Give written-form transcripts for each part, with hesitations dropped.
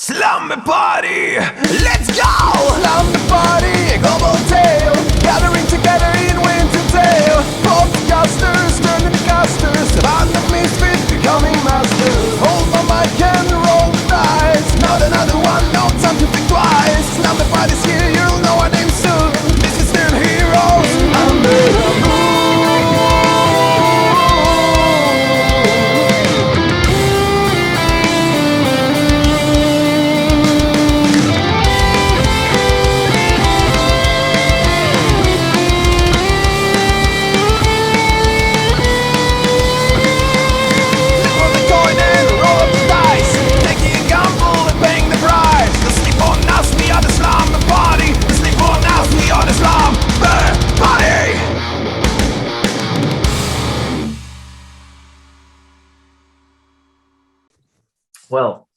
Slumber Party, let's go! Slumber Party, a global tale, gathering together in winter tale. Podcasters turning to casters, random misfits becoming masters. Hold my mic and roll the dice. Not another one, no time to think twice. Slumber Party's here, you'll know our name soon. This is their heroes under the moon. Well,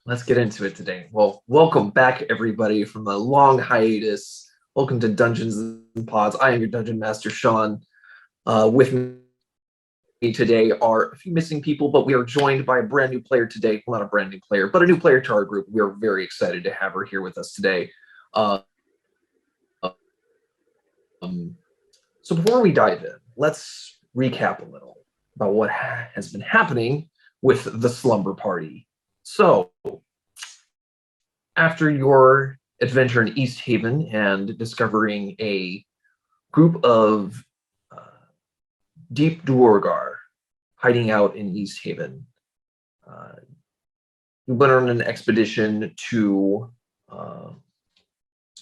let's get into it today. Well, welcome back, everybody, from the long hiatus. Welcome to Dungeons and Pods. I am your Dungeon Master, Sean. With me today are a few missing people, but we are joined by a brand new player today. Well, not a brand new player, but a new player to our group. We are very excited to have her here with us today. So before we dive in, let's recap a little about what has been happening with the Slumber Party. So, after your adventure in East Haven and discovering a group of deep Duergar hiding out in East Haven, you went on an expedition to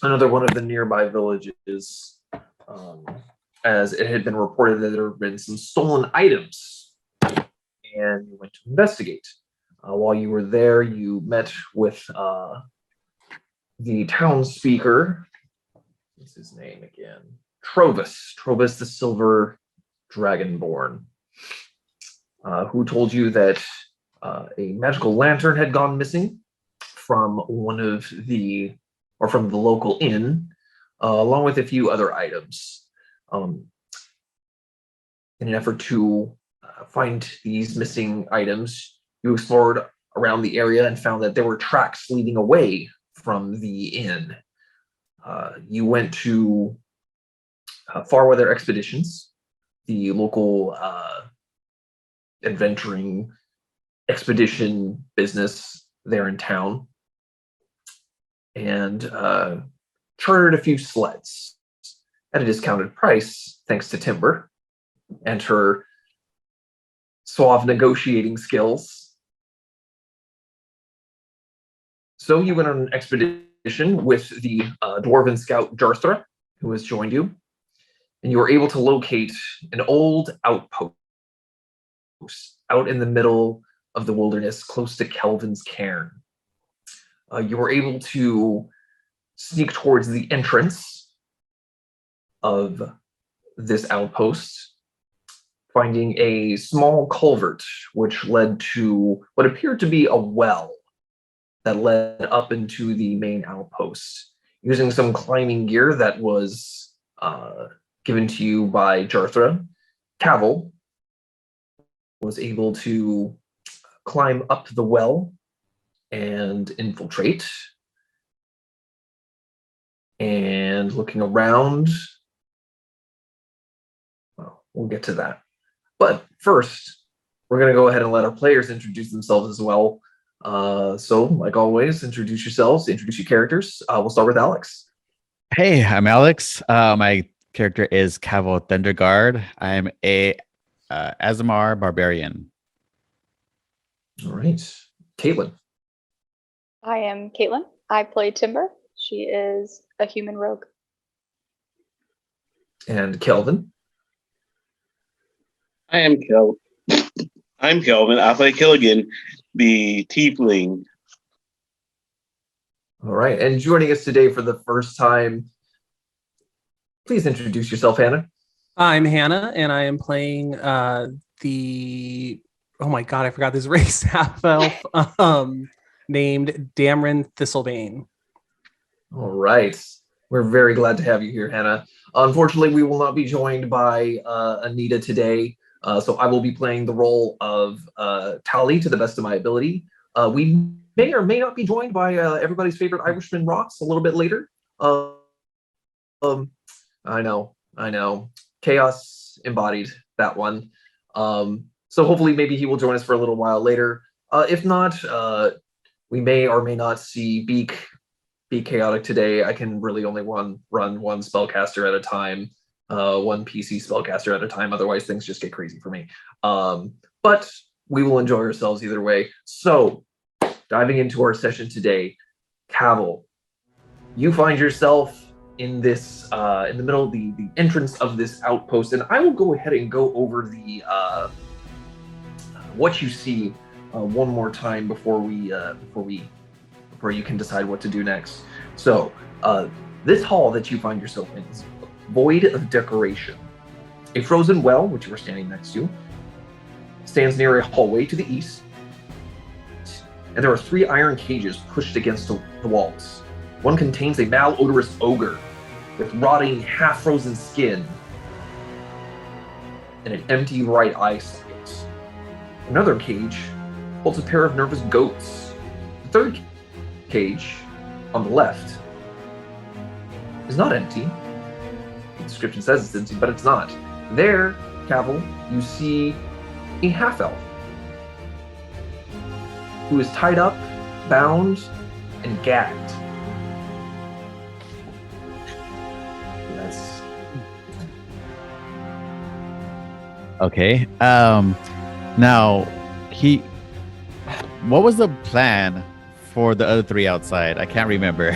another one of the nearby villages, as it had been reported that there had been some stolen items. And you went to investigate. While you were there, you met with the town speaker. What's his name again? Trovus the Silver Dragonborn, who told you that a magical lantern had gone missing from the local inn, along with a few other items. In an effort to find these missing items, you explored around the area and found that there were tracks leading away from the inn. You went to Farweather Expeditions, the local adventuring expedition business there in town, and chartered a few sleds at a discounted price, thanks to Timber and her suave negotiating skills. So you went on an expedition with the dwarven scout Jarthra, who has joined you, and you were able to locate an old outpost out in the middle of the wilderness, close to Kelvin's Cairn. You were able to sneak towards the entrance of this outpost, finding a small culvert which led to what appeared to be a well that led up into the main outpost. Using some climbing gear that was given to you by Jarthra, Cavil was able to climb up the well and infiltrate. And looking around, well, we'll get to that. But first, we're going to go ahead and let our players introduce themselves as well. So, like always, introduce yourselves, introduce your characters. We'll start with Alex. Hey, I'm Alex. My character is Cavil Thunderguard. I'm a Azamar Barbarian. All right. Caitlin. I am Caitlin. I play Timber. She is a human rogue. And Kelvin. I'm Kelvin. I play Killigan, the tiefling. All right. And joining us today for the first time, please introduce yourself, Hannah. I'm Hannah, and I am playing oh my god, I forgot this race, half-elf, named Dameron Thistlebane. All right. We're very glad to have you here, Hannah. Unfortunately, we will not be joined by Anita today. So I will be playing the role of Tali to the best of my ability. We may or may not be joined by everybody's favorite Irishman, Ross, a little bit later. Um, I know. Chaos embodied that one. So hopefully maybe he will join us for a little while later. If not, we may or may not see Beak be chaotic today. I can really only run one spellcaster at a time, one PC spellcaster at a time. Otherwise, things just get crazy for me. But we will enjoy ourselves either way. So, diving into our session today, Cavil, you find yourself in this in the middle of the entrance of this outpost, and I will go ahead and go over the what you see one more time before you can decide what to do next. So this hall that you find yourself in is void of decoration. A frozen well, which you are standing next to, stands near a hallway to the east, and there are 3 iron cages pushed against the walls. One contains a malodorous ogre with rotting, half-frozen skin and an empty right eye socket. Another cage holds a pair of nervous goats. The third cage, on the left, is not empty. The description says it's empty, but it's not. There, Cavil, you see a half-elf who is tied up, bound, and gagged. That's Okay. Now, what was the plan for the other 3 outside? I can't remember.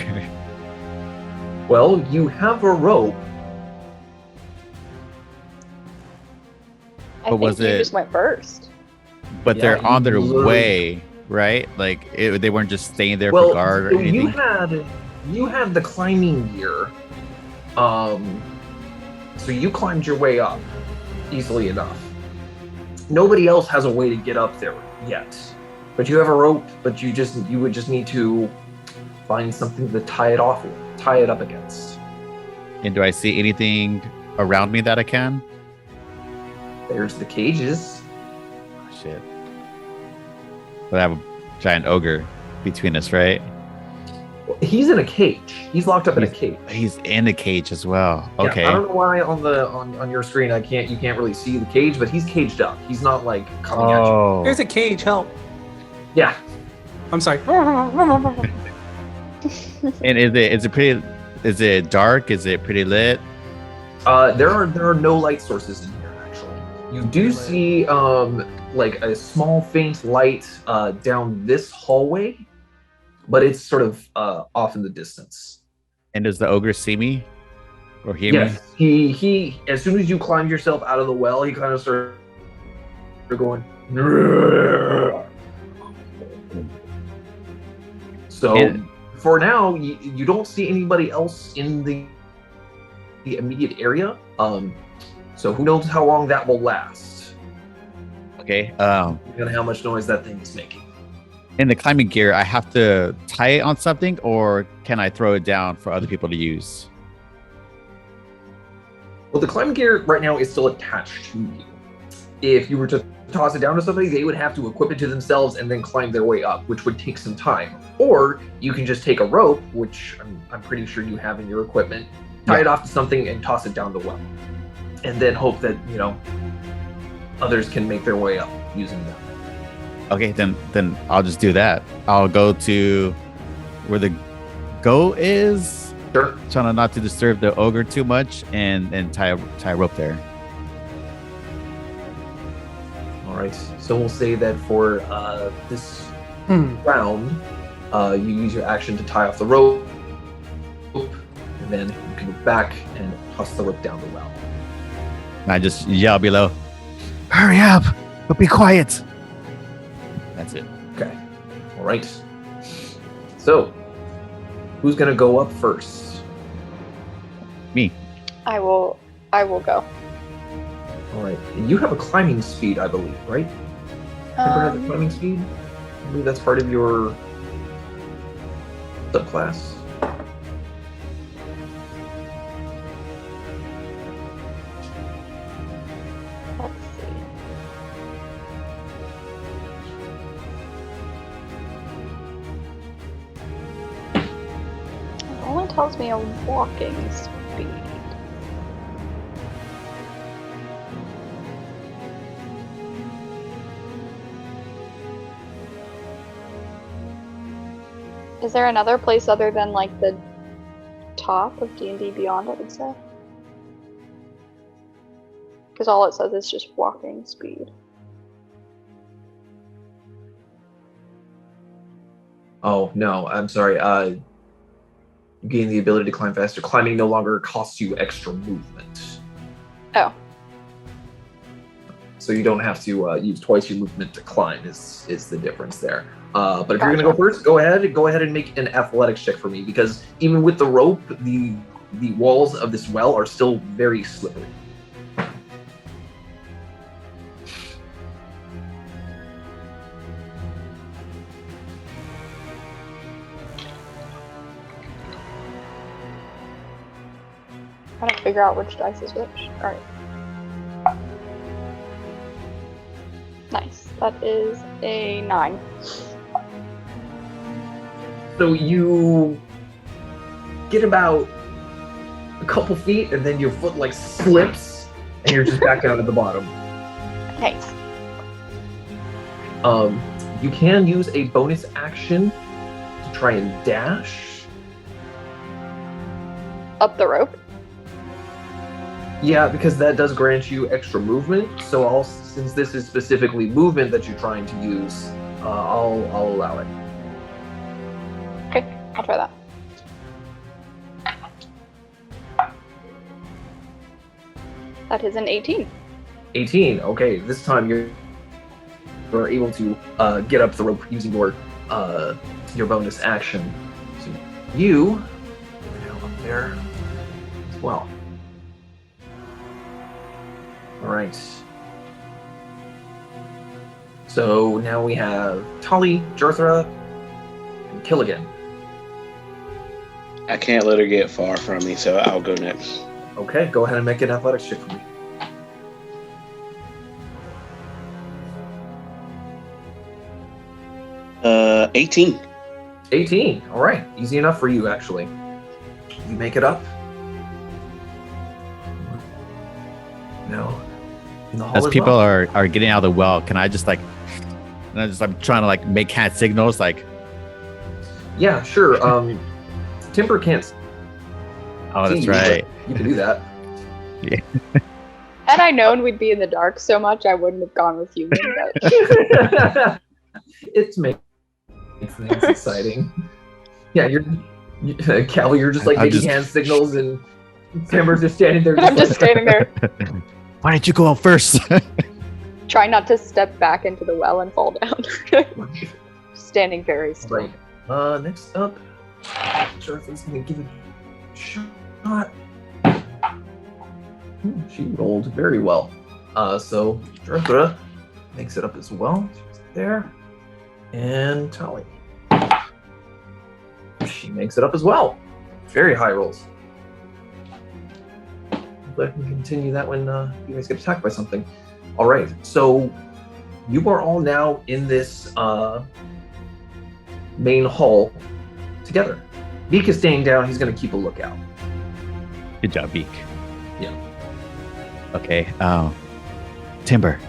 well, you have a rope. I But think was you it- just went first. But Yeah, they're on their you literally- way, right? Like they weren't just staying there Well, for guard or so anything. you had the climbing gear. So you climbed your way up easily enough. Nobody else has a way to get up there yet. But you have a rope, but you would just need to find something to tie it up against. And do I see anything around me that I can? There's the cages. Oh, shit. But I have a giant ogre between us, right? He's in a cage. He's locked up in a cage. He's in the cage as well. Yeah, Okay. I don't know why on your screen you can't really see the cage, but he's caged up. He's not like coming at you. Oh. There's a cage. Help! Yeah. I'm sorry. And is it dark? Is it pretty lit? There are no light sources in here actually. You do see like a small faint light down this hallway, but it's sort of off in the distance. And does the ogre see me? Or hear me? Yes, he as soon as you climbed yourself out of the well, he kind of started going. So And- for now, you don't see anybody else in the immediate area. So who knows how long that will last? Okay. And how much noise that thing is making. In the climbing gear, I have to tie it on something, or can I throw it down for other people to use? Well, the climbing gear right now is still attached to you. If you were to toss it down to somebody, they would have to equip it to themselves and then climb their way up, which would take some time. Or you can just take a rope, which I'm pretty sure you have in your equipment, tie it off to something and toss it down the well. And then hope that, others can make their way up using them. Okay, then I'll just do that. I'll go to where the goat is, Sure. trying not to disturb the ogre too much, and tie a rope there. All right. So we'll say that for this round, you use your action to tie off the rope, and then you can move back and toss the rope down the well. And I just yell below, "Hurry up! But be quiet!" That's it. Okay. All right. So, who's gonna go up first? Me. I will go. All right. And you have a climbing speed, I believe, right? Timber has a climbing speed. I believe that's part of your subclass. Let's see. only tells me a walking speed. Is there another place other than like the top of D&D Beyond, I would say? Because all it says is just walking speed. Oh, no, I'm sorry. You gain the ability to climb faster. Climbing no longer costs you extra movement. Oh. So you don't have to use twice your movement to climb is the difference there. But if you're gonna go first, go ahead and make an athletics check for me, because even with the rope, the walls of this well are still very slippery. Trying to figure out which dice is which. Alright. Nice. That is a 9. So you get about a couple feet, and then your foot like slips, and you're just back down at the bottom. Nice. You can use a bonus action to try and dash. Up the rope? Yeah, because that does grant you extra movement. So since this is specifically movement that you're trying to use, I'll allow it. Okay, I'll try that. That is an 18. 18. Okay, this time you're able to get up the rope using your bonus action. So you are now up there as well. All right. So now we have Tali, Jarthra, and Killigan. I can't let her get far from me, so I'll go next. Okay, go ahead and make an athletics check for me. Uh, 18. 18. All right, easy enough for you, actually. You make it up. No. In the hall As as people well. are getting out of the well, can I just like, I'm trying to like make hand signals like, Yeah, sure. Timber can't. oh, see that's you, right. but you can do that. Had I known we'd be in the dark so much, I wouldn't have gone with human. But It's makes things exciting. Yeah, Cal, you're just like I'm making just- hand signals, and Timber's just standing there. I'm just standing there, Why didn't you go out first? trying not to step back into the well and fall down. Standing very still. Right. Next up, Jartha's gonna give it a shot. She rolled very well. So Jartha makes it up as well. She's there. And Tali. She makes it up as well. Very high rolls. Let me continue that when you guys get attacked by something. All right, so you are all now in this main hall together. Beak is staying down. He's going to keep a lookout. Good job, Beak. Yeah. Okay. Timber,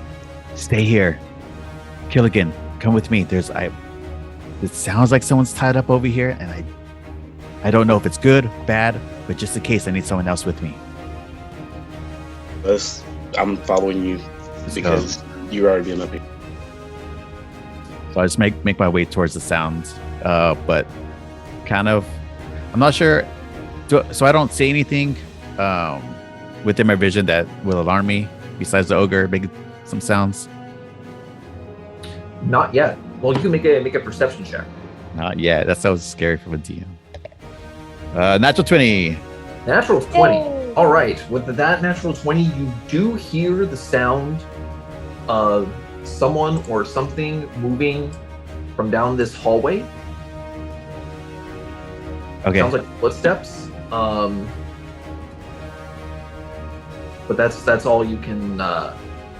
stay here. Killigan, come with me. It sounds like someone's tied up over here, and I don't know if it's good, bad, but just in case, I need someone else with me. I'm following you because you're already been up here. So I just make my way towards the sounds, but kind of, I'm not sure. So I don't see anything within my vision that will alarm me besides the ogre making some sounds. Not yet. Well, you can make a perception check. Not yet. That sounds scary from a DM. Natural 20. Natural 20. Yay. All right. With that natural 20, you do hear the sound of someone or something moving from down this hallway. Okay. Sounds like footsteps. But that's all you can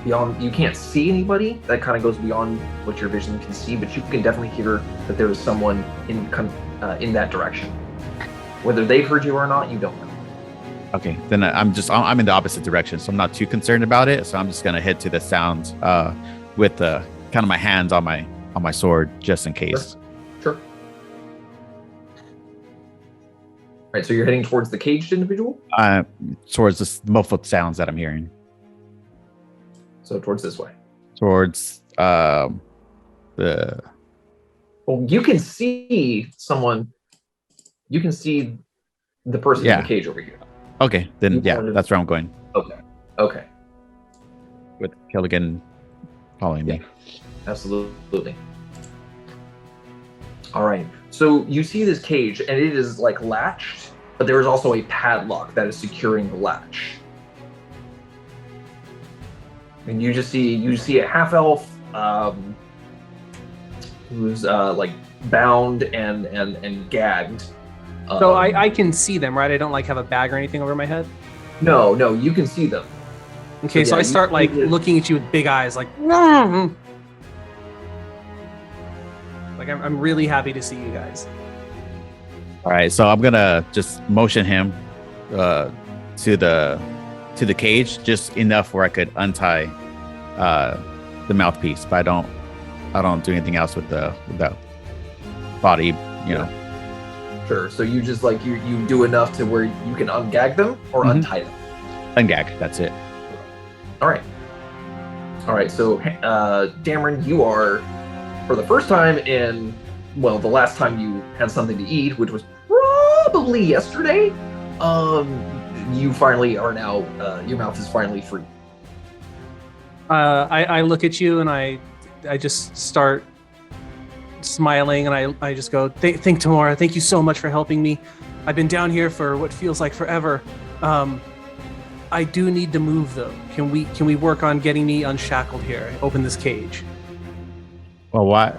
beyond. You can't see anybody. That kind of goes beyond what your vision can see. But you can definitely hear that there is someone in that direction. Whether they've heard you or not, you don't know. Okay, then I'm in the opposite direction, so I'm not too concerned about it. So I'm just gonna head to the sound with the kind of my hands on my sword just in case. Sure. All right, so you're heading towards the caged individual? Towards the muffled sounds that I'm hearing. So towards this way. Towards the. Well, you can see someone. You can see the person in the cage over here. Okay, then that's where I'm going. Okay. With Killigan following me. Absolutely. All right. So you see this cage, and it is like latched, but there is also a padlock that is securing the latch. And you see a half elf who's like bound and gagged. So I can see them, right? I don't like have a bag or anything over my head. No, you can see them. Okay, so I start like looking at you with big eyes, like I'm really happy to see you guys. All right, so I'm gonna just motion him to the cage, just enough where I could untie the mouthpiece, but I don't do anything else with the body, you know. Sure. So you just like you do enough to where you can ungag them or untie them. Ungag. That's it. All right. So Dameron, you are for the first time in the last time you had something to eat, which was probably yesterday. You finally are now. Your mouth is finally free. I look at you and I just start smiling and I just go, thank Tymora, thank you so much for helping me. I've been down here for what feels like forever. I do need to move though. Can we work on getting me unshackled here? Open this cage. Well, why?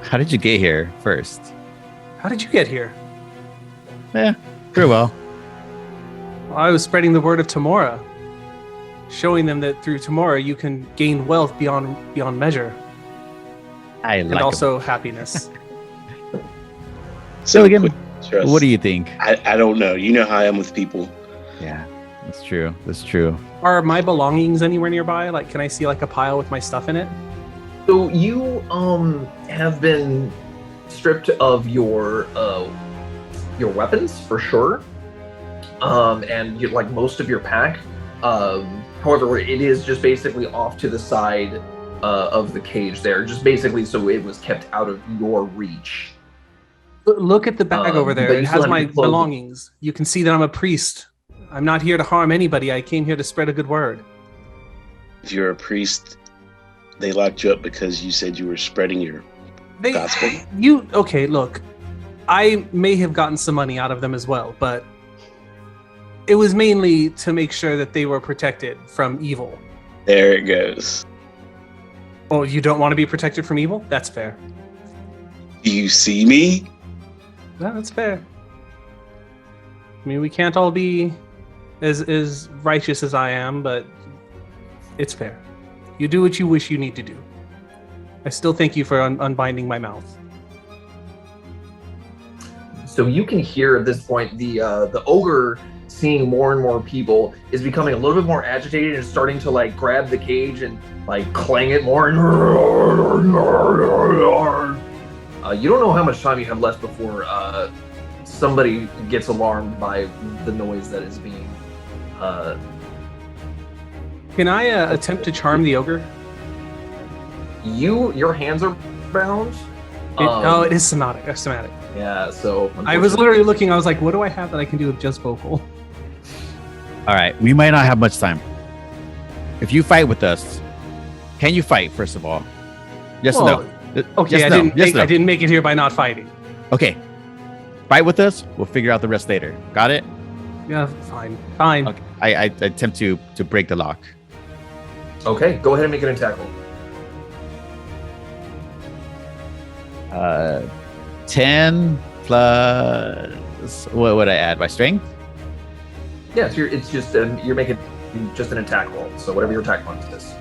How did you get here first? How did you get here? Yeah, pretty well. I was spreading the word of Tymora, showing them that through Tymora you can gain wealth beyond measure. And also happiness. So again, what do you think? I don't know. You know how I am with people. Yeah, that's true. Are my belongings anywhere nearby? Like, can I see like a pile with my stuff in it? So you have been stripped of your weapons for sure, and like most of your pack. However, it is just basically off to the side of the cage there, just basically so it was kept out of your reach. Look at the bag over there. It has my belongings. You can see that I'm a priest. I'm not here to harm anybody. I came here to spread a good word. If you're a priest, they locked you up because you said you were spreading your gospel. Okay, look. I may have gotten some money out of them as well, but it was mainly to make sure that they were protected from evil. There it goes. Oh, you don't want to be protected from evil? That's fair. Do you see me? No, that's fair. I mean, we can't all be as righteous as I am, but it's fair. You do what you wish you need to do. I still thank you for unbinding my mouth. So you can hear at this point the ogre, seeing more and more people, is becoming a little bit more agitated and starting to like grab the cage and like clang it more. You don't know how much time you have left before somebody gets alarmed by the noise that is being. Can I attempt to charm the ogre? Your hands are bound. It is somatic. Yeah, so I was literally looking. I was like, what do I have that I can do with just vocal? All right, we might not have much time. If you fight with us, can you fight first of all? Yes or no? Okay, yes, I didn't make it here by not fighting. Okay, fight with us. We'll figure out the rest later. Got it? Yeah, fine. Okay. I attempt to break the lock. Okay, go ahead and make an attack roll. 10 plus what would I add? My strength? Yeah, so it's just you're making just an attack roll. So whatever your attack bonus is.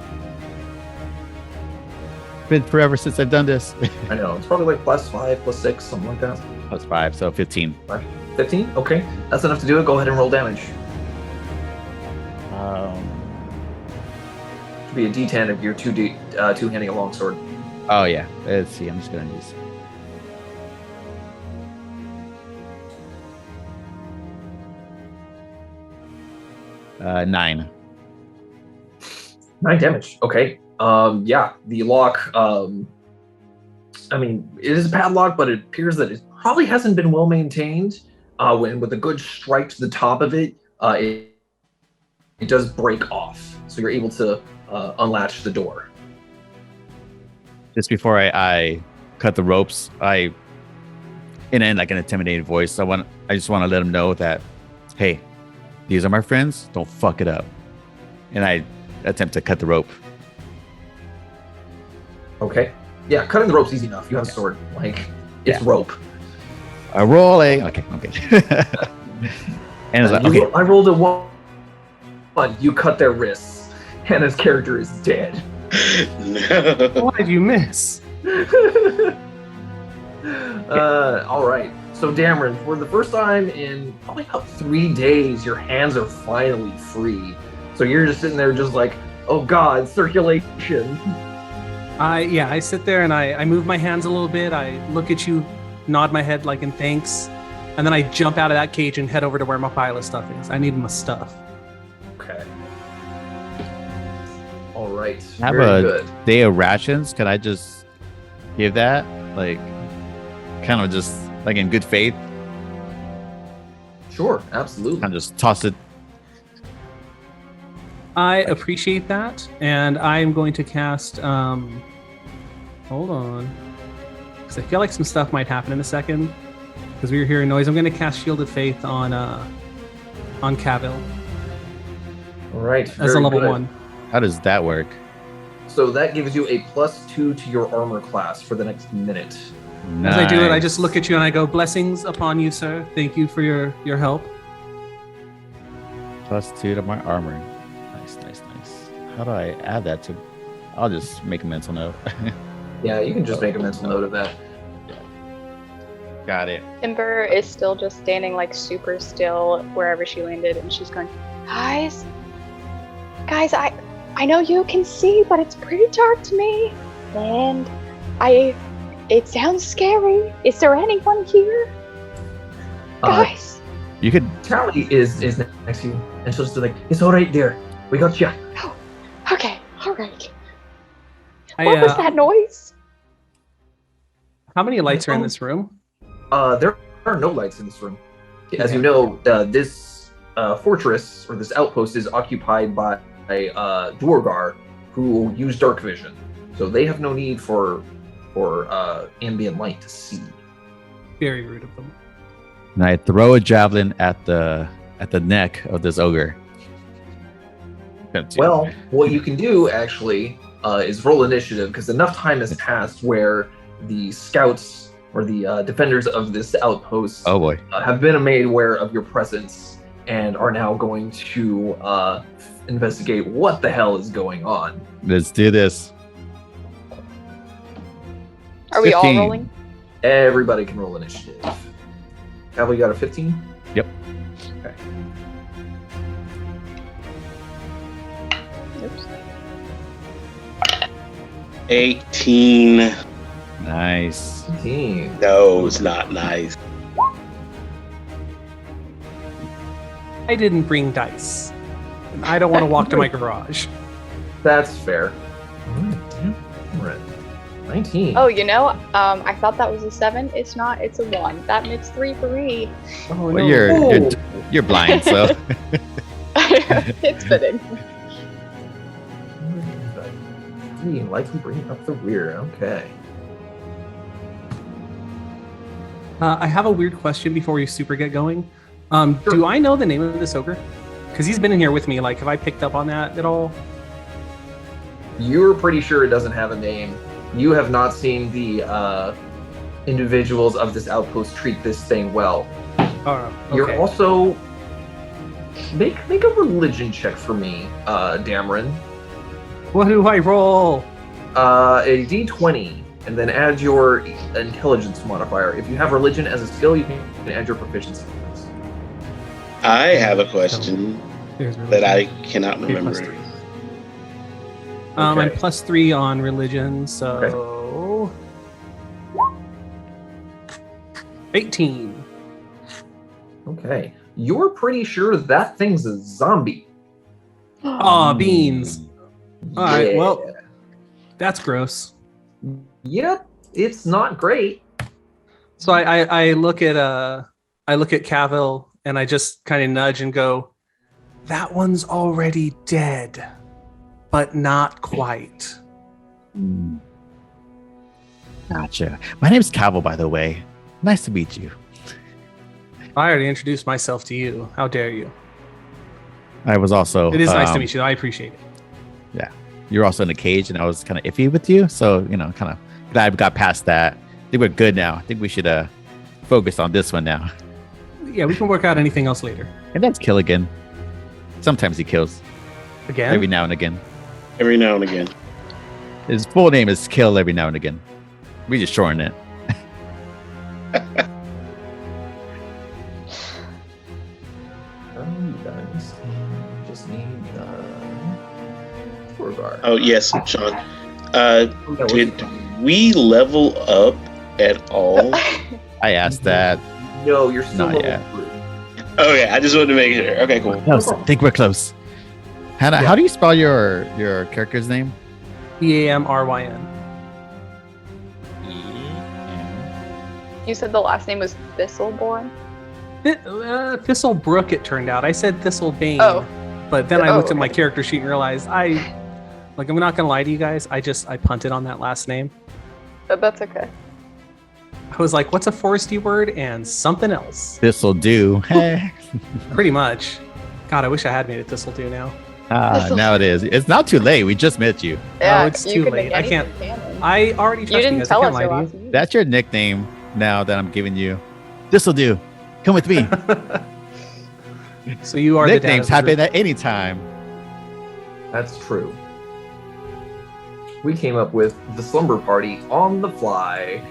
been forever since I've done this. I know. It's probably like +5, +6, something like that. +5, so 15. 15? Okay. That's enough to do it. Go ahead and roll damage. Should be a D10 if you're two-handing a longsword. Oh yeah. Let's see. I'm just gonna use. Uh, 9. 9 damage. Okay. Yeah, the lock. I mean, it is a padlock, but it appears that it probably hasn't been well maintained. When with a good strike to the top of it, it does break off, so you're able to unlatch the door. Just before I cut the ropes, in like an intimidating voice, I just want to let them know that, hey, these are my friends. Don't fuck it up. And I attempt to cut the rope. Okay. Yeah, cutting the rope's easy enough. You have a sword. Like, it's rope. I roll a... Okay. And it's like, okay. I rolled a 1. You cut their wrists. Hannah's character is dead. No. What did you miss? All right. So, Dameron, for the first time in probably about 3 days, your hands are finally free. So you're just sitting there just like, oh God, circulation. I sit there and I move my hands a little bit. I look at you, nod my head like in thanks, and then I jump out of that cage and head over to where my pile of stuff is. I need my stuff. Okay. All right. I have Very a good. day of rations. Can I just give that? Like, kind of just like in good faith? Sure, absolutely. Kind of just toss it. I appreciate that, and I am going to cast. Hold on, because I feel like some stuff might happen in a second. Because we were hearing noise, I'm going to cast Shielded Faith on Cavill All right. as a very level good. 1. How does that work? So that gives you a +2 to your armor class for the next minute. As I do it, I just look at you and I go, "Blessings upon you, sir. Thank you for your help." +2 to my armor. Nice. How do I add that to? I'll just make a mental note. Yeah, you can just make a mental note of that. Got it. Timber is still just standing like super still wherever she landed, and she's going, guys, I know you can see, but it's pretty dark to me, and it sounds scary. Is there anyone here? Guys. You could. Tally is next to you, and she'll just be like, "It's all right, dear. We got you." Oh, okay, all right. What was that noise? How many lights are in this room? There are no lights in this room. As you know, this fortress or this outpost is occupied by Duergar, who use dark vision, so they have no need for ambient light to see. Very rude of them. And I throw a javelin at the neck of this ogre. Well, what you can do actually is roll initiative, because enough time has passed where the scouts or the defenders of this outpost Oh boy. have been made aware of your presence and are now going to investigate what the hell is going on. Let's do this. Are we all 15. rolling? Everybody can roll initiative. Have we got a 15? Yep. Okay. Oops. 18. Nice. 15. No, it's not nice. I didn't bring dice. And I don't want to walk to my garage. That's fair. We're at 19. Oh, I thought that was a 7. It's not. It's a 1. That makes 3 for me. Oh, Well, no. you're blind, so It's fitting. Likely bring up the rear. Okay. I have a weird question before we super get going. Do I know the name of this ogre? Because he's been in here with me. Like, have I picked up on that at all? You're pretty sure it doesn't have a name. You have not seen the individuals of this outpost treat this thing well. Oh, okay. You're also make a religion check for me, Dameron. What do I roll? A D20, and then add your intelligence modifier. If you have religion as a skill, you can add your proficiency. I have a question that I cannot Okay, remember. +3. I'm Okay. +3 on religion, so 18. Okay. You're pretty sure that thing's a zombie. Aw, beans. All right, Yeah. well, that's gross. Yep, it's not great. So I look at Cavill and I just kind of nudge and go, that one's already dead, but not quite. Gotcha. My name's Cavill, by the way. Nice to meet you. I already introduced myself to you. How dare you? I was also. It is nice to meet you. I appreciate it. Yeah, you're also in a cage, and I was kind of iffy with you, so kind of glad we got past that. I think we're good now. I think we should focus on this one now. Yeah, we can work out anything else later. And that's Killigan. Sometimes he kills. Again? Every now and again. Every now and again. His full name is Kill every now and again. We just shorten it. Guys, just need Beauregard. Oh yes, Sean. Yeah, Did we level up at all? I asked that. No, you're still Not level yet. 3. Okay, I just wanted to make sure. Okay, cool. Close. I think we're close. Hannah, how do you spell your character's name? EAMRYN. You said the last name was Thistleborn? Thistlebrook, it turned out. I said Thistlebane. Oh. But then I Oh, looked at my okay. character sheet and realized I'm not gonna lie to you guys. I punted on that last name. But that's okay. I was like, what's a foresty word? And something else. This'll do. Pretty much. God, I wish I had made it Thistledew now. Now it is. It's not too late. We just met you. Yeah, it's you too could late. make I can't- anything canon. I already You trust you didn't guys. tell I us can't your lie last to name. That's your nickname now that I'm giving you. This'll do. Come with me. you. So you are Nicknames the dad of happen the at any time. That's true. We came up with the Slumber Party on the fly.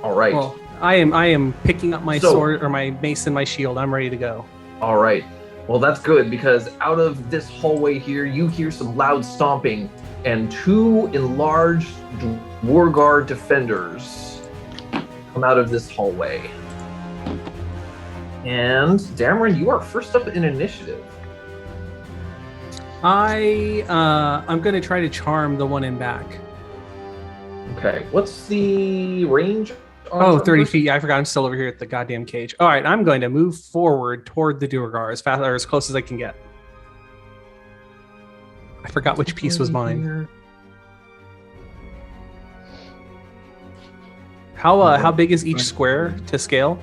All right. Well, I am picking up my So- sword or my mace and my shield. I'm ready to go. All right. Well, that's good because out of this hallway here, you hear some loud stomping and 2 enlarged Dwargar defenders come out of this hallway. And Dameron, you are first up in initiative. I'm gonna try to charm the one in back. Okay. What's the range? on Oh, top 30 of it? feet. Yeah, I forgot. I'm still over here at the goddamn cage. All right, I'm going to move forward toward the Duergar as fast or as close as I can get. I forgot which piece was mine. How big is each square to scale?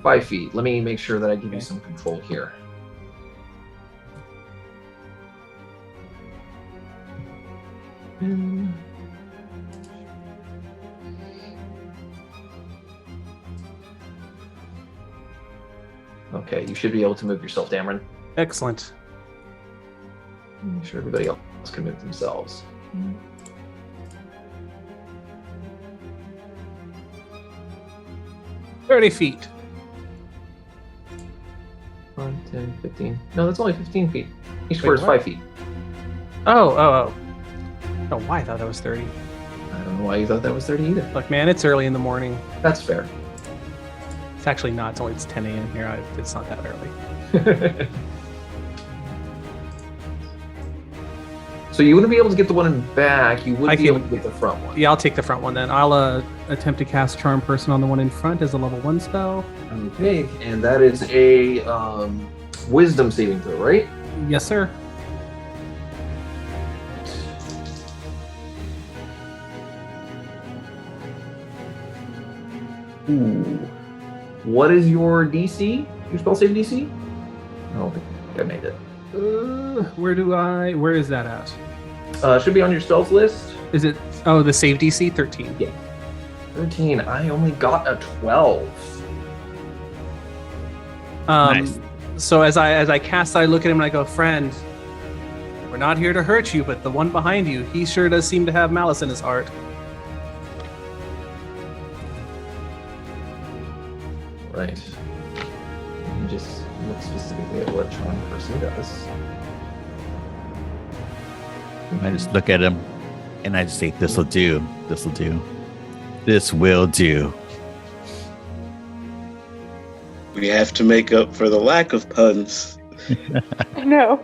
5 feet. Let me make sure that I give you Okay. some control here. Okay, you should be able to move yourself, Dameron. Excellent. Make sure everybody else can move themselves. 30 feet. 5, 10, 15. No, that's only 15 feet. Each square is what? 5 feet. Oh, why? I thought that was 30. I don't know why you thought that was 30 either. Look, man, it's early in the morning. That's fair. It's actually not. It's 10 a.m. here. It's not that early. So you wouldn't be able to get the one in back. You would I be able can- to get the front one. Yeah, I'll take the front one then. I'll attempt to cast Charm Person on the one in front as a level 1 spell. Okay, and that is a wisdom saving throw, right? Yes, sir. Ooh. What is your DC? Your spell save DC? I don't think I made it. Where is that at? It should be on your stealth list. Is it, the save DC? 13. Yeah. 13. I only got a 12. Nice. So as I cast, I look at him and I go, friend, We're not here to hurt you, but the one behind you, he sure does seem to have malice in his heart. Right. You just look specifically at what charm person does. I just look at him and I just say, this'll do. This'll do. This will do. We have to make up for the lack of puns. I know.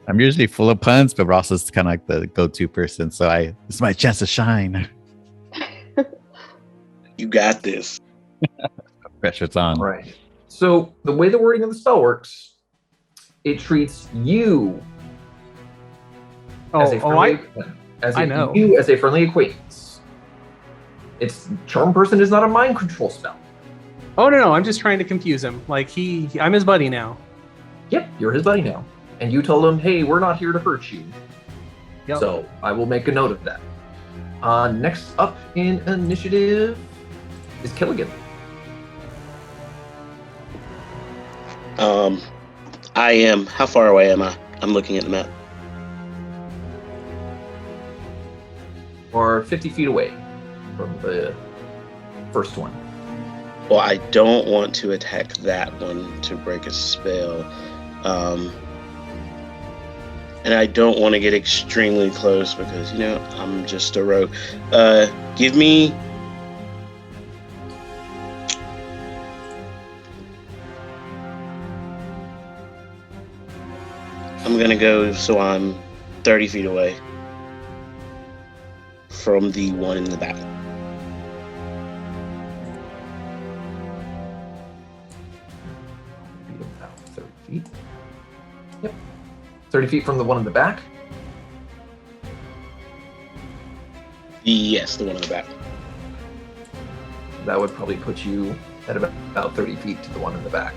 I'm usually full of puns, but Ross is kind of like the go-to person. So this is my chance to shine. You got this. Pressure's on. Right. So the way the wording of the spell works, it treats you as a friendly, as a friendly acquaintance. It's charm person is not a mind control spell. Oh no, I'm just trying to confuse him. Like I'm his buddy now. Yep, you're his buddy now. And you told him, hey, we're not here to hurt you. Yep. So I will make a note of that. Next up in initiative is Killigan. I am. How far away am I? I'm looking at the map. Or 50 feet away from the first one. Well, I don't want to attack that one to break a spell. And I don't want to get extremely close because, I'm just a rogue. Give me... I'm going to go so I'm 30 feet away from the one in the back. Be about 30 feet. Yep. 30 feet from the one in the back? Yes, the one in the back. That would probably put you at about 30 feet to the one in the back.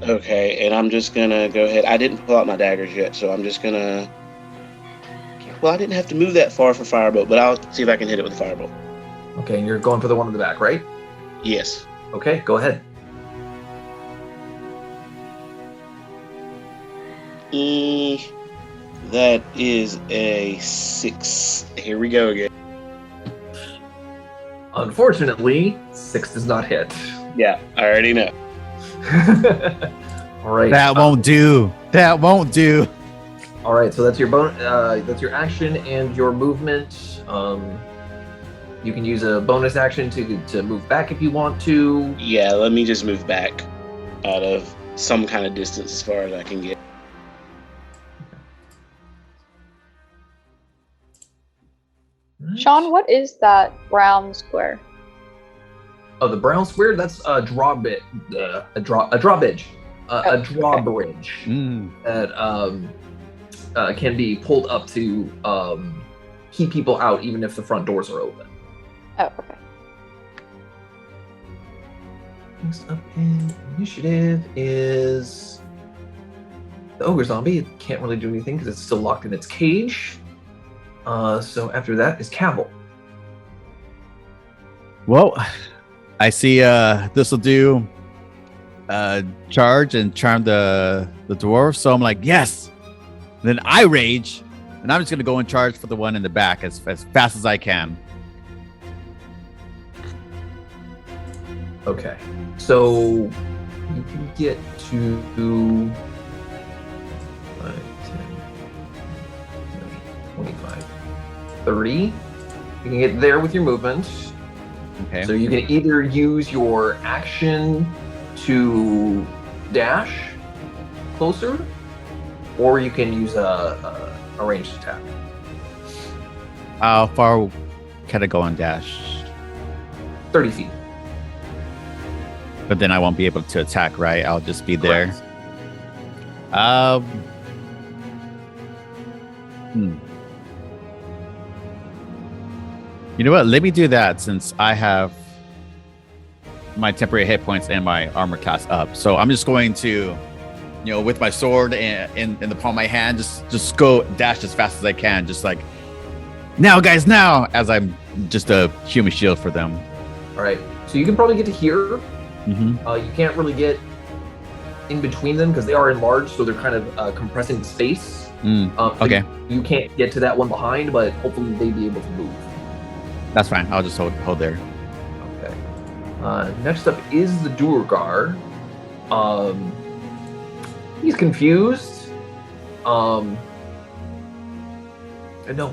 Okay, and I'm just gonna go ahead. I didn't pull out my daggers yet, so I'm just gonna... Well, I didn't have to move that far for firebolt, but I'll see if I can hit it with a firebolt. Okay, and you're going for the one in the back, right? Yes. Okay, go ahead. That is a 6. Here we go again. Unfortunately, 6 does not hit. Yeah, I already know. All right. That won't do. That won't do. All right, so that's your that's your action and your movement. You can use a bonus action to move back if you want to. Yeah, let me just move back out of some kind of distance as far as I can get. Sean, what is that brown square? Oh, the brown square? That's a drawbridge. A drawbridge that can be pulled up to keep people out, even if the front doors are open. Oh, okay. Next up in initiative is the ogre zombie. It can't really do anything because it's still locked in its cage. So after that is Cavill. Well, I see this will do charge and charm the dwarf. So I'm like, yes. And then I rage, and I'm just gonna go and charge for the one in the back as fast as I can. Okay, so you can get to 5, 10, 25, 30. You can get there with your movement. Okay. So you can either use your action to dash closer, or you can use a ranged attack. How far can I go on dash? 30 feet. But then I won't be able to attack, right? I'll just be there. Correct. You know what? Let me do that since I have my temporary hit points and my armor class up. So I'm just going to, with my sword in the palm of my hand, just go dash as fast as I can. Just like, now, guys, now! As I'm just a human shield for them. All right. So you can probably get to here. Mm-hmm. You can't really get in between them because they are enlarged, so they're kind of compressing space. So Okay, you can't get to that one behind, but hopefully they'd be able to move. that's fine. I'll just hold there. Okay. Next up is the Durgar. He's confused. No,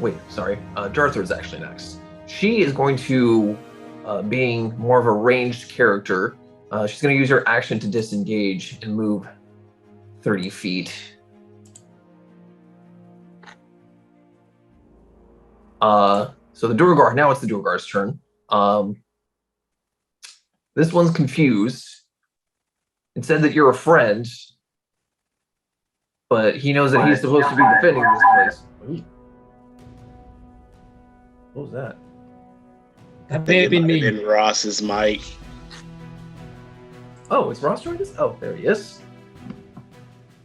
wait, sorry. Jartha is actually next. She is going to, being more of a ranged character, she's going to use her action to disengage and move 30 feet. So the Durgar, now it's the Durgar's turn. This one's confused. It said that you're a friend, but he knows that he's supposed to be defending this place. Ooh. What was that? That may have been me. In Ross's mic. Oh, is Ross joined us? Oh, there he is.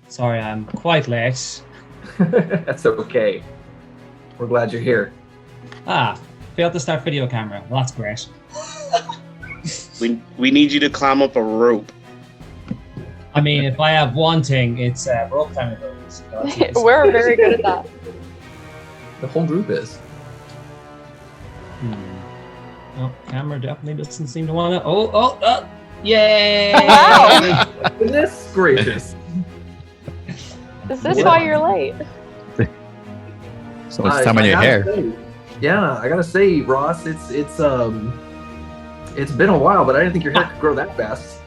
Sorry, I'm quite late. That's okay. We're glad you're here. Failed to start video camera. Well, that's great. We need you to climb up a rope. I mean, if I have one thing, it's rope climbing abilities. So We're very good at that. The whole group is. Oh, camera definitely doesn't seem to want to. Yay! Wow. Goodness gracious. Is this why you're late? So much time on your hair. Yeah, I gotta say, Ross, it's been a while, but I didn't think your hair could grow that fast.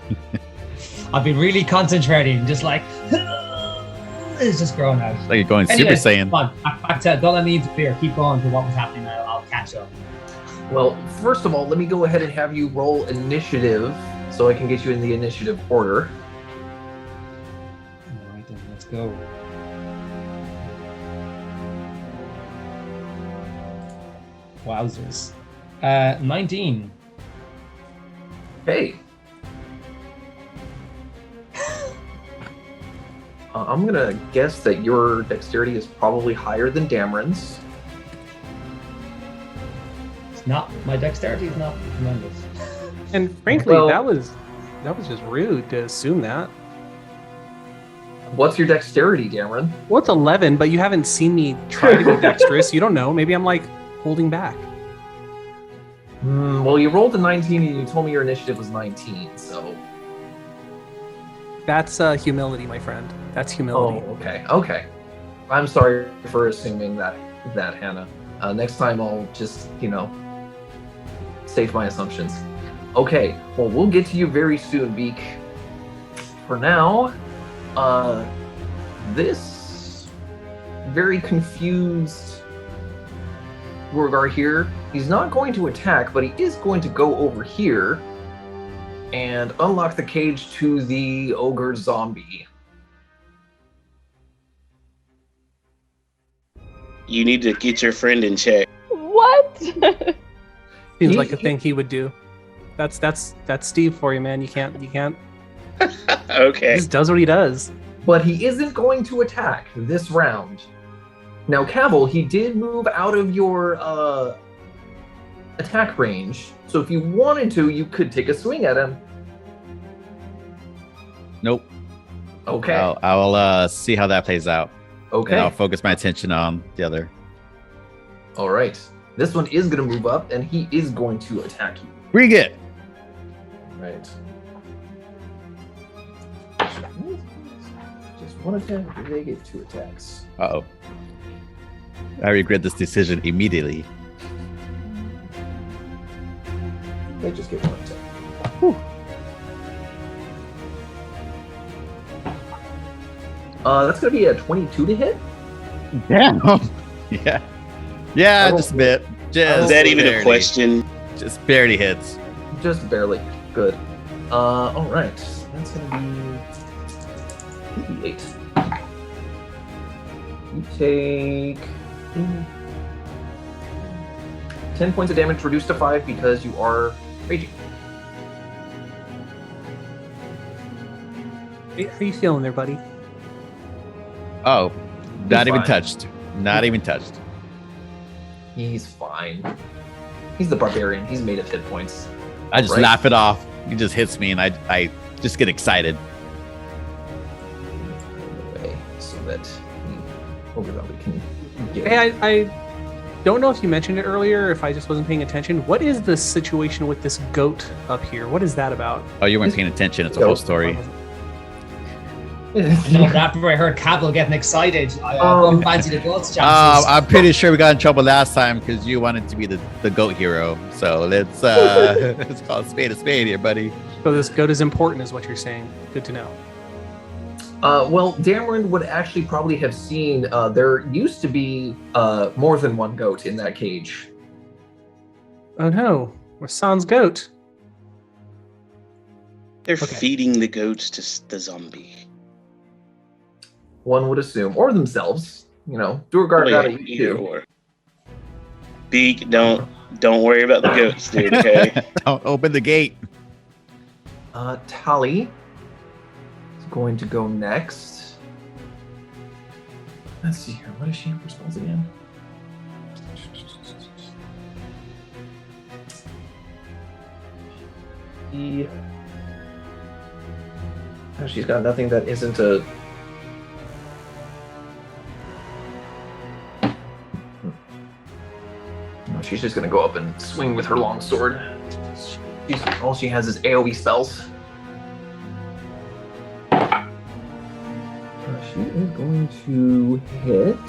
I've been really concentrating, just like it's just growing out. Like you're going Anyway, Super Saiyan. Come on, back to don't let me interfere. Keep going to what was happening. I'll catch up. Well, first of all, let me go ahead and have you roll initiative so I can get you in the initiative order. All right, then let's go. Wowzers. 19. Hey. I'm gonna guess that your dexterity is probably higher than Dameron's. It's not, my dexterity is not tremendous. And frankly, Well- that was just rude to assume that. What's your dexterity, Dameron? Well, it's 11, but you haven't seen me try to be dexterous. You don't know. Maybe I'm like holding back. Well, you rolled a 19 and you told me your initiative was 19, so... That's humility, my friend. That's Oh, humility. okay. I'm sorry for assuming that, Hannah. Next time I'll just, save my assumptions. Okay, well, we'll get to you very soon, Beak. For now, this very confused Durgar here, he's not going to attack, but he is going to go over here and unlock the cage to the ogre zombie. You need to get your friend in check. What? Seems like a thing he would do. That's Steve for you, man. You can't. He Okay. just does what he does. But he isn't going to attack this round. Now, Cavil, he did move out of your attack range, so if you wanted to, you could take a swing at him. Nope. Okay. I'll see how that plays out. Okay. And I'll focus my attention on the other. All right. This one is going to move up, and he is going to attack you. Bring it. Right. Just one attack, and they get 2 attacks. Uh-oh. I regret this decision immediately. They just get 1 attack. That's going to be a 22 to hit. Damn. Yeah. Yeah, just a bit. Just Is that even barely. a question? Just barely hits. Just barely. Good. All right. That's going to be 8. You take 10 points of damage reduced to 5 because you are raging. How you feeling there, buddy? Oh, not even fine. touched. Not even touched. He's fine. He's the barbarian. He's made of hit points. I just Right. laugh it off. He just hits me and I just get excited. that Overvalley can get. Hey, I don't know if you mentioned it earlier, if I just wasn't paying attention. What is the situation with this goat up here? What is that about? Oh, you weren't paying attention. It's a whole story. No, after I heard Capital getting excited, I fancy the goat's chances. I'm pretty sure we got in trouble last time because you wanted to be the goat hero. So let's call a spade here, buddy. So this goat is important, is what you're saying. Good to know. Well, Dameron would actually probably have seen there used to be more than one goat in that cage. Oh no, we're Sans goat. They're feeding the goats to the zombie. One would assume, or themselves. Duergar got it Either too. or. Beak, don't worry about the goats, dude. Okay. Don't open the gate. Tally is going to go next. Let's see here. What is she for spells again? She's got nothing that isn't a. No, she's just gonna go up and swing with her long sword. All she has is AoE spells. She is going to hit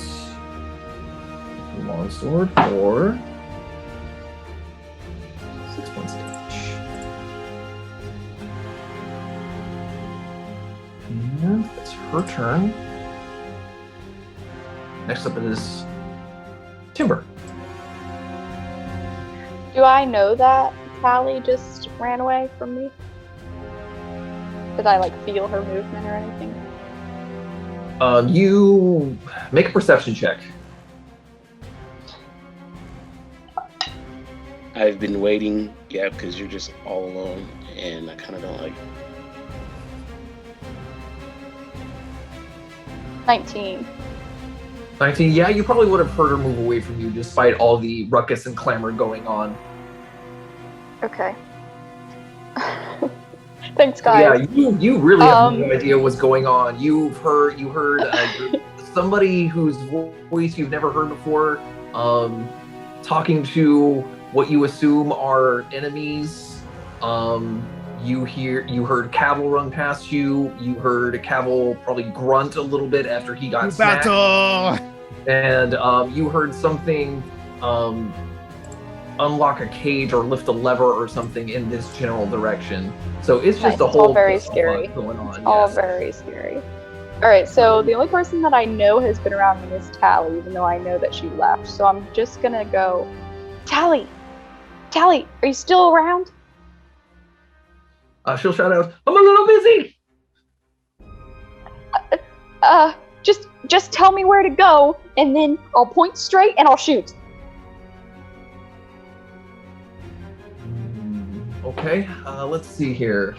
the long sword for 6 points of damage. And that's her turn. Next up is Timber. Do I know that Tally just ran away from me? Did I feel her movement or anything? You make a perception check. I've been waiting, because you're just all alone, and I kind of don't like. 19. 19. Yeah, you probably would have heard her move away from you despite all the ruckus and clamor going on. Okay. Thanks, guys. Yeah, you really have no idea what's going on. You heard somebody whose voice you've never heard before, talking to what you assume are enemies. You heard Cavill run past you. You heard Cavill probably grunt a little bit after he got smacked. And you heard something unlock a cage or lift a lever or something in this general direction. So it's just a whole all very scary. Going on. All very scary. All right, so the only person that I know has been around me is Tally, even though I know that she left. So I'm just gonna go, Tally, are you still around? She'll shout out, I'm a little busy. Just tell me where to go, and then I'll point straight and I'll shoot. Okay, let's see here.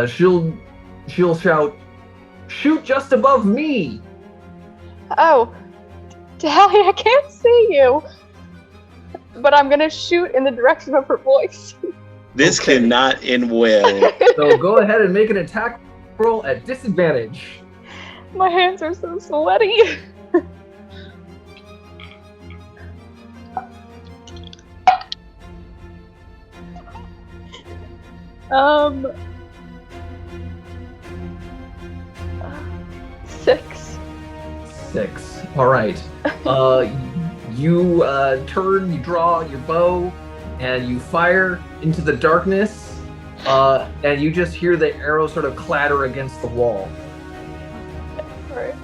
She'll shout, shoot just above me. Oh, Tally, I can't see you. But I'm gonna shoot in the direction of her voice. This cannot end well. So go ahead and make an attack roll at disadvantage. My hands are so sweaty. Six. All right. You turn, you draw your bow, and you fire into the darkness, and you just hear the arrow sort of clatter against the wall. Alright.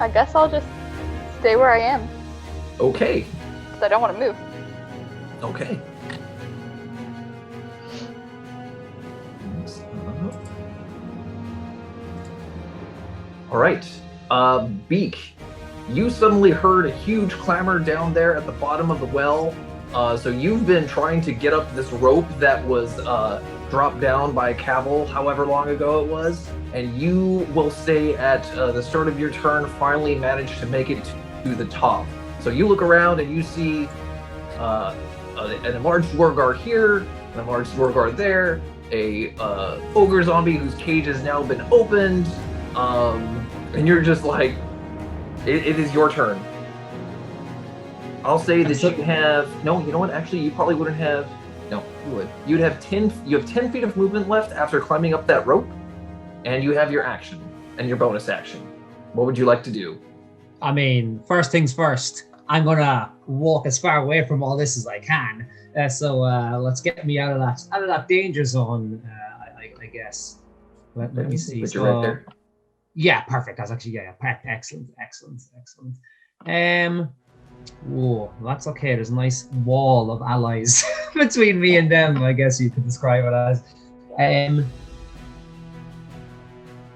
I guess I'll just stay where I am, Okay. because I don't want to move. Okay. All right. Beak, you suddenly heard a huge clamor down there at the bottom of the well, So you've been trying to get up this rope that was dropped down by Cavil however long ago it was, and you will stay at the start of your turn finally manage to make it to the top. So you look around and you see an enlarged Dwargar here, an enlarged Dwargar there, a ogre zombie whose cage has now been opened, and you're just like, it is your turn. I'll say that you have no. You know what? Actually, you probably wouldn't have. No, you would. You'd have 10. You have 10 feet of movement left after climbing up that rope, and you have your action and your bonus action. What would you like to do? I mean, first things first. I'm gonna walk as far away from all this as I can. So let's get me out of that danger zone. I guess. Let me see. Put you right there. Yeah, perfect. That's actually excellent. Whoa, that's okay. There's a nice wall of allies between me and them, I guess you could describe it as.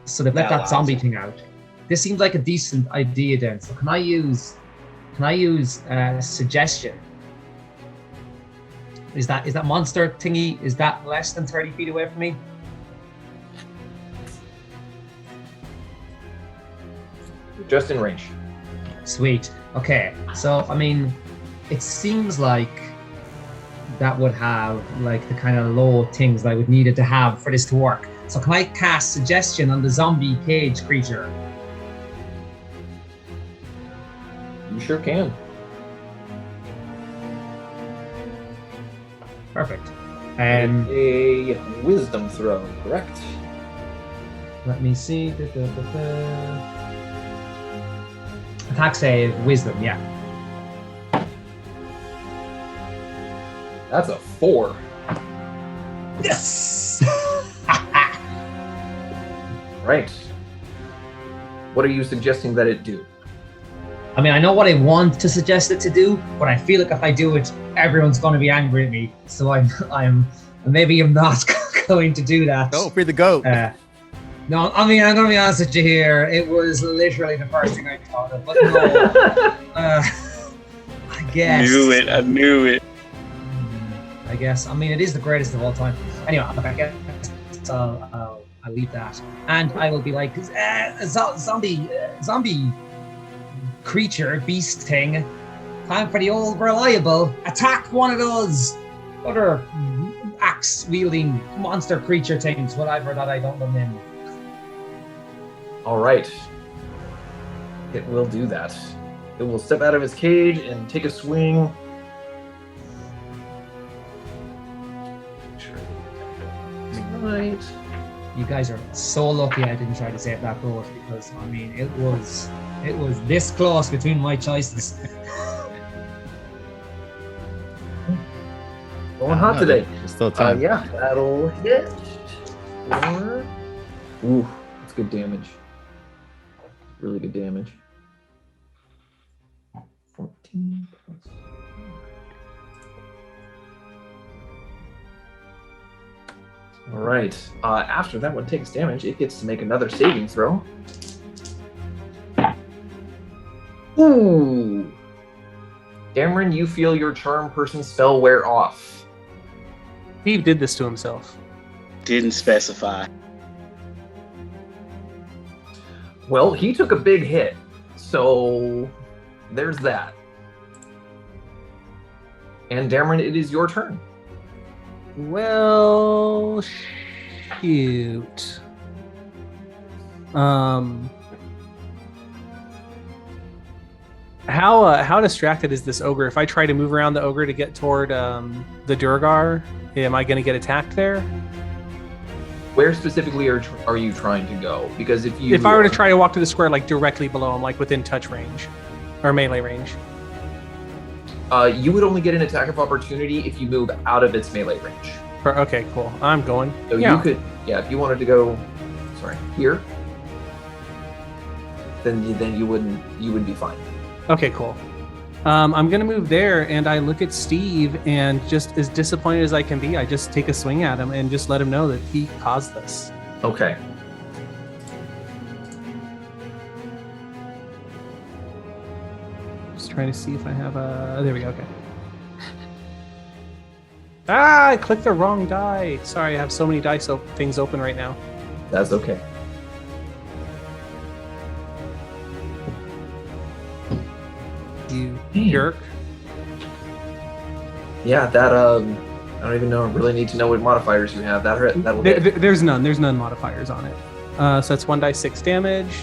So they've let that zombie thing out. This seems like a decent idea then. So can I use suggestion? Is that monster thingy, is that less than 30 feet away from me? Just in range. Sweet. Okay. So, I mean, it seems like that would have like the kind of low things that I would need it to have for this to work. So can I cast suggestion on the zombie cage creature? You sure can. Perfect. A wisdom throw, correct? Let me see. Attack save, wisdom, yeah. That's a 4. Yes! Right. What are you suggesting that it do? I mean, I know what I want to suggest it to do, but I feel like if I do it, everyone's going to be angry at me. So I'm maybe I'm not going to do that. Go free the goat. No, I mean, I'm going to be honest with you here. It was literally the first thing I thought of. But no, I guess. I knew it. I guess. I mean, it is the greatest of all time. Anyway, I guess I'll leave that. And I will be like, zombie creature, beast thing. Time for the old reliable. Attack one of those other axe-wielding monster creature things, whatever that I don't know them. All right. It will do that. It will step out of its cage and take a swing. Right. You guys are so lucky I didn't try to save that goat because I mean it was this close between my choices. Going hot today. There's still time. Yeah, that'll hit. Ooh, that's good damage. Really good damage. 14 plus. All right. After that one takes damage, it gets to make another saving throw. Ooh. Cameron, you feel your charm person spell wear off. Steve did this to himself. Didn't specify. Well, he took a big hit, so there's that. And Dameron, it is your turn. Well, shoot. How distracted is this ogre? If I try to move around the ogre to get toward the Durgar, am I going to get attacked there? Where specifically are you trying to go? Because if I were to try to walk to the square, like directly below him, like within touch range or melee range, you would only get an attack of opportunity if you move out of its melee range. Okay, cool. I'm going. So you could, if you wanted to go, here, then you would be fine. Okay, cool. I'm gonna move there, and I look at Steve, and just as disappointed as I can be, I just take a swing at him and just let him know that he caused this. Okay. Just trying to see if I have a. There we go. Okay. Ah, I clicked the wrong die. Sorry, I have so many dice things open right now. That's okay. You Damn. jerk. Yeah, that I don't even know. Really need to know what modifiers you have. That'll hit. There's none. There's none modifiers on it. So that's 1d6 damage.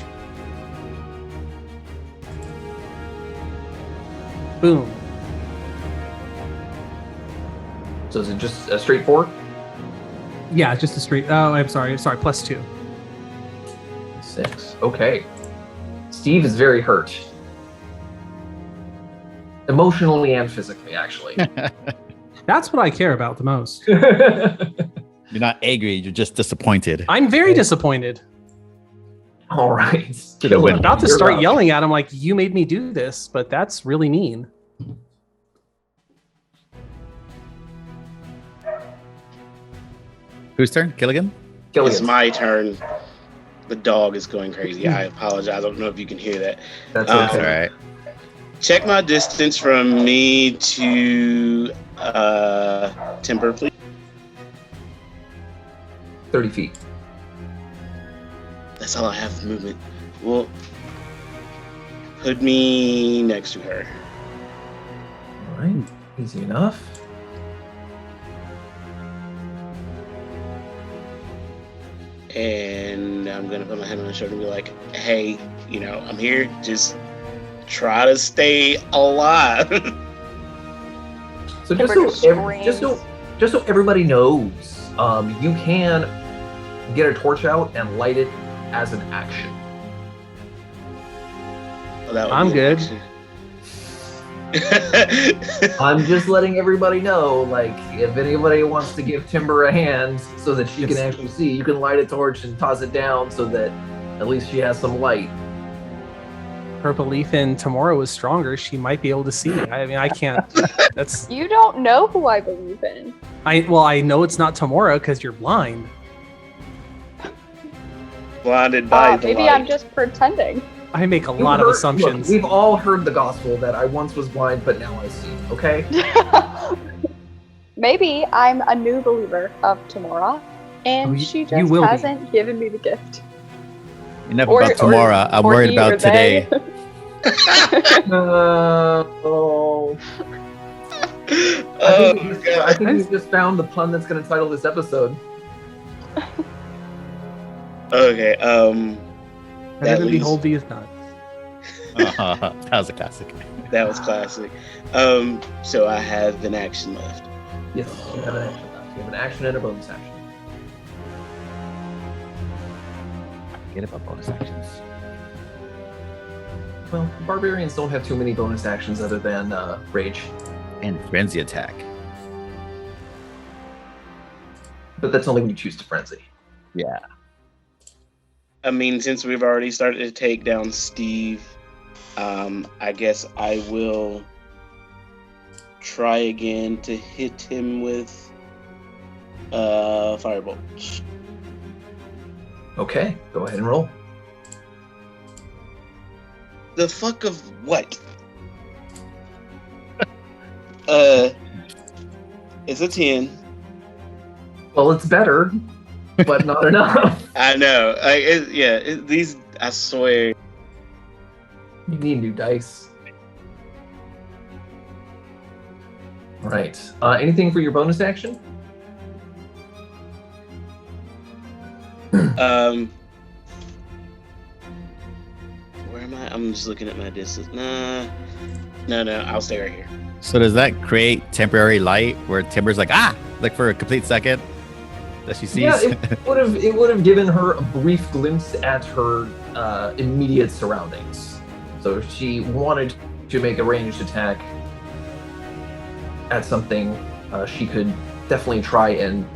Boom. So is it just a straight 4? Yeah, just a straight. Oh, I'm sorry. Sorry, +2. 6. Okay. Steve is very hurt. Emotionally and physically, actually. That's what I care about the most. You're not angry. You're just disappointed. I'm very disappointed. All right. Should've I'm about to You're start up. yelling at him like, you made me do this, but that's really mean. Whose turn? Killigan? Gilligan. It's my turn. The dog is going crazy. I apologize. I don't know if you can hear that. That's Um, That's all okay. right. Check my distance from me to Timber, please. 30 feet. That's all I have for movement. Well, put me next to her. All right. Easy enough. And I'm gonna put my hand on her shoulder and be like, "Hey, I'm here. Just try to stay alive." So Timber just just so everybody knows, you can get a torch out and light it as an action. Well, that would I'm be an good. action. I'm just letting everybody know, like, if anybody wants to give Timber a hand so that she can Yes. actually see, you can light a torch and toss it down so that at least she has some light. Her belief in Tymora was stronger. She might be able to see. I mean, I can't. That's You don't know who I believe in. I know it's not Tymora because you're blind. Blinded by the Maybe light. I'm just pretending. I make a You've lot of heard- assumptions. Look, we've all heard the gospel that I once was blind, but now I see. Okay. Maybe I'm a new believer of Tymora, and Oh, you- she you just will be. hasn't given me the gift. Enough Or- about tomorrow. I'm or worried he or about today. they. Oh. Oh, I think we just found the pun that's going to title this episode. okay. Heaven that and leaves- behold these nuts. That was a classic. That was classic. So I have an action left. Yes, you have an action left. You have an action and a bonus action. Forget about bonus actions. Well, barbarians don't have too many bonus actions other than rage, And frenzy attack. but that's only when you choose to frenzy. Yeah. I mean, since we've already started to take down Steve, I guess I will try again to hit him with firebolt. Okay, go ahead and roll. The fuck of what? It's a 10. Well, it's better, but not enough. I know. These, I swear. You need new dice. All right. Anything for your bonus action? Where am I? I'm just looking at my distance. No, I'll stay right here. So does that create temporary light where Timber's like for a complete second that she sees? Yeah, it would have given her a brief glimpse at her immediate surroundings. So if she wanted to make a ranged attack at something, she could definitely try and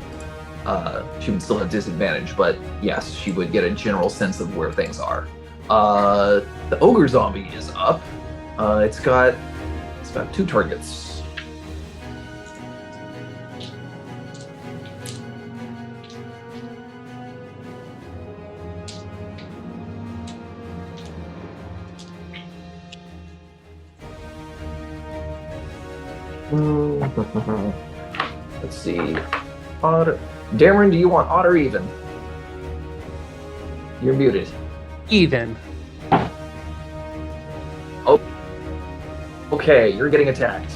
she would still have disadvantage, but yes, she would get a general sense of where things are. The ogre zombie is up. It's got 2 targets. Let's see. Odd. Dameron, do you want odd or even? You're muted. Even. Oh. Okay, you're getting attacked.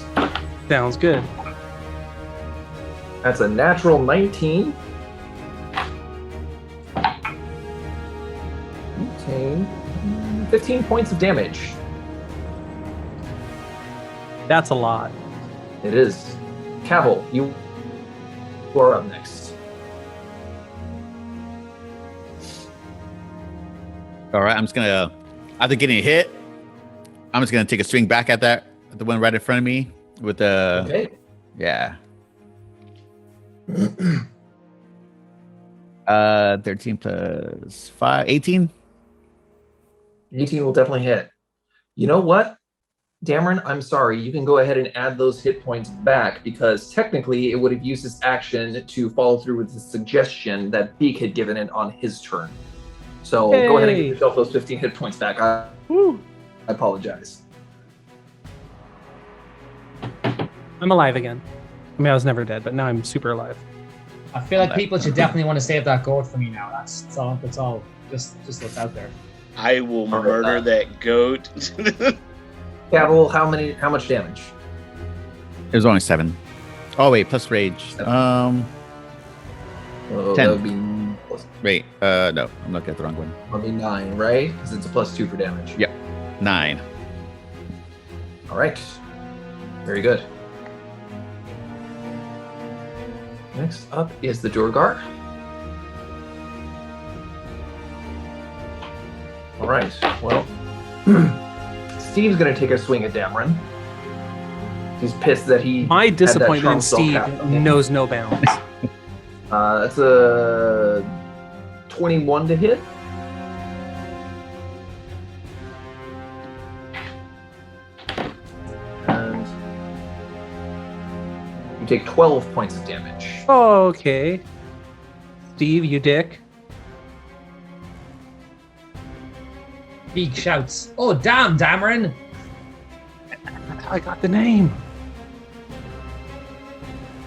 Sounds good. That's a natural 19. Okay. 15 points of damage. That's a lot. It is. Cavil, you are up next. All right, I'm just gonna, after getting hit, I'm just gonna take a swing back at the one right in front of me with the. Okay. Yeah. 13 plus 5, 18. 18 will definitely hit. You know what, Dameron? I'm sorry. You can go ahead and add those hit points back because technically it would have used its action to follow through with the suggestion that Beak had given it on his turn. So go ahead and give yourself those 15 hit points back. I apologize. I'm alive again. I mean, I was never dead, but now I'm super alive. I feel like people should definitely want to save that goat for me now. That's all. That's all. Just what's out there. I will murder that goat. Cavil, how much damage? It was only 7. Oh wait, plus rage. Oh, 10. That would be plus, Wait, no, I'm looking at the wrong one. that would be 9, right? Because it's a +2 for damage. Yep, 9. All right. Very good. Next up is the Durgar. All right. Well, Steve's going to take a swing at Dameron. He's pissed that he. My had that disappointment in Trump spell Steve cast on him. knows no bounds. That's a 21 to hit. And you take 12 points of damage. Okay. Steve, you dick. Beak shouts, "Oh damn, Dameron!" I got the name.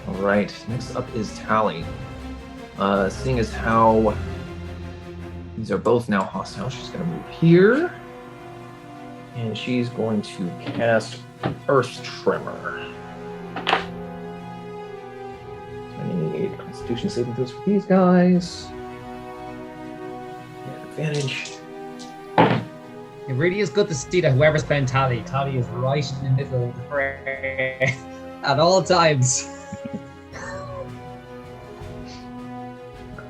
All right, next up is Tally. Seeing as how these are both now hostile, she's going to move here. And she's going to cast Earth Tremor. So I need a Constitution saving throws for these guys. And advantage. It really is good to see that whoever's playing Tally is right in the middle of the fray at all times.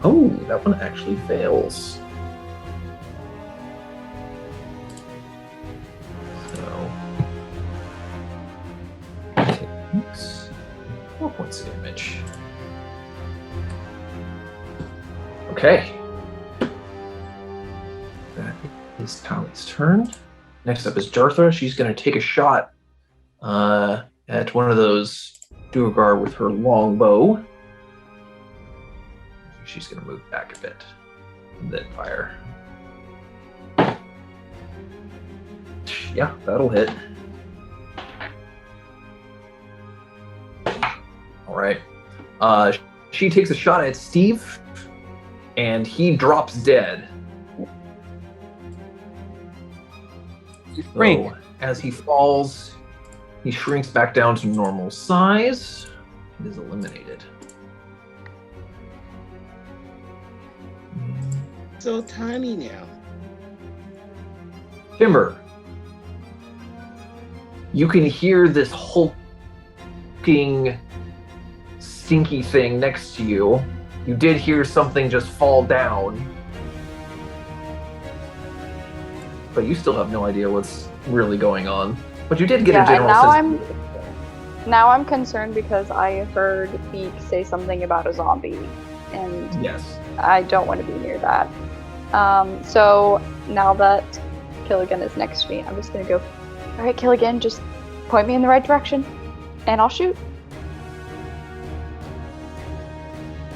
Oh, that one actually fails. So, takes 4 points of damage. Okay. That is Tally's turn. Next up is Jartha. She's going to take a shot at one of those Duergar with her long bow. She's going to move back a bit and then fire. Yeah, that'll hit. All right. She takes a shot at Steve, and he drops dead. Shrink. So, as he falls, he shrinks back down to normal size and is eliminated. So tiny now. Timber, you can hear this hulking, stinky thing next to you. You did hear something just fall down, but you still have no idea what's really going on. But you did get a general sense. Now I'm concerned because I heard Beak say something about a zombie, and Yes. I don't want to be near that. So now that Killigan is next to me, I'm just gonna go, all right, Killigan, just point me in the right direction and I'll shoot.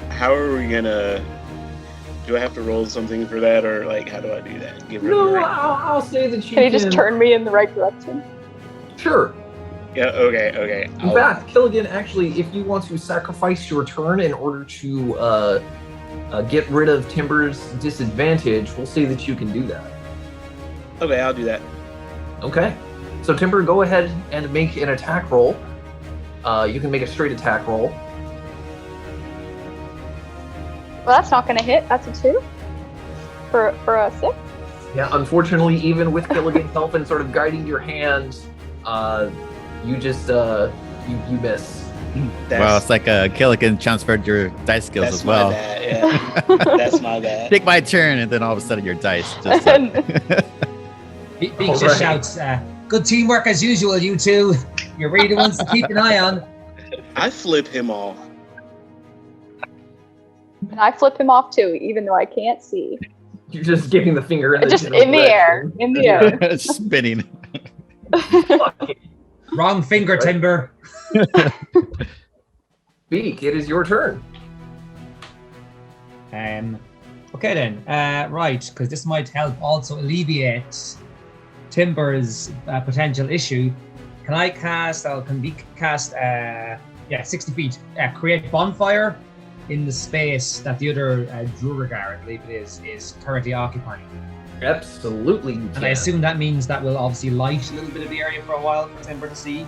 How are we gonna? Do I have to roll something for that, or like, how do I do that? Give her the No, right- I'll say that you Can you just turn me in the right direction? Sure. Yeah. Okay. In fact, Killigan, actually, if you want to sacrifice your turn in order to get rid of Timber's disadvantage, we'll say that you can do that. Okay, I'll do that. Okay. So Timber, go ahead and make an attack roll. You can make a straight attack roll. Well, that's not going to hit. That's a 2 for a 6. Yeah, unfortunately, even with Killigan's help and sort of guiding your hand, you just you miss. Well, it's like Killigan transferred your dice skills That's as well. my bad. Yeah. That's my bad. Take my turn, and then all of a sudden your dice just. Beak just shouts, "Good teamwork as usual, you two. You're really the ones to keep an eye on." I flip him off. And I flip him off too, even though I can't see. You're just giving the finger in the Just general in the air. In the air. Spinning. Wrong finger, Right. Timber. Beak, it is your turn. Okay then. Right, because this might help also alleviate Timber's potential issue. Can I cast? Can Beak cast? 60 feet. Create bonfire in the space that the other Druigar, I believe it is currently occupying. Absolutely. You And I can. assume that means that will obviously light a little bit of the area for a while for Timber to see.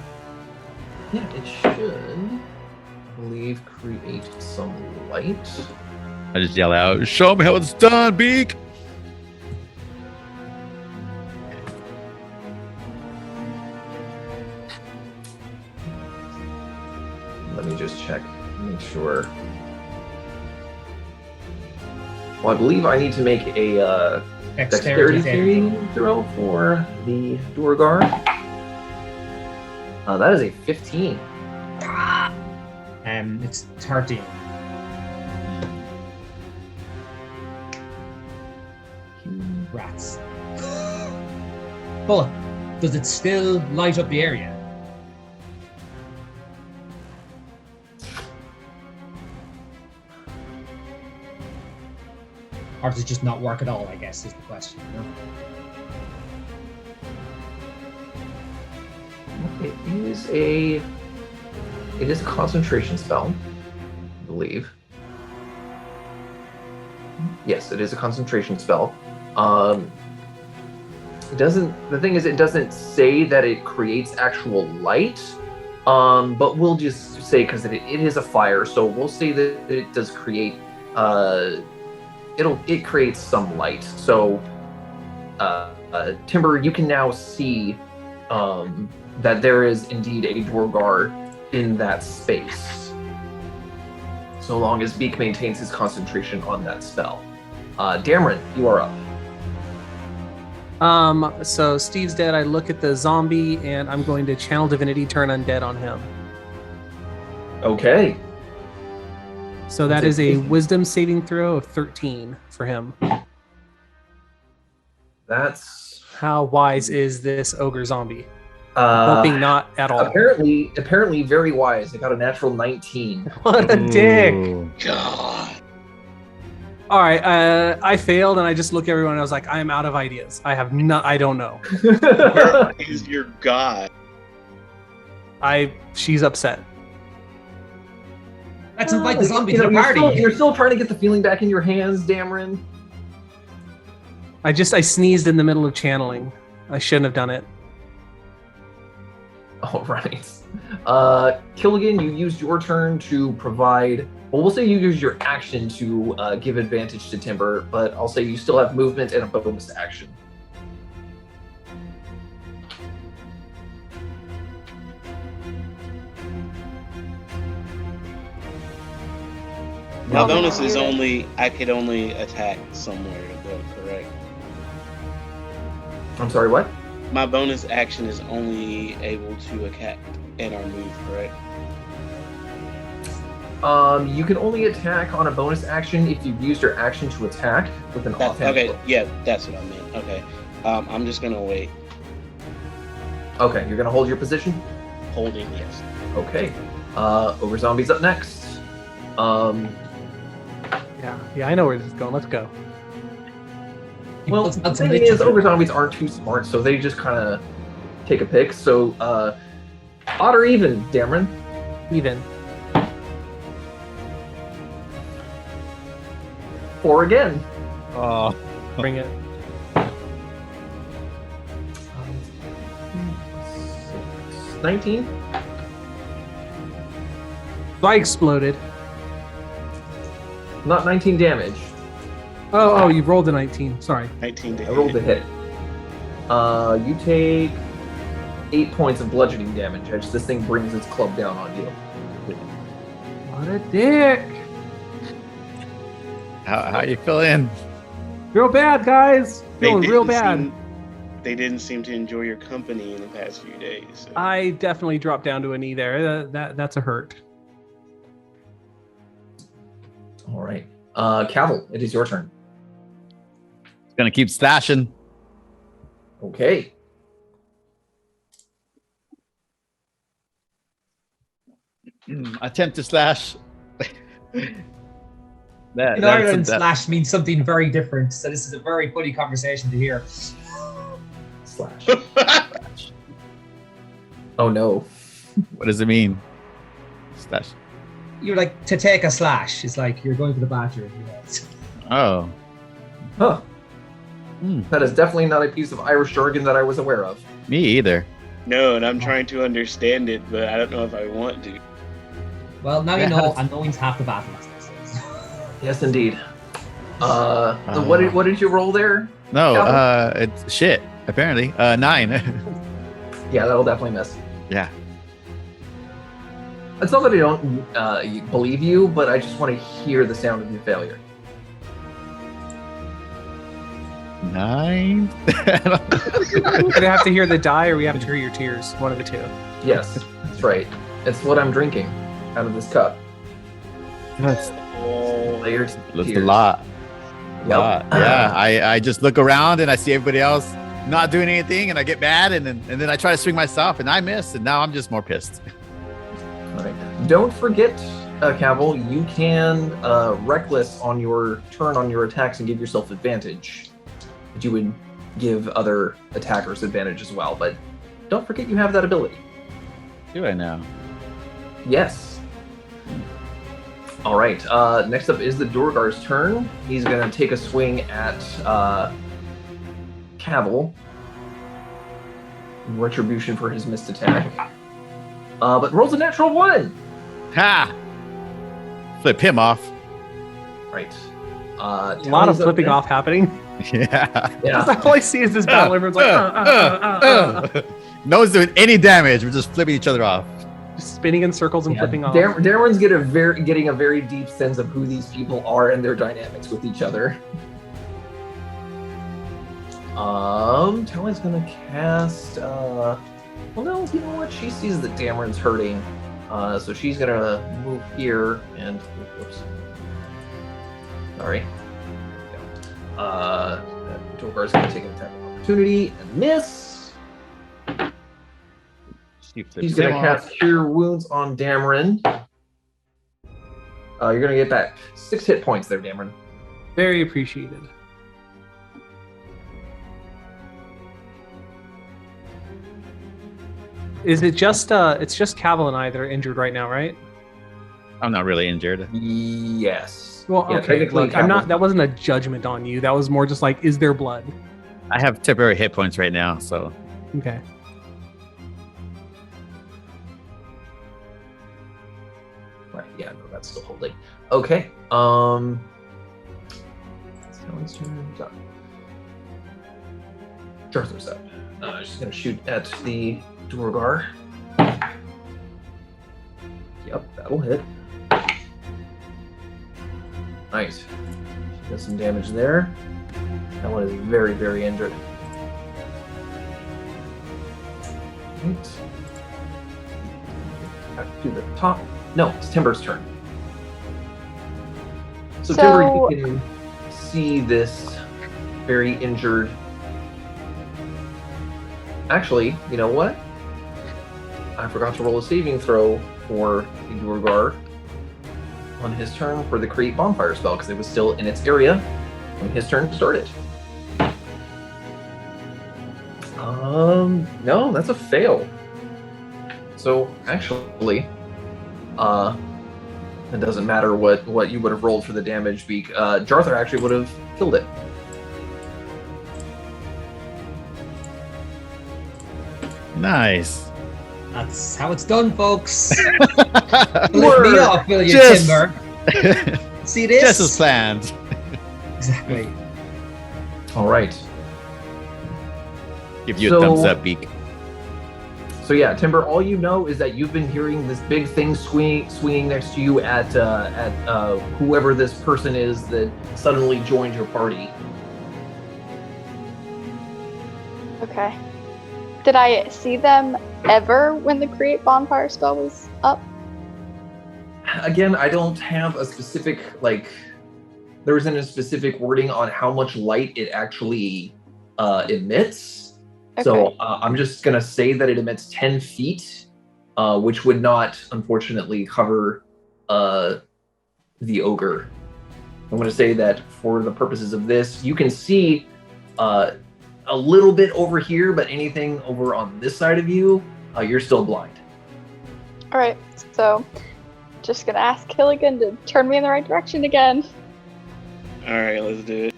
Yeah, it should, I believe, create some light. I just yell out, "Show me how it's done, Beak!" Let me just check, make sure. Well, I believe I need to make a dexterity saving throw for the Duergar. That is a 15. It's 13. Rats. But does it still light up the area? Or does it just not work at all, I guess, is the question. It is a concentration spell, I believe. Yes, it is a concentration spell. It doesn't. The thing is, it doesn't say that it creates actual light. But we'll just say because it is a fire, so we'll say that it does create. It creates some light. So, Timber, you can now see that there is indeed a Duergar in that space. So long as Beak maintains his concentration on that spell. Dameron, you are up. So Steve's dead. I look at the zombie, and I'm going to channel divinity, turn undead on him. Okay. So that is a wisdom saving throw of 13 for him. That's How wise is this ogre zombie? Hoping not at all. apparently very wise. It got a natural 19. What a dick. Ooh. God. All right, I failed, and I just look at everyone, and I was like, I am out of ideas. I don't know. Where is your god? She's upset. Let's invite the zombie You to know, the party. you're still trying to get the feeling back in your hands, Dameron. I sneezed in the middle of channeling. I shouldn't have done it. All right. Killigan, you used your turn to provide. Well, we'll say you used your action to give advantage to Timber, but I'll say you still have movement and a bonus action. My bonus is I could only attack somewhere, though, correct? I'm sorry, what? My bonus action is only able to attack and or move, correct? You can only attack on a bonus action if you've used your action to attack with an offhand. Okay, yeah, that's what I meant. Okay. I'm just gonna wait. Okay, you're gonna hold your position? Holding, yes. Okay. Ogre Zombie's up next. Yeah, I know where this is going. Let's go. Well, the thing is, Ogre Zombies aren't too smart, so they just kind of take a pick. So, Odd or even, Dameron? Even. 4 again. Oh. Bring it. 19. So I exploded. Not 19 damage. Oh, you rolled a 19. Sorry. 19 to I rolled a hit. hit. You take 8 points of bludgeoning damage as this thing brings its club down on you. What a dick. How you feeling? Real bad, guys. Feeling real bad. They didn't seem to enjoy your company in the past few days. So. I definitely dropped down to a knee there. That's a hurt. All right. Cavill, it is your turn. Gonna keep slashing. Okay. Attempt to slash. That, In Ireland, slash means something very different. So this is a very funny conversation to hear. Slash. Oh no. What does it mean? Slash. You're like, to take a slash. It's like you're going to the bathroom. You know? Oh. Huh. That is definitely not a piece of Irish jargon that I was aware of. Me either. No, and I'm trying to understand it, but I don't know if I want to. Well, now you know, and knowing's half the battle. Yes, indeed. What did you roll there? No, Cavill? it's shit, apparently. 9. Yeah, that'll definitely miss. Yeah. It's not that I don't believe you, but I just want to hear the sound of your failure. 9? We're gonna have to hear the die, or we have to hear your tears. One of the two. Yes, that's right. It's what I'm drinking out of this cup. That's Layered a tears. lot. Yep. Yeah, I just look around and I see everybody else not doing anything, and I get mad, and then I try to swing myself, and I miss, and now I'm just more pissed. All right. Don't forget, Cavill, you can reckless on your turn on your attacks and give yourself advantage. But you would give other attackers advantage as well. But don't forget you have that ability. Do I now? Yes. All right. Next up is the Durgar's turn. He's going to take a swing at Cavill. Retribution for his missed attack. But rolls a natural 1. Ha! Flip him off. Right. A lot of flipping off happening. Yeah. That's all I see is this battle. Everyone's like, No one's doing any damage. We're just flipping each other off. just spinning in circles and flipping off. Darren's getting a very deep sense of who these people are and their dynamics with each other. Tally's gonna cast. Well, no, you know what? She sees that Dameron's hurting, so she's gonna move here and. Whoops. Sorry. Dorgar's gonna take an attack of opportunity and miss. He's gonna cast Cure Wounds on Dameron. You're gonna get back 6 hit points there, Dameron. Very appreciated. Is it just it's just Cavill and I that are injured right now, right? I'm not really injured. Yes. Well, Yeah, okay. technically Look, I'm not. Cavill's That wasn't a judgment on you. That was more just like, is there blood? I have temporary hit points right now, so Okay. Right, yeah, no, that's still holding. Okay. Tally's turn. Done. Jarthar's up. She's gonna shoot at the Dorgar. Yep, that'll hit. Nice. She does some damage there. That one is very, very injured. Right. Back to the top. No, it's Timber's turn. So Timber, you can see this very injured. Actually, you know what? I forgot to roll a saving throw for the Durgar on his turn for the Create Bonfire spell because it was still in its area when his turn started. No, that's a fail. So actually, it doesn't matter what you would have rolled for the damage. Jarthar actually would have killed it. Nice. That's how it's done, folks. Lift me off, will you, Just- Timber? See this? Just as planned. Exactly. All right. Give you So- a thumbs up, Beak. So yeah, Timber. All you know is that you've been hearing this big thing swinging next to you at whoever this person is that suddenly joined your party. Okay. Did I see them ever when the create bonfire spell was up? Again, I don't have a specific there isn't a specific wording on how much light it actually emits. Okay. So I'm just gonna say that it emits 10 feet, which would not, unfortunately, cover the ogre. I'm gonna say that for the purposes of this, you can see a little bit over here, but anything over on this side of you, you're still blind. All right. So, just gonna ask Hilligan to turn me in the right direction again. All right, let's do it.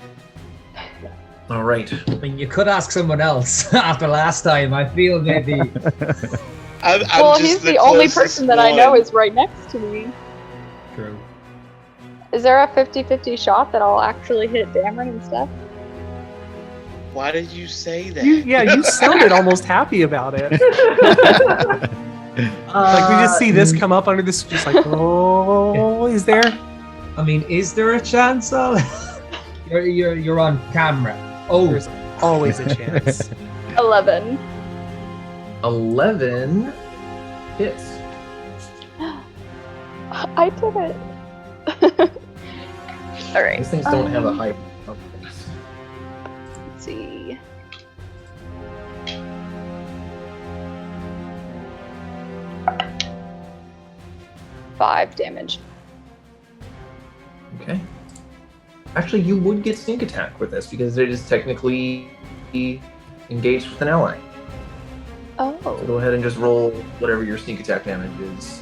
All right. I mean, you could ask someone else after last time. I feel maybe. I'm Well, just he's the only closest person that I know one. is right next to me. True. Is there a 50-50 shot that I'll actually hit Dameron and stuff? Why did you say that? You sounded almost happy about it. Like we just see this come up under this, just like, oh, is there? I mean, is there a chance? You're on camera. Oh, There's always a chance. 11. 11 hits. I did it. All right. These things don't have a high. Let's see. Five damage. Okay. Actually, you would get sneak attack with this because it is technically engaged with an ally. So Oh. go ahead and just roll whatever your sneak attack damage is.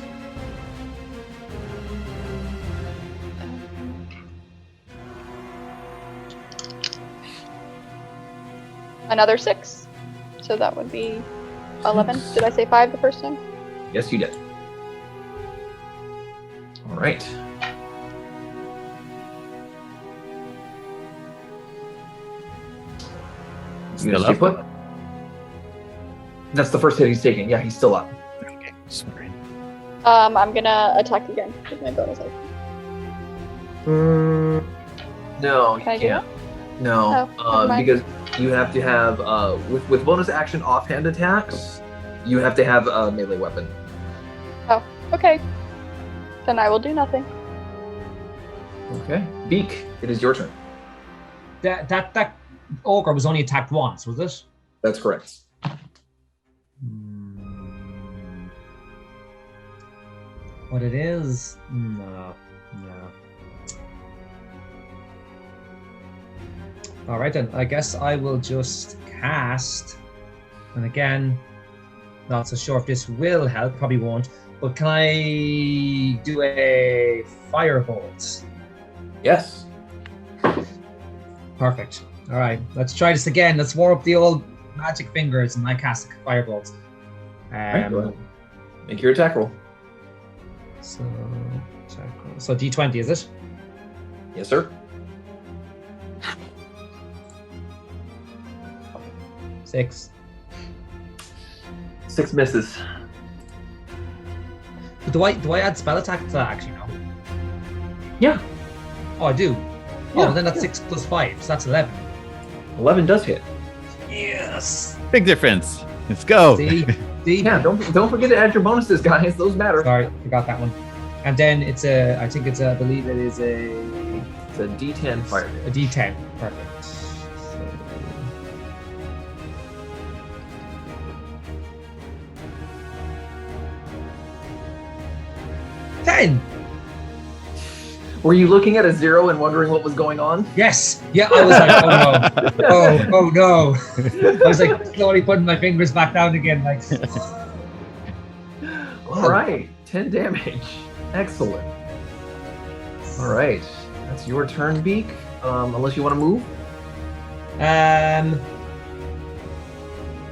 Another 6. So that would be 11. Did I say 5 the first time? Yes, you did. All right. You Still gonna stay up? put? That's the first hit he's taking. Yeah, he's still up. Okay. Sorry. I'm gonna attack again with my bonus action. No, you Can I do can't. No, Oh, never mind. because you have to have with bonus action offhand attacks, you have to have a melee weapon. Oh, okay. Then I will do nothing. Okay, Beak, it is your turn. that ogre was only attacked once, was it? That's correct. What it is? No. All right then. I guess I will just cast. And again, not so sure if this will help. Probably won't. But can I do a firebolt? Yes. Perfect. All right. Let's try this again. Let's warm up the old magic fingers, and I cast a firebolt. Right, go ahead. Make your attack roll. So D20 is it? Yes, sir. 6. 6 misses. But do I add spell attack to that actually? No. Yeah. Oh, I do. Yeah, Oh, then that's yeah. 6 plus 5, so that's 11. 11 does hit. Yes. Big difference. Let's go. D. Yeah, don't forget to add your bonuses, guys. Those matter. Sorry, forgot that one. And then it's I believe it is a It's a D10 fire hit. a D10. Perfect. So, 10. Were you looking at a 0 and wondering what was going on? Yes. Yeah, I was like, oh no. Oh no. I was like slowly putting my fingers back down again, like. All right, 10 damage. Excellent. All right, that's your turn, Beak. Unless you want to move.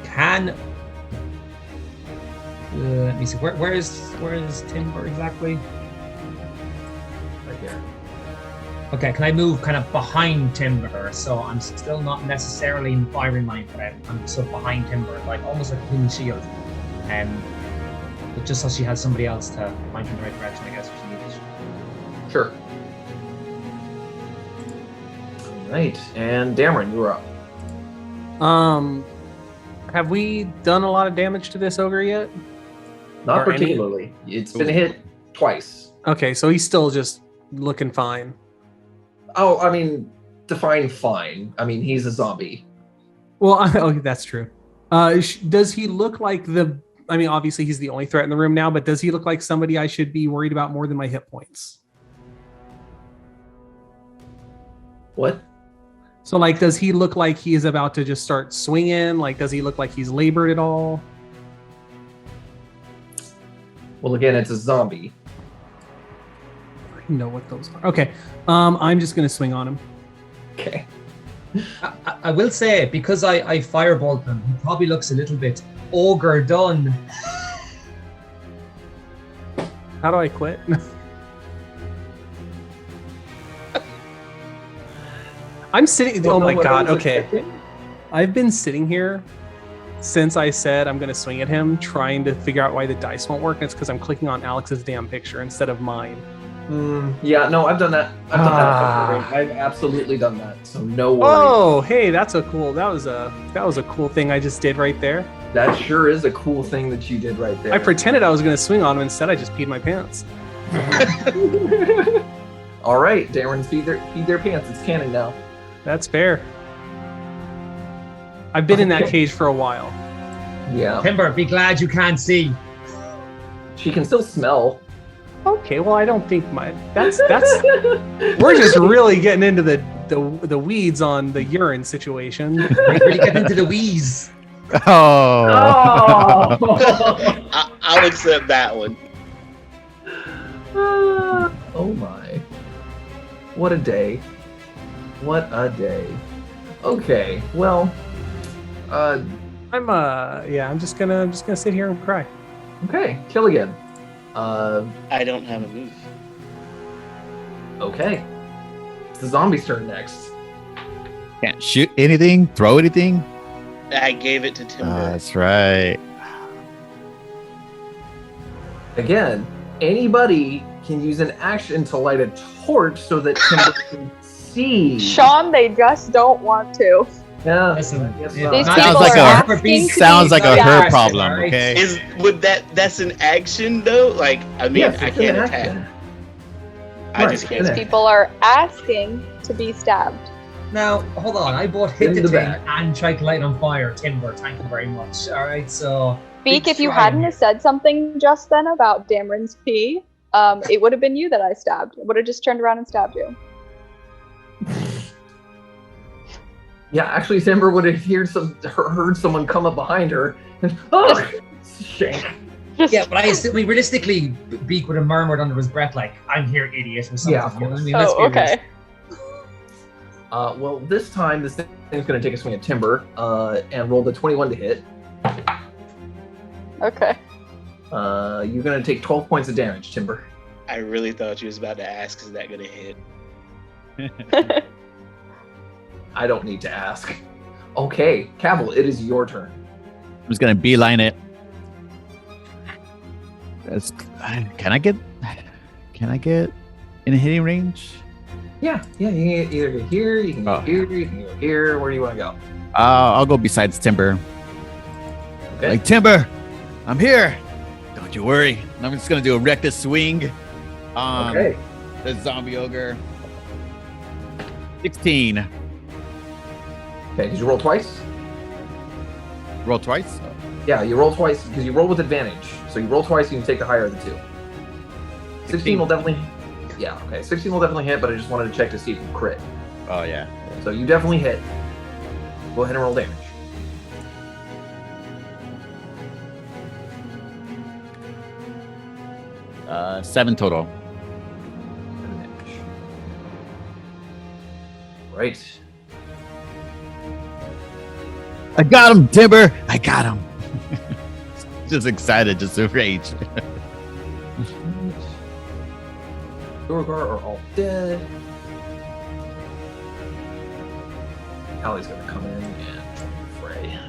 Can let me see. Where is Timber exactly? Right here. Okay, can I move kind of behind Timber? So I'm still not necessarily in firing line, but I'm sort of behind Timber, like almost like a human shield. But just so she has somebody else to point her in the right direction, I guess, if she needs. Sure. All right, and Dameron, you're up. Have we done a lot of damage to this ogre yet? Not Or any- particularly. It's been hit twice. Okay, so he's still just looking fine. Oh, I mean, define fine. I mean, he's a zombie. Well, oh, that's true. Does he look like I mean, obviously he's the only threat in the room now, but does he look like somebody I should be worried about more than my hit points? What? So, like, does he look like he is about to just start swinging? Like, does he look like he's labored at all? Well, again, it's a zombie. I know what those are. Okay, I'm just gonna swing on him. Okay. I will say, because I firebolt him, he probably looks a little bit ogre done. How do I quit? I'm sitting. Oh my god. Okay. I've been sitting here since I said I'm going to swing at him, trying to figure out why the dice won't work. And it's because I'm clicking on Alex's damn picture instead of mine. Yeah, no, I've done that. I've done that. I've absolutely done that. So no worries. Oh, hey, that was a cool thing I just did right there. That sure is a cool thing that you did right there. I pretended I was going to swing on him. Instead, I just peed my pants. All right, Darren's feed their pants. It's canon now. That's fair. I've been in that cage for a while. Yeah. Timber, be glad you can't see. She can still smell. Okay, well, I don't think that's we're just really getting into the weeds on the urine situation. We're really getting into the wheeze. Oh. I'll accept that one. Oh my. What a day. What a day. Okay, well, I'm just gonna sit here and cry. okay, kill again. I don't have a move. Okay. It's the zombie's turn next. Can't shoot anything, throw anything. I gave it to Timber. That's right. Again, anybody can use an action to light a torch so that Timber can see. Sean, they just don't want to. Yeah. Listen, I guess yeah. not. These Sounds people like are a- asking to Sounds be like a her stabbed. problem, Alright. okay? That's an action though? Like, I mean, Yes, I it's an can't action. attack. I Right, just it's an can't. action. People are asking to be stabbed. Now, hold on. I bought hit In the the thing back. and tried to light on fire. Timber, thank you very much. All right, so Beak, Big if you try hadn't here. have said something just then about Dameron's pee, it would have been you that I stabbed. I would have just turned around and stabbed you. Yeah, actually, Timber would have heard someone come up behind her. And, oh, shank. Just, yeah, but I assume realistically, Beak would have murmured under his breath like, "I'm here, idiot," or something. Yeah, of you know what I course. mean? Let's oh, be realistic. okay. Well, this time, this thing's going to take a swing at Timber and roll the 21 to hit. Okay. You're going to take 12 points of damage, Timber. I really thought you was about to ask, is that gonna hit? I don't need to ask. Okay, Cavill, it is your turn. I'm just gonna beeline it. Can I get in hitting range? Yeah, you can either go here, you can go Oh. here, you can go here. Where do you want to go? I'll go besides Timber. Okay. Like, Timber, I'm here. Don't you worry. I'm just gonna do a reckless swing. Okay. The zombie ogre. 16. Okay, did you roll twice? Roll twice. Yeah, you roll twice because you roll with advantage. So you roll twice, you can take the higher of the two. 16 will definitely. Yeah, okay. 16 will definitely hit, but I just wanted to check to see if you crit. Oh yeah. So you definitely hit. Go ahead and roll damage. 7 total. Right. I got him, Timber. I got him. Just excited, just to rage. Dorgar are all dead. Allie's gonna come in and join the fray.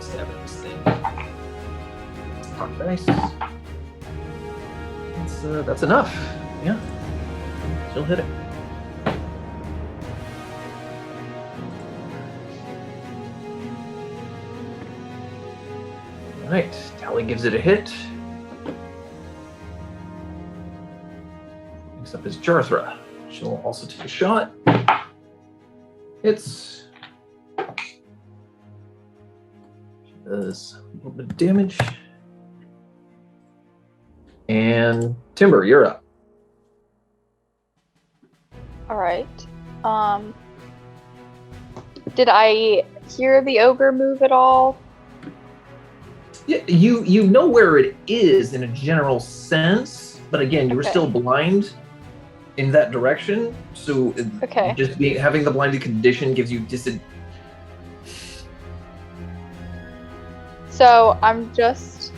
Stab at this thing. Talk dice. That's enough. Yeah. She'll hit it. Alright, Tally gives it a hit. Next up is Jarthra. She'll also take a shot. Hits. She does a little bit of damage. And Timber, you're up. All right. Did I hear the ogre move at all? Yeah, you know where it is in a general sense, but again, you were Okay. still blind in that direction. So Okay. just having the blinded condition gives you So I'm just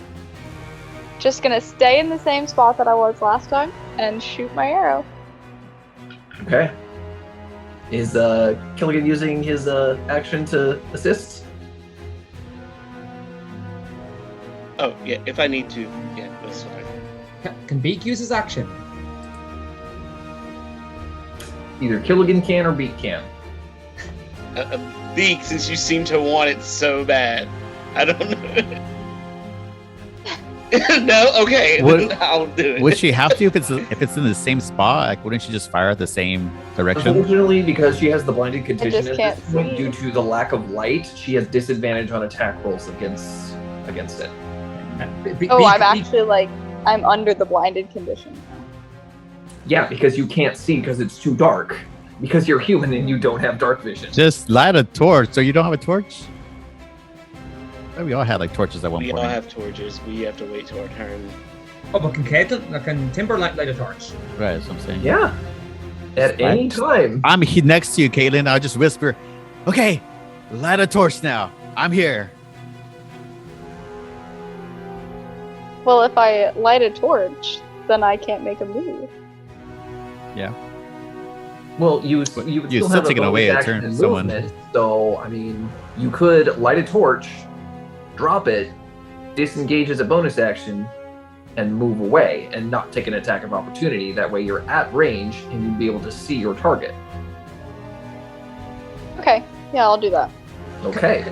gonna stay in the same spot that I was last time and shoot my arrow. Okay. Is Killigan using his action to assist? Oh, yeah, if I need to. Yeah, that's fine. Can Beak use his action? Either Killigan can or Beak can. Beak, since you seem to want it so bad. I don't know. No? Okay, Would- then I'll do it. Would she have to if it's in the same spot? Like, wouldn't she just fire at the same direction? Unfortunately, because she has the blinded condition just at can't this point, see. due to the lack of light, she has disadvantage on attack rolls against it. Oh, I'm under the blinded condition. Yeah, because you can't see because it's too dark. Because you're human and you don't have dark vision. Just light a torch. So you don't have a torch? We all had like torches at one We point. all have torches. We have to wait till our turn. Oh, but can Timber light a torch? Right, that's what I'm saying. Yeah. At any time. I'm next to you, Caitlin. I'll just whisper, okay, light a torch now. I'm here. Well, if I light a torch, then I can't make a move. Well, you would You're still still have taking a away bonus a action turn and from someone. movement, so, I mean, you could light a torch, drop it, disengage as a bonus action, and move away and not take an attack of opportunity. That way you're at range and you'd be able to see your target. Okay, yeah, I'll do that. Okay.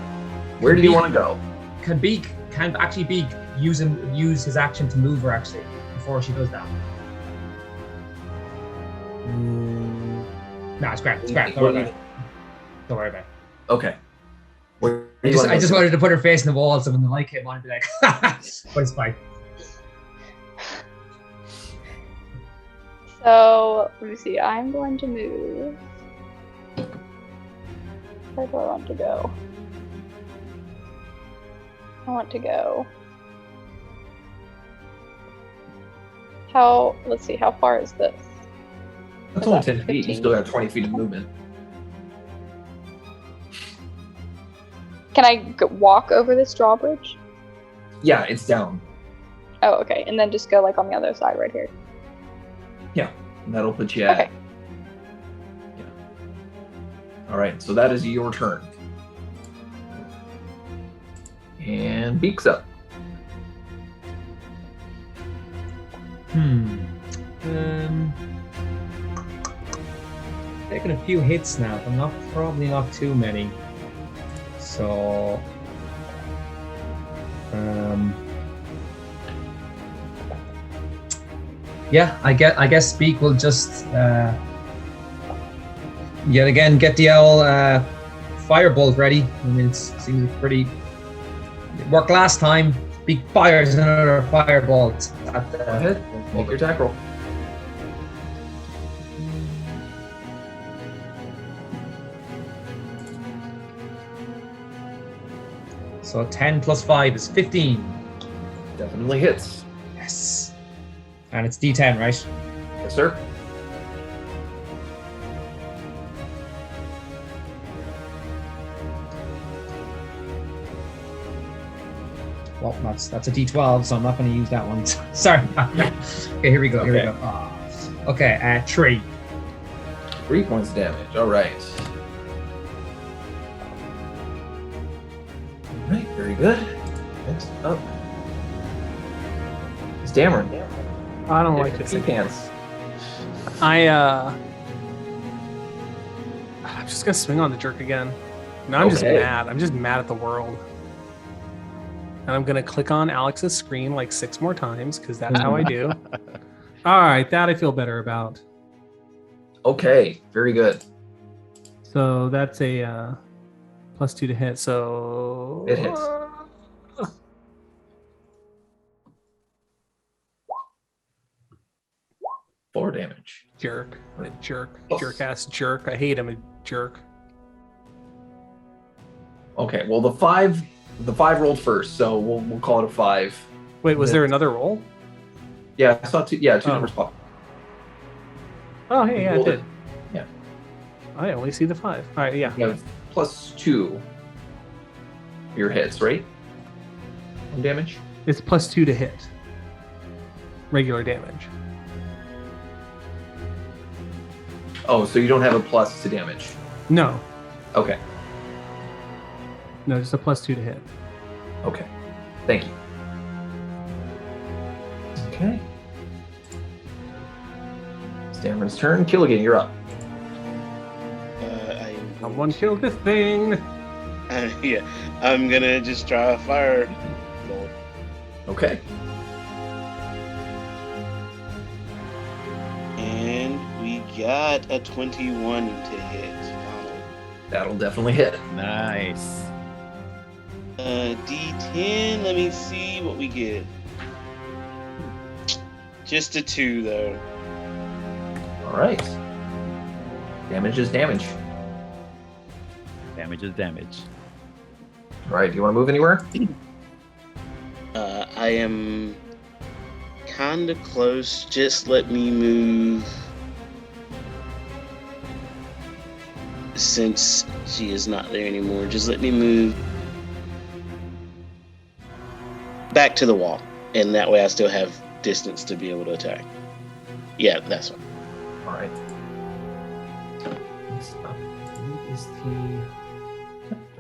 Where do you want to go? Can Beak use his action to move her actually before she does that? No, it's great. It's great. Don't worry about it. Don't worry about it. Okay. Where do I you just, wanna I go? just wanted to put her face in the wall so when the light came on, I'd be like, but it's fine. So, let me see. I'm going to move. Where do I want to go? I want to go. Let's see, how far is this? That's Is only that 10 feet. You 15? still have 20 feet of movement. Can I walk over this drawbridge? Yeah, it's down. Oh, okay. And then just go like on the other side right here. And that'll put you at. Okay. Yeah. All right, so that is your turn. And Beak's up. Taking a few hits now, but probably not too many. So, yeah, I guess Beak will just yet again get the old firebolt ready. I mean, it seems pretty. It worked last time. Beak fires another firebolt at the. Go ahead. Make your attack roll. So 10 plus 5 is 15. Definitely hits. Yes. And it's D10, right? Yes, sir. Well, that's a D12, so I'm not going to use that one. Sorry. Okay, here we go. Here we go. Okay, 3. 3 points of damage. All right. All right, very good. Next up is Dameron. I don't like Sea this. pants. I'm just gonna swing on the jerk again. No, I'm just Okay. mad. I'm just mad at the world. And I'm gonna click on Alex's screen like 6 more times because that's how I do. All right, that I feel better about. Okay, very good. So that's a +2 to hit. So It hits. 4 damage. Jerk. What a jerk. Oh. Jerk ass jerk. I hate him, a jerk. Okay, well the five rolled first, so we'll call it a 5. Wait, was there another roll? Yeah, I saw 2. Yeah, 2 Oh. numbers pop. Oh, hey, yeah, I Rolled did. it. Yeah. I only see the 5. All right, yeah. You have +2 for your hits, right? On damage. It's +2 to hit. Regular damage. Oh, so you don't have a plus to damage. No, Okay. no, just a +2 to hit. Okay. Thank you. Okay. It's Dameron's turn. Killigan, you're up. Someone killed this thing. Yeah, I'm gonna just try a fire. Lord. Okay. And we got a 21 to hit. That'll definitely hit. Nice. D10. Let me see what we get. Just a 2 though. All right. Damage is damage. Damage is damage. All right. Do you want to move anywhere? I am kind of close. Just let me move. Since she is not there anymore, just let me move back to the wall. And that way I still have distance to be able to attack. Yeah, that's one. All right. Next up is the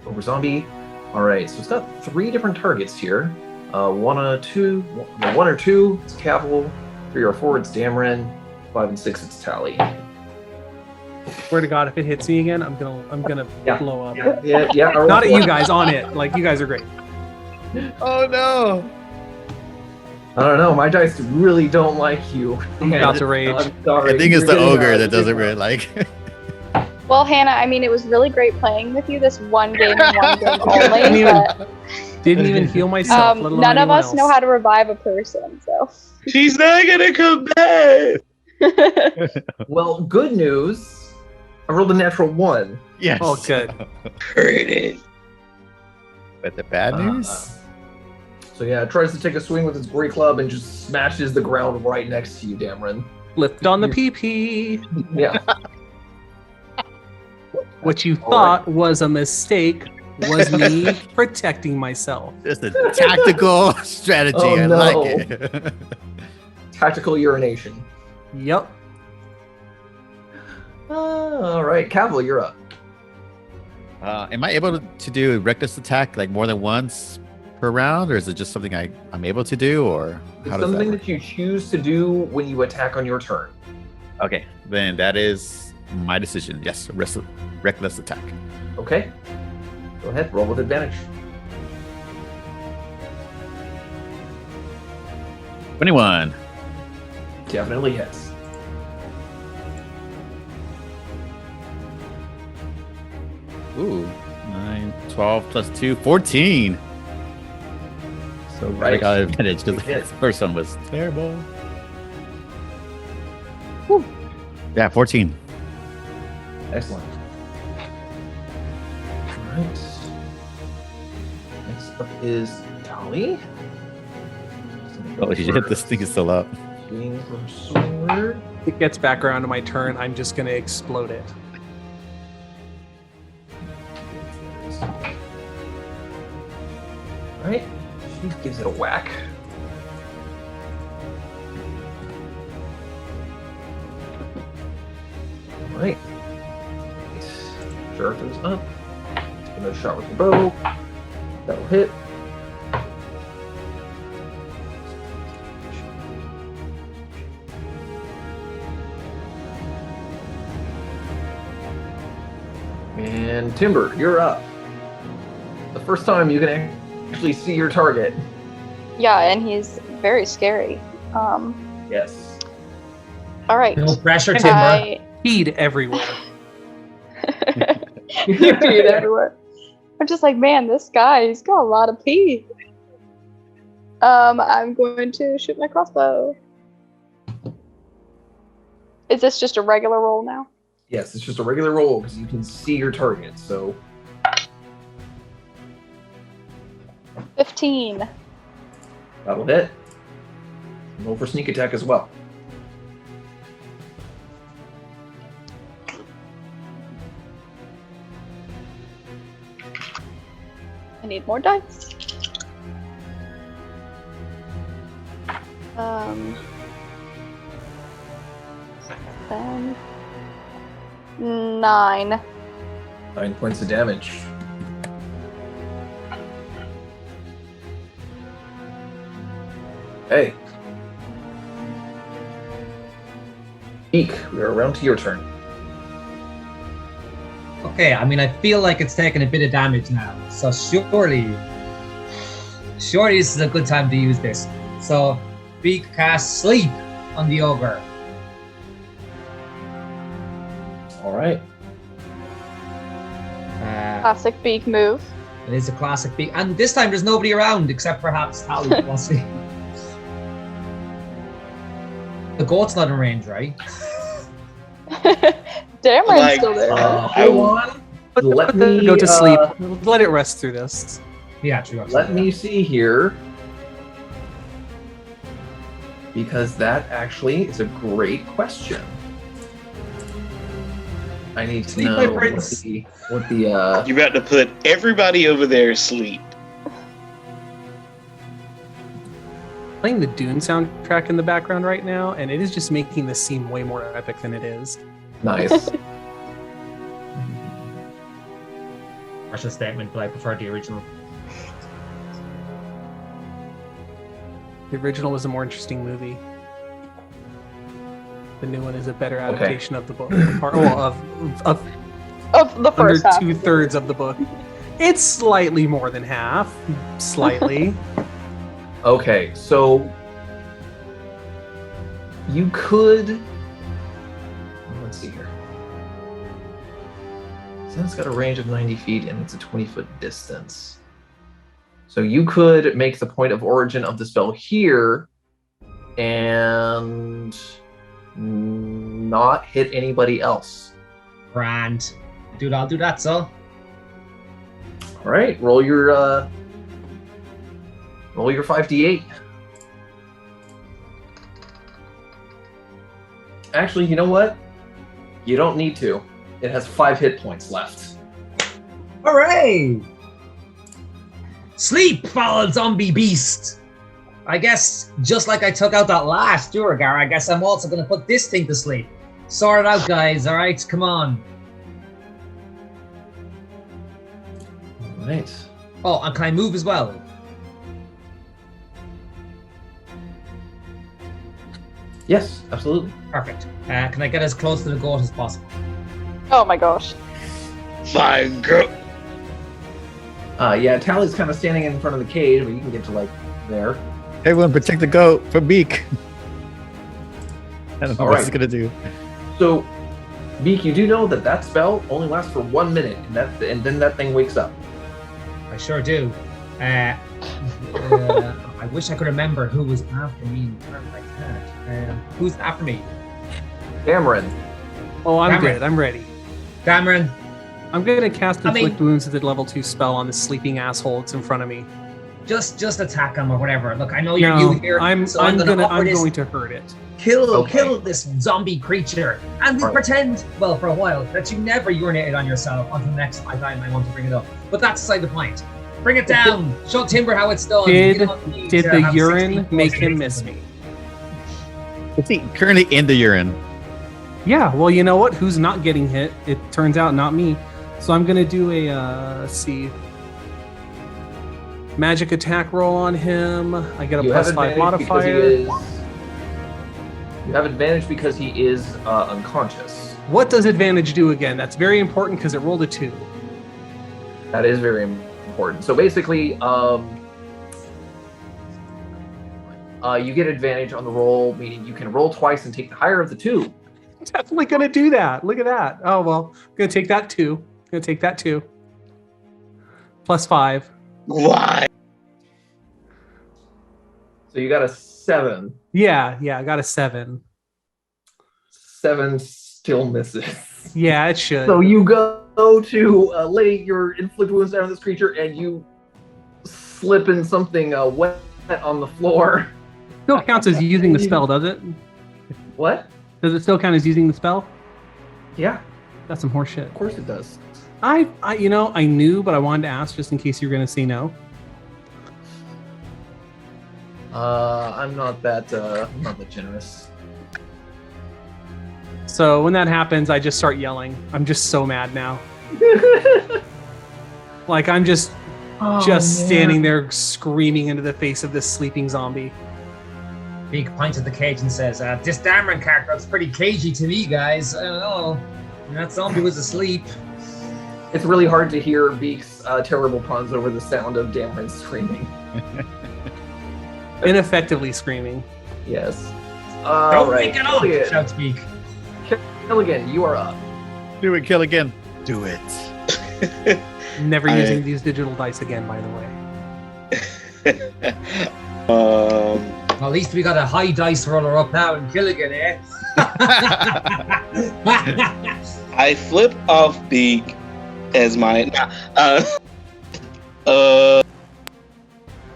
over zombie. All right. So it's got 3 different targets here. 1 or 2. 1 or 2. It's Cavil. 3 or 4. It's Dameron. 5 and 6. It's Tally. Swear to God, if it hits me again, I'm gonna Yeah. blow up. Yeah. All Not right. at you guys, on it. Like, you guys are great. Oh no! I don't know. My dice really don't like you. I'm about to rage. I'm sorry. I think it's You're the getting ogre out. that doesn't really like. Well, Hannah, I mean, it was really great playing with you this one game and one game Didn't only, even- but Didn't even heal myself. let alone none of anyone us know else. how to revive a person, so. She's not gonna come back. Well, good news. I rolled a natural 1. Yes. Oh, good. Heard it. But the bad news? So yeah, it tries to take a swing with its great club and just smashes the ground right next to you, Dameron. Lift on the PP. Yeah. What you All thought was a mistake was me protecting myself. Just a tactical strategy. Oh, I no. like it. Tactical urination. Yep. All right, Cavil, you're up. Am I able to do reckless attack like more than once per round, or is it just something I'm able to do, or It's how does something that? that you choose to do when you attack on your turn. Okay, then that is my decision. Yes, reckless attack. Okay. Go ahead, roll with advantage. 21. Definitely hits. Ooh, 9, 12 plus 2, 14. So I Right. got advantage because Hit. the first one was terrible. Whew. Yeah, 14. Excellent. All right. Next up is Tali. Oh, shit, this thing is still up. being pursuer. If it gets back around to my turn, I'm just gonna explode it. Alright, she gives it a whack. Alright. Sheriff is up. Another shot with the bow. That'll hit. And Timber, you're up. The first time you can actually see your target. Yeah, and he's very scary. Yes. All right. No pressure, Timber. I Feed everywhere. you feed everywhere. I'm just like, man, this guy, he's got a lot of pee. I'm going to shoot my crossbow. Is this just a regular roll now? Yes, it's just a regular roll because you can see your target. So 15. that'll hit. Roll for sneak attack as well. I need more dice. Then 9. 9 points of damage. Hey. Eek, we are around to your turn. Okay, I mean, I feel like it's taking a bit of damage now. So surely this is a good time to use this. So, Beak cast Sleep on the ogre. Alright. Classic beak move. It is a classic Beak. And this time there's nobody around except perhaps Tally. We'll see. The goat's not in range, right? Dameron's Like, still there. Let me Go to sleep. Let it rest through this. Yeah, true. Let me see here. Because that actually is a great question. I need to Sleep, know my what prince. the You're about to put everybody over there asleep. Playing the Dune soundtrack in the background right now, and it is just making this seem way more epic than it is. nice. Harsh statement, but I prefer the original. The original was a more interesting movie. The new one is a better adaptation of the book. Of Of the under first half. 2/3 of the book. It's slightly more than half. Slightly. Okay, so you could. Let's see here. So it's got a range of 90 feet and it's a 20-foot distance. So you could make the point of origin of the spell here and not hit anybody else. Grand. Dude, I'll do that, so. All right, roll your 5d8. Actually, you know what? You don't need to. It has 5 hit points left. Hooray! Sleep, foul zombie beast! I guess, just like I took out that last Duragar, I guess I'm also gonna put this thing to sleep. Sort it out, guys, alright? Come on. All right. Oh, and can I move as well? Yes, absolutely. Perfect. Can I get as close to the goat as possible? Oh my gosh. My girl. Yeah, Tally's kind of standing in front of the cage, but you can get to like there. Everyone protect the goat from Beak. I don't know All what right. it's gonna do. So, Beak, you do know that that spell only lasts for 1 minute, and then that thing wakes up. I sure do. I wish I could remember who was after me in turn, but I can't. Who's after me? Cameron. Oh, I'm Cameron. good. I'm ready. Cameron. I'm gonna cast I mean- Inflict Wounds as a level 2 spell on this sleeping asshole that's in front of me. Just attack him or whatever. Look, I know you're No, new here. I'm so I'm gonna going to hurt it. kill this zombie creature, and we Right. pretend, well, for a while, that you never urinated on yourself until next time I want to bring it up. But that's beside the point. Bring it down. Show Timber how it's done. Did You don't need did to the have urine 16 make plus him hits. miss me? Is he currently in the urine? Yeah. Well, you know what? Who's not getting hit? It turns out not me. So I'm gonna do a let's see. Magic attack roll on him. I get a You have +5 advantage because he modifier. is. You have advantage because he is unconscious. What does advantage do again? That's very important because it rolled a 2. That is very important. So basically, you get advantage on the roll, meaning you can roll twice and take the higher of the two. Definitely gonna do that. Look at that. Oh well, gonna take that 2. Gonna take that 2. +5. Why? So you got a 7. Yeah, I got a 7. 7 still misses. Yeah, it should. So you go to lay your inflict wounds down on this creature, and you slip in something wet on the floor. Still counts as using the spell, does it? What? Does it still count as using the spell? Yeah, That's some horse shit. of course it does. I knew, but I wanted to ask just in case you were gonna say no. I'm not that generous. So when that happens, I just start yelling. I'm just so mad now. Like I'm just standing there screaming into the face of this sleeping zombie. Beak points at the cage and says, "This Dameron character looks pretty cagey to me, guys. I don't know. That zombie was asleep." It's really hard to hear Beak's terrible puns over the sound of Dameron screaming. Ineffectively screaming. Yes. Don't Right. make it off, Killigan. shouts Beak. Killigan, you are up. Do it, kill again. Do it. Never I- using these digital dice again, by the way. Well, at least we got a high dice roller up now in Killigan, eh? I flip off Beak as my.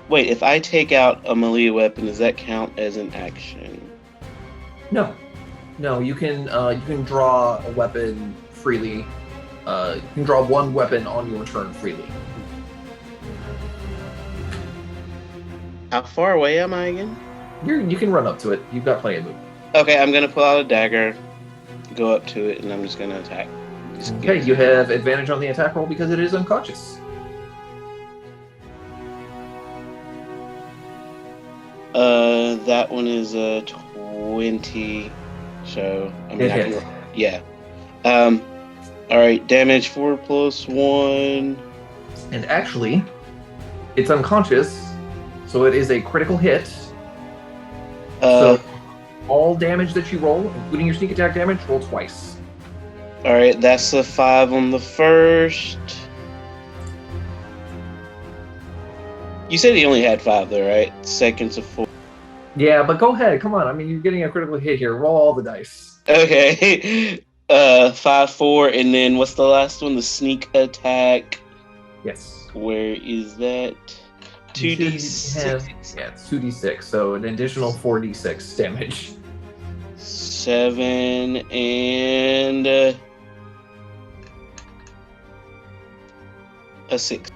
Wait, if I take out a melee weapon, does that count as an action? No, you can draw a weapon freely. You can draw one weapon on your turn freely. How far away am I again? You can run up to it. You've got plenty of movement. Okay, I'm gonna pull out a dagger, go up to it, and I'm just gonna attack. Just Okay, you have advantage on the attack roll because it is unconscious. That one is a 20. So I mean, It I hits. can, yeah. All right, damage 4 + 1. And actually, it's unconscious, so it is a critical hit. So all damage that you roll, including your sneak attack damage, roll twice. All right, that's a 5 on the first. You said he only had 5 though, right? Second's a 4. Yeah, but go ahead. Come on. I mean, you're getting a critical hit here. Roll all the dice. Okay. 5, 4, and then what's the last one? The sneak attack. Yes. Where is that? 2d6. Yeah, it's 2d6, so an additional 4d6 damage. 7 and a 6.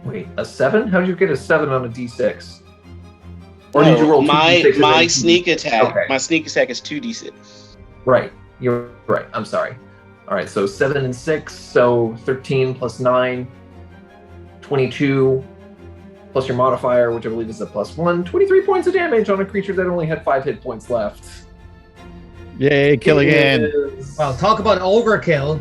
Wait, a 7? How did you get a 7 on a d6? Or did you roll my 2d6 and my then sneak attack? Okay. My sneak attack is 2d6. Right. You're right. I'm sorry. All right, so 7 and 6, so 13 plus 9, 22 plus your modifier, which I believe is a +1, 23 points of damage on a creature that only had 5 hit points left. Yay, kill again. It is Well, talk about overkill.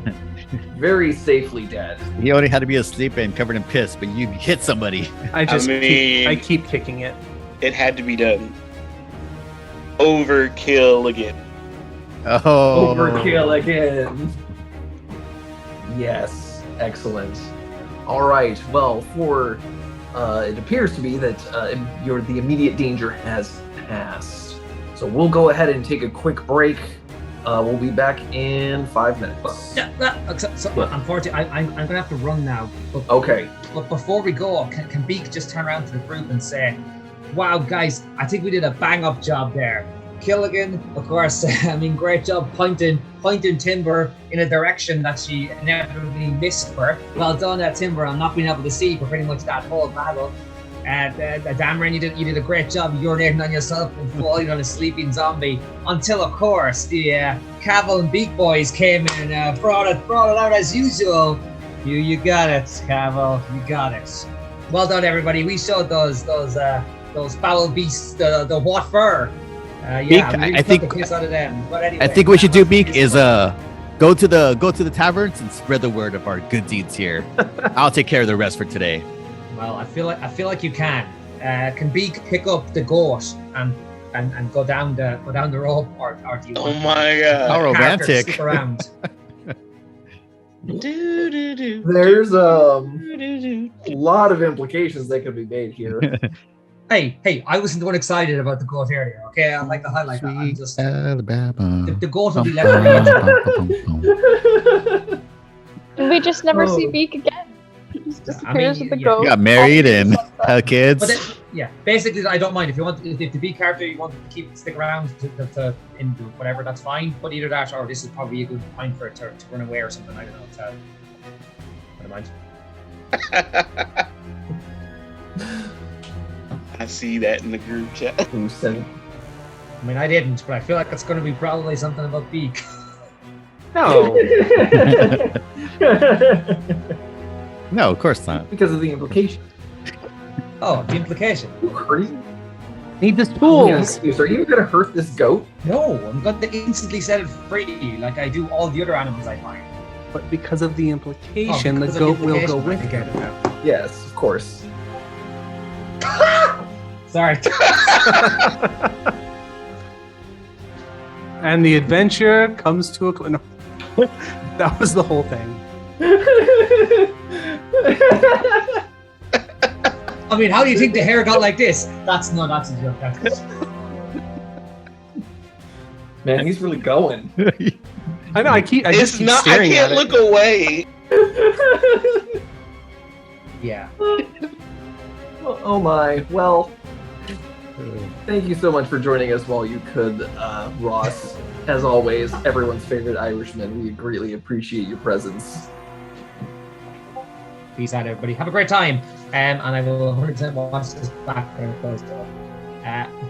very safely dead. He only had to be asleep and covered in piss, but you hit somebody. I mean- keep kicking it. It had to be done. Overkill again. Oh. Overkill again. Yes, excellent. All right, well, for it appears to be that the immediate danger has passed. So we'll go ahead and take a quick break. We'll be back in 5 minutes. So unfortunately, I'm gonna have to run now. But, Okay. But before we go, can Beak just turn around to the group and say, "Wow, guys, I think we did a bang-up job there." Killigan, of course, great job pointing Timber in a direction that she inevitably missed for. Well done, Timber, on not being able to see for pretty much that whole battle. Dameron, you did a great job urinating on yourself and falling on a sleeping zombie. Until, of course, the Cavill and Beak boys came in and brought it out as usual. You got it, Cavill. You got it. Well done, everybody. We showed those foul beasts the what for. Beak, I think the piss out of them. But anyway, I think what we should do, Beak, is go to the taverns and spread the word of our good deeds here. I'll take care of the rest for today. Well, I feel like you can. Can Beak pick up the goat and go down the rope, or do you? Oh my god! How romantic! Stick around. There's a lot of implications that could be made here. Hey! I wasn't the one excited about the goat earlier. Okay, I'd like to highlight that. I'm just the goat will be left. We just never see Beak again. He just disappears with the goat. Got married and had kids. But then, basically, I don't mind if the B character you want to stick around to in whatever, that's fine. But either that or this is probably a good time for it to run away or something. I don't know. I don't mind. I see that in the group chat. Who said it? I mean, I didn't, but I feel like it's going to be probably something about Beak. No. No, of course not. Because of the implication. Oh, the implication. You crazy? Need the tools. Are you gonna hurt this goat? No, I'm going to instantly set it free like I do all the other animals I find. But because of the implication, because the of goat will go implication, with I get it. it now. Yes, of course. Sorry. And the adventure comes to a close. No. That was the whole thing. I mean, how do you think the hair got like this? That's a joke. That's Man, he's really going. I know. I just keep staring I can't at look away. yeah. Oh my. Well, thank you so much for joining us while you could, Ross. As always, everyone's favorite Irishman. We greatly appreciate your presence. Peace out, everybody. Have a great time. And I will 100% watch this back when it closed up.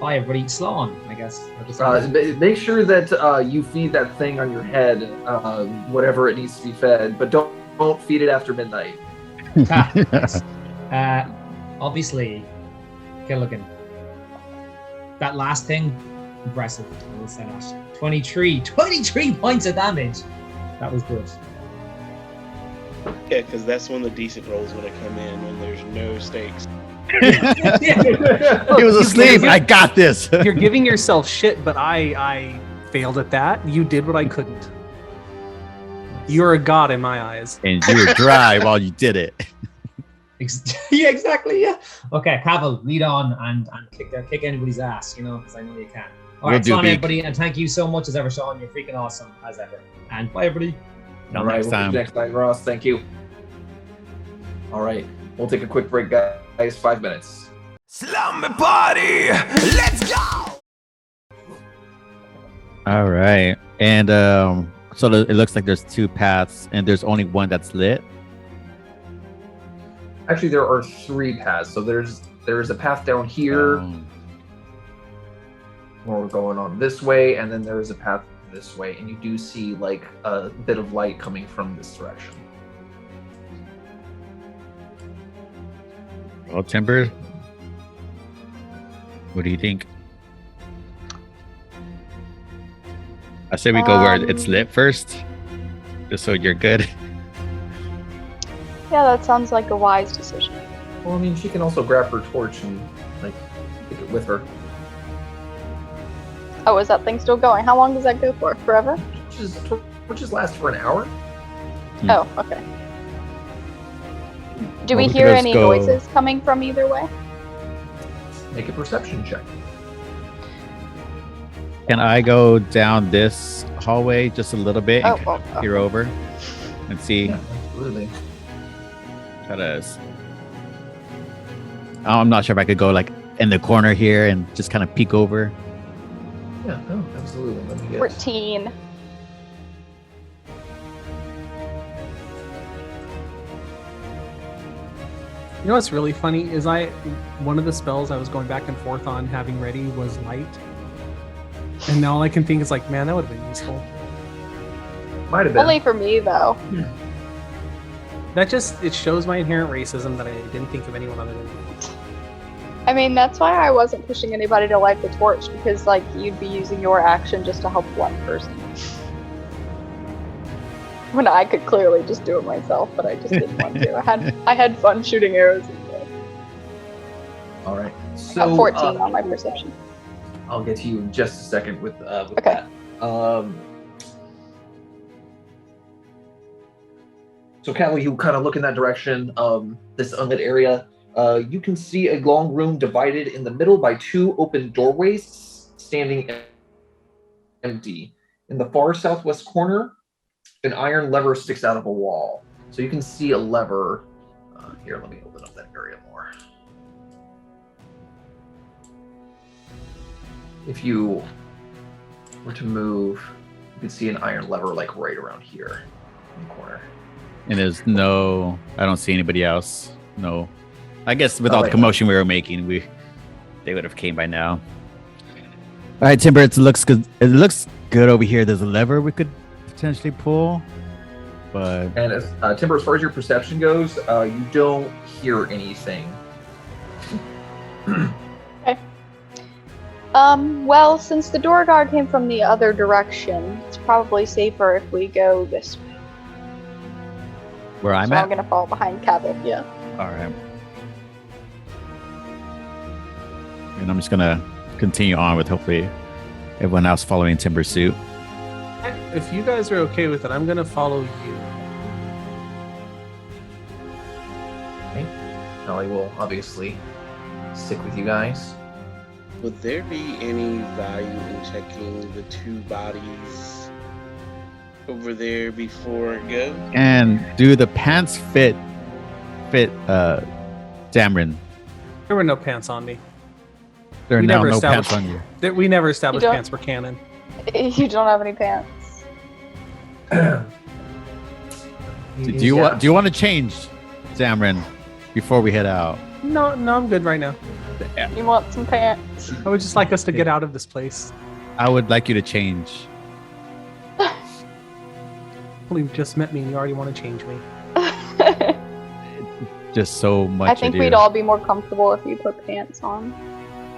Bye, everybody. Slawn, I guess. Make sure that you feed that thing on your head, whatever it needs to be fed, but don't feed it after midnight. Yes. Obviously, Killigan. That last thing, impressive. I will say that. 23 points of damage. That was good. Yeah, because that's when the decent rolls would have come in when there's no stakes. He was asleep. I got this. You're giving yourself shit, but I failed at that. You did what I couldn't. You're a god in my eyes. And you were dry while you did it. Yeah, exactly. Yeah. Okay, Cavill, lead on and kick anybody's ass, because I know you can. All right, Sean, everybody, and thank you so much as ever, Sean. You're freaking awesome as ever. And bye, everybody. All right, we'll see you next time, Ross. Thank you. All right, we'll take a quick break, guys. 5 minutes. Slumber Party! Let's go! All right. And so it looks like there's 2 paths and there's only one that's lit. Actually, there are 3 paths. So there's a path down here where we're going on this way, and then there's a path this way, and you do see like a bit of light coming from this direction. Well, Timber, what do you think? I say we go where it's lit first, just so you're good. Yeah, that sounds like a wise decision. Well, I mean, she can also grab her torch and like take it with her. Oh, is that thing still going? How long does that go for? Forever? Torches last for an hour. Oh, okay. Do Well, we we hear could just any go- noises coming from either way? Make a perception check. Can I go down this hallway just a little bit and Oh, peer over and see. Yeah, absolutely. Try to. I'm not sure if I could go like in the corner here and just kind of peek over. Yeah, no, absolutely. Let me get. 14. You know what's really funny is one of the spells I was going back and forth on having ready was light. And now all I can think is like, man, that would have been useful. Might have been. Only for me, though. That just, it shows my inherent racism that I didn't think of anyone other than me. I mean, that's why I wasn't pushing anybody to light the torch, because, like, you'd be using your action just to help one person. When I could clearly just do it myself, but I just didn't want to. I had fun shooting arrows anyway. All right. I So got 14 on my perception. I'll get to you in just a second with Okay. that. So Callie, you kind of look in that direction. This unlit area. You can see a long room divided in the middle by two open doorways, standing empty. In the far southwest corner, an iron lever sticks out of a wall. So you can see a lever. Here, let me open up that area more. If you were to move, you could see an iron lever like right around here in the corner. And there's no, I don't see anybody else. No, I guess with all the right. commotion we were making, they would have came by now. All right, Timber, it looks good. It looks good over here. There's a lever we could potentially pull, but And as Timber, as far as your perception goes, you don't hear anything. Well, since the door guard came from the other direction, it's probably safer if we go this way. where I'm So at. I'm gonna fall behind Cabot, yeah. All right. And I'm just gonna continue on with hopefully everyone else following Timber's suit. If you guys are okay with it, I'm gonna follow you. Okay. Callie will obviously stick with you guys. Would there be any value in checking the two bodies over there before I go? And do the pants fit Dameron? There were no pants on me. There are We now never no established- pants on you. We never established don't- pants were canon. You don't have any pants. Do you want to change, Dameron, before we head out? No, I'm good right now. You want some pants? I would just like us to get out of this place. I would like you to change. Well, you just met me and you already want to change me. Just so much. I think we'd all be more comfortable if you put pants on.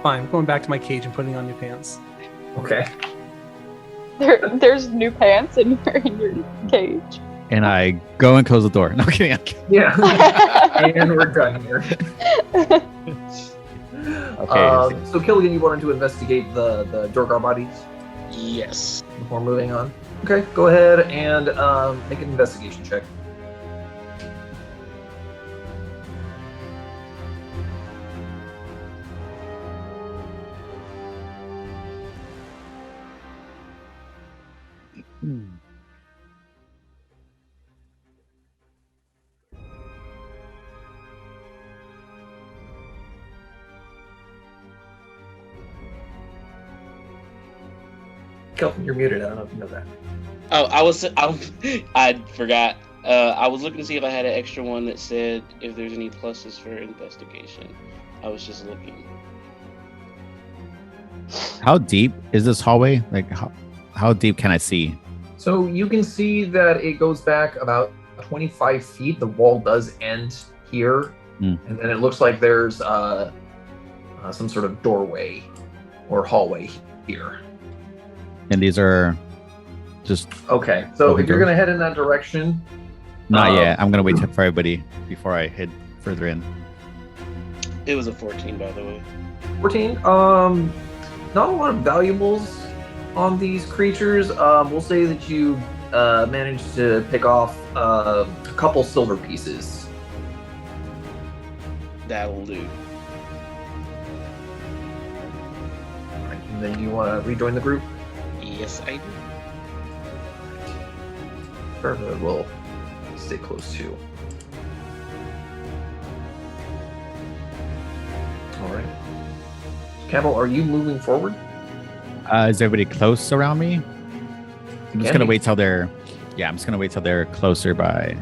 Fine, I'm going back to my cage and putting on new pants. Okay. There's new pants in your cage. And I go and close the door. No kidding. Yeah. And we're done here. Okay. So Killian, you wanted to investigate the Dorgar bodies Yes. before moving on? Okay, go ahead and make an investigation check. Kelvin, you're muted. I don't know if you know that. Oh, I forgot. I was looking to see if I had an extra one that said if there's any pluses for investigation. I was just looking. How deep is this hallway? Like, how deep can I see? So you can see that it goes back about 25 feet. The wall does end here. Mm. And then it looks like there's some sort of doorway or hallway here. And these are just Okay, so Okay, if you're go. going to head in that direction, not yet. I'm gonna wait for everybody before I head further in. It was a 14, by the way. 14. Not a lot of valuables on these creatures. We'll say that you managed to pick off a couple silver pieces. That'll do. And then you want to rejoin the group? Yes, I do. Perfect. Will stay close too. All right. Campbell, are you moving forward? Is everybody close around me? I'm just Can gonna be. wait till they're. Yeah, I'm just gonna wait till they're closer by.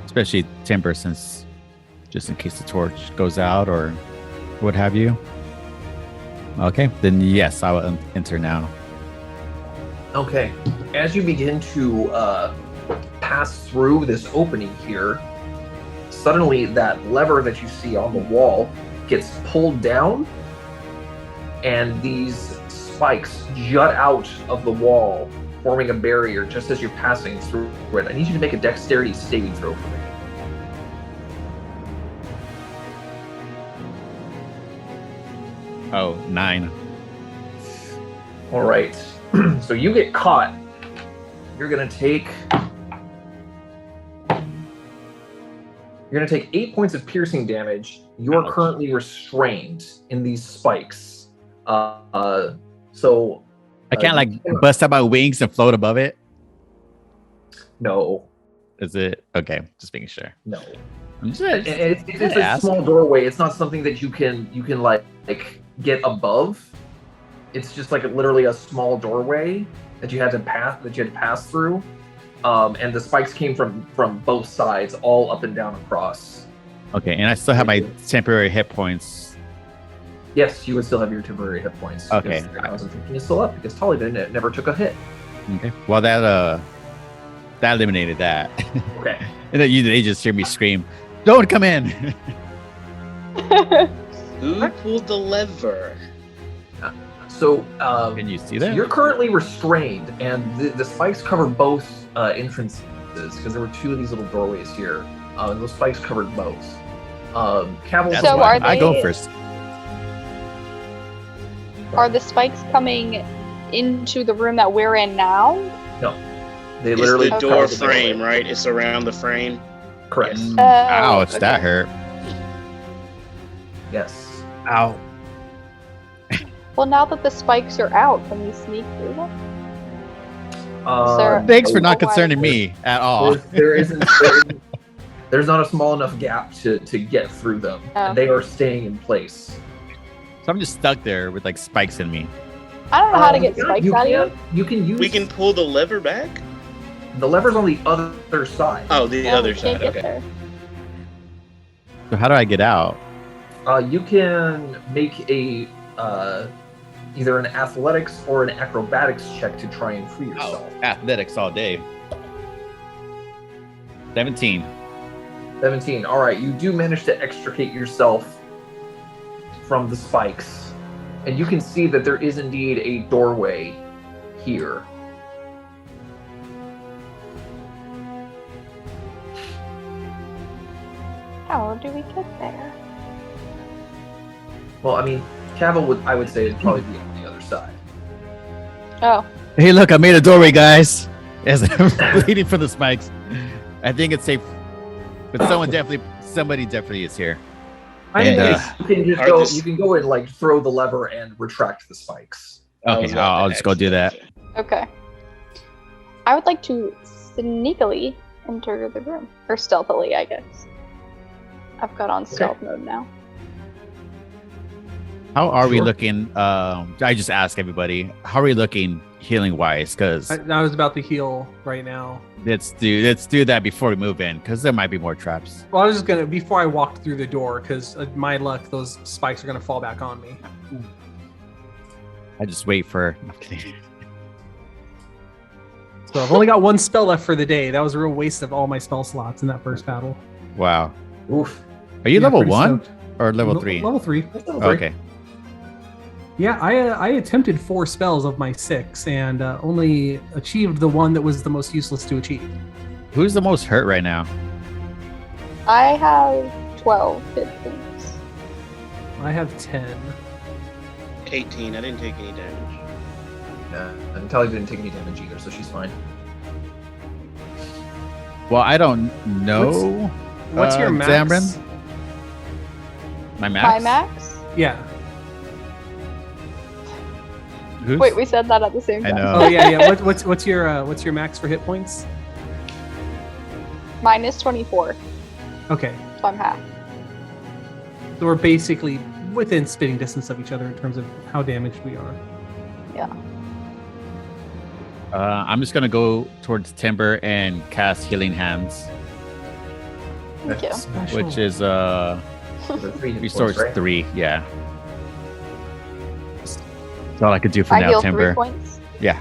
Especially Timber, since just in case the torch goes out or what have you. Okay, then yes, I will enter now. Okay. As you begin to pass through this opening here, suddenly that lever that you see on the wall gets pulled down, and these spikes jut out of the wall, forming a barrier just as you're passing through it. I need you to make a dexterity saving throw for me. Oh, 9. All right. So you get caught. You're gonna take 8 points of piercing damage. You're Ouch. currently restrained in these spikes. So I can't like bust out my wings and float above it. no, Is it okay? Just making sure. no. I'm just, It's a small doorway. It's not something that you can like get above. It's just like literally a small doorway that you had to pass through. And the spikes came from both sides, all up and down across. Okay, and I still have my temporary hit points. Yes, you would still have your temporary hit points. Okay. because 1,015 is still up because Tolly never took a hit. Okay. Well, that eliminated that. Okay. And then they just hear me scream, "Don't come in!" Who pulled the lever? So Can you see so that? you're currently restrained, and the spikes cover both entrances because there were two of these little doorways here. And those spikes covered both. Cavill, That's So why are I go they- first. Are the spikes coming into the room that we're in now? they It's literally the Okay. door cover the frame, doorway. right? It's around the frame. Correct. Yes. Ouch, okay. that hurt. Yes. Ow. Well, now that the spikes are out, can we sneak through them? Sir. Thanks for Oh, not why? concerning me at all. There's not a small enough gap to get through them. Oh. And they are staying in place. So I'm just stuck there with like spikes in me. I don't know how to get Yeah, spikes you out of can, here. you can use We can pull the lever back? the lever's on the other side. Oh, the No, other we can't side. get Okay. there. So how do I get out? You can make a either an athletics or an acrobatics check to try and free yourself. Athletics all day. 17. 17. All right, you do manage to extricate yourself from the spikes, and you can see that there is indeed a doorway here. How do we get there? Well, I mean, Cavill I would say would probably be on the other side. Oh, Hey, look, I made a doorway, guys. As I'm waiting for the spikes. I think it's safe. But somebody definitely is here. And, You can just Are go. this- You can go and like throw the lever and retract the spikes. I was Okay, about to I'll just go do that. actually- okay. I would like to sneakily enter the room. Or stealthily, I guess. I've got on stealth mode now. How are we Sure. looking? I just ask everybody, how are we looking healing wise? Because I was about to heal right now. let's do that before we move in, because there might be more traps. Well, I was just gonna before I walked through the door, because my luck, those spikes are gonna fall back on me. I just wait for. I'm kidding. So I've only got one spell left for the day. That was a real waste of all my spell slots in that first battle. Wow. Oof. Are you Yeah, level pretty 1 stoked. or level 3? Level 3. Okay. Yeah, I attempted 4 spells of my 6 and only achieved the one that was the most useless to achieve. Who's the most hurt right now? I have 12 hit points. I have 10. 18. I didn't take any damage. Yeah, and Tally didn't take any damage either, so she's fine. Well, I don't know. What's your max? Zamrin? My max? My max? Yeah. Wait, we said that at the same I time. know. Oh yeah. What's your max for hit points? Mine is 24, Okay, so I'm half. so we're basically within spitting distance of each other in terms of how damaged we are. Yeah. I'm just gonna go towards Timber and cast Healing Hands, Thank you. Special. which is The 3 hit restores points, right? 3. Yeah. That's all I could do for I now, heal Timber. 3 points. Yeah,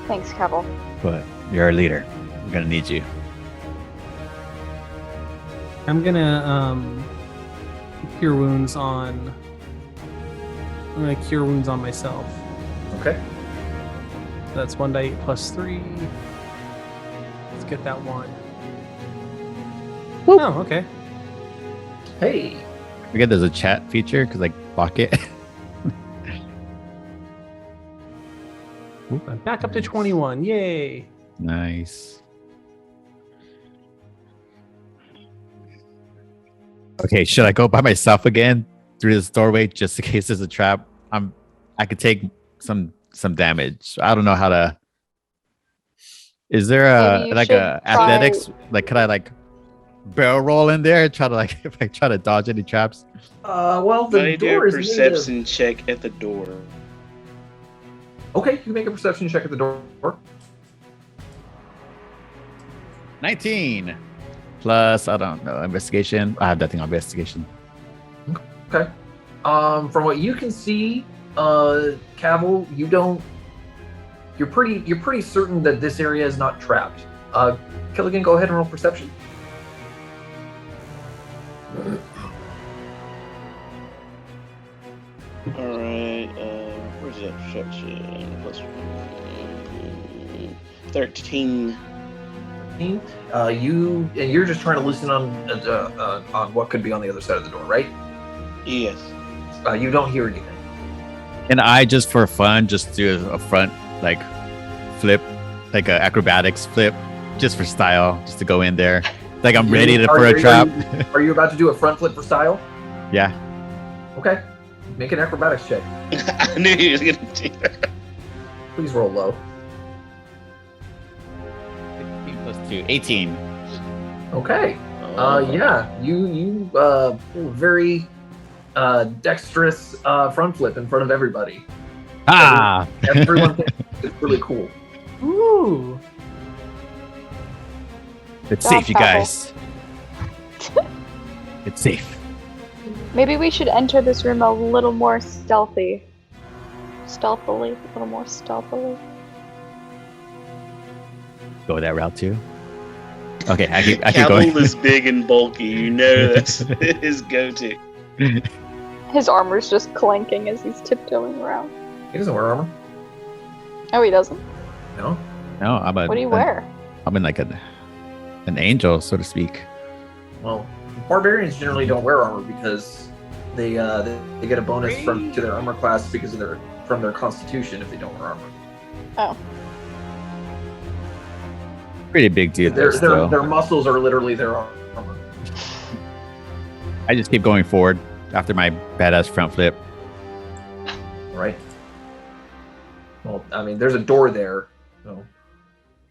Thanks, Cavill. but you're a leader. I'm gonna need you. I'm gonna cure wounds on. I'm gonna cure wounds on myself. Okay. That's 1d8 plus 3. Let's get that one. Oh, okay. Hey. I forget there's a chat feature because like block it. I'm back up to 21. Yay! Nice. Okay, should I go by myself again through this doorway just in case there's a trap? I could take some damage. I don't know how to. Is there Maybe you like should a try- athletics? Like, could I like barrel roll in there and try to like if I try to dodge any traps? Well, Let the me do a door is made of... perception check at the door. Okay, you can make a perception check at the door. 19 plus I don't know investigation. I have nothing on investigation. Okay. From what you can see, Cavill, you don't. You're pretty certain that this area is not trapped. Killigan, go ahead and roll perception. All right. Where's that perception? Plus 1. 13. You're just trying to listen on what could be on the other side of the door, right? Yes. You don't hear anything. And I just for fun just do a front like flip, like a acrobatics flip, just for style, just to go in there. Like I'm ready to for a trap. Are you about to do a front flip for style? Yeah. Okay. Make an acrobatics check. I knew he was gonna do that. Please roll low. 16 plus 2, 18. Okay. Yeah. You very dexterous front flip in front of everybody. Ah! Everyone thinks it's really cool. Ooh. It's Job, safe, you Pavel. guys. It's safe. Maybe we should enter this room a little more stealthily. A little more stealthily. Go that route too. Okay, I keep Cavill going. is big and bulky. You know that's his go-to. His armor's just clanking as he's tiptoeing around. He doesn't wear armor. Oh, he doesn't? No. No, I'm a. What do you wear? I'm in like an angel, so to speak. Well, barbarians generally don't wear armor because they get a bonus to their armor class because of from their constitution if they don't wear armor. Oh. Pretty big deal. Their muscles are literally their armor. I just keep going forward after my badass front flip. Right. Well, I mean, there's a door there. So.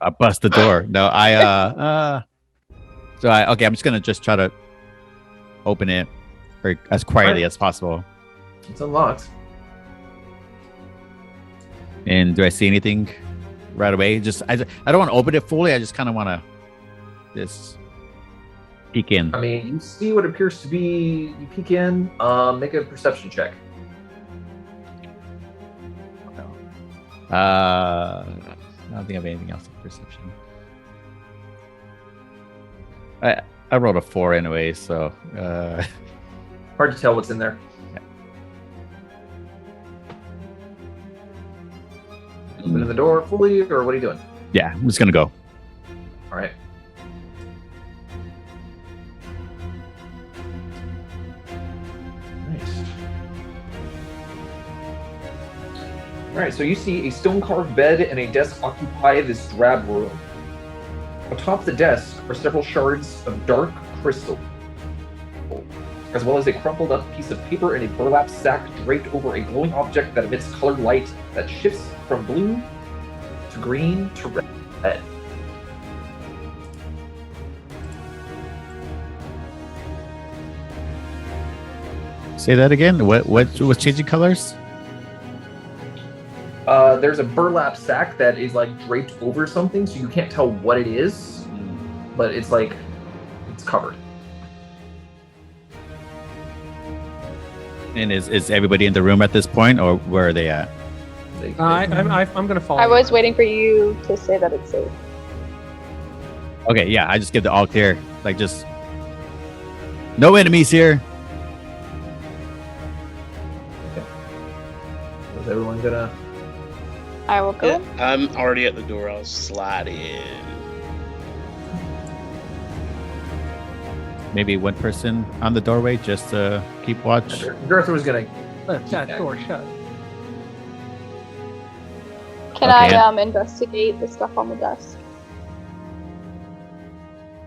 I bust the door. No, okay, I'm just gonna try to open it or as quietly as possible. It's unlocked. And do I see anything right away? I don't want to open it fully. I just kind of want to just peek in. I mean, you see what appears to be. You peek in. Make a perception check. I don't think I have anything else in perception. I rolled a 4 anyway, so Hard to tell what's in there. Opening the door fully, or what are you doing? yeah, I'm just gonna go. All right. Nice. All right, so you see a stone-carved bed and a desk occupy this drab room. Atop the desk are several shards of dark crystal. as well as a crumpled up piece of paper in a burlap sack draped over a glowing object that emits colored light that shifts from blue to green to red. Say that again. What was changing colors? There's a burlap sack that is like draped over something, so you can't tell what it is, but it's like it's covered. And is everybody in the room at this point, or where are they at? I'm gonna follow. I was waiting for you to say that it's safe. Okay, yeah, I just give the all clear. Like, just no enemies here. Is everyone gonna? I will go. Yeah, I'm already at the door. I'll slide in. Maybe one person on the doorway just to keep watch. Darth was gonna. Left that door shut. Can Okay. I investigate the stuff on the desk?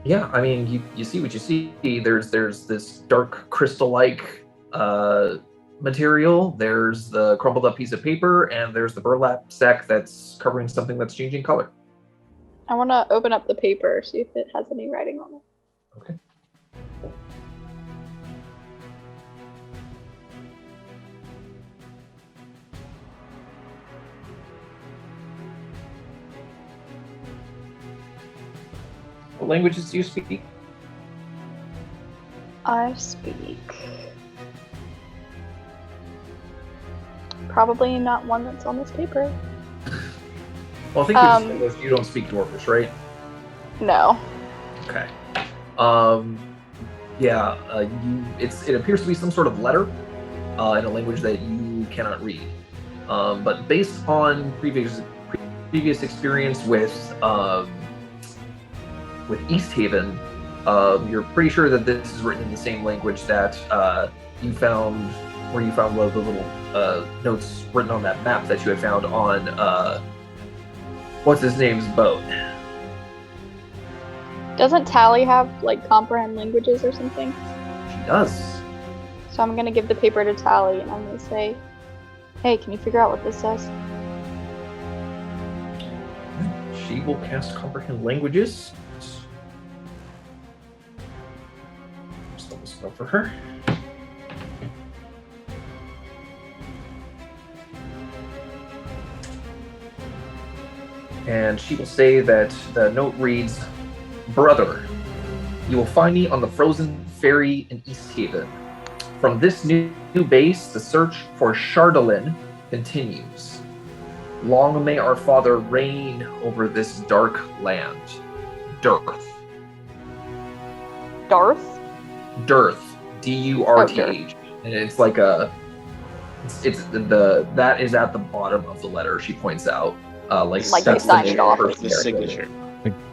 Yeah, I mean, you see what you see. There's this dark crystal-like material. There's the crumpled up piece of paper, and there's the burlap sack that's covering something that's changing color. I want to open up the paper, see if it has any writing on it. Okay. What languages do you speak? I speak. Probably not one that's on this paper. Well, I think you just said you don't speak Dwarvish, right? No. Okay. It appears to be some sort of letter in a language that you cannot read. But based on previous experience with East Haven, you're pretty sure that this is written in the same language that you found one of the little notes written on that map that you had found on what's his name's boat. Doesn't Tally have like comprehend languages or something? She does. So I'm gonna give the paper to Tally and I'm gonna say, "Hey, can you figure out what this says?" She will cast comprehend languages. Just let me spell for her. And she will say that the note reads, "Brother, you will find me on the frozen ferry in East Haven. From this new base, the search for Chardolin continues. Long may our father reign over this dark land. Dearth." Darth? Dearth. D-U-R-T-H. And it's like that is at the bottom of the letter, she points out. Like they that's signed the it off. first The character. signature.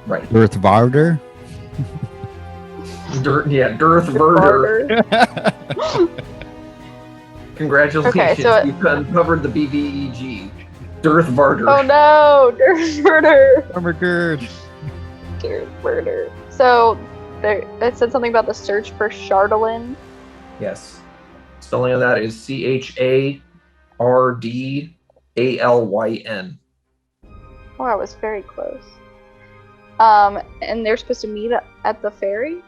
Right. Earth Varder. Dearth Verder. Congratulations, Okay, so you've uncovered the BVEG. Dearth Varder. Oh no, Darth Murder. Armor Gird. Darth Murder. So it said something about the search for Chardolin. Yes. Spelling of that is CHARDALYN. Oh, I was very close. And they're supposed to meet at the ferry?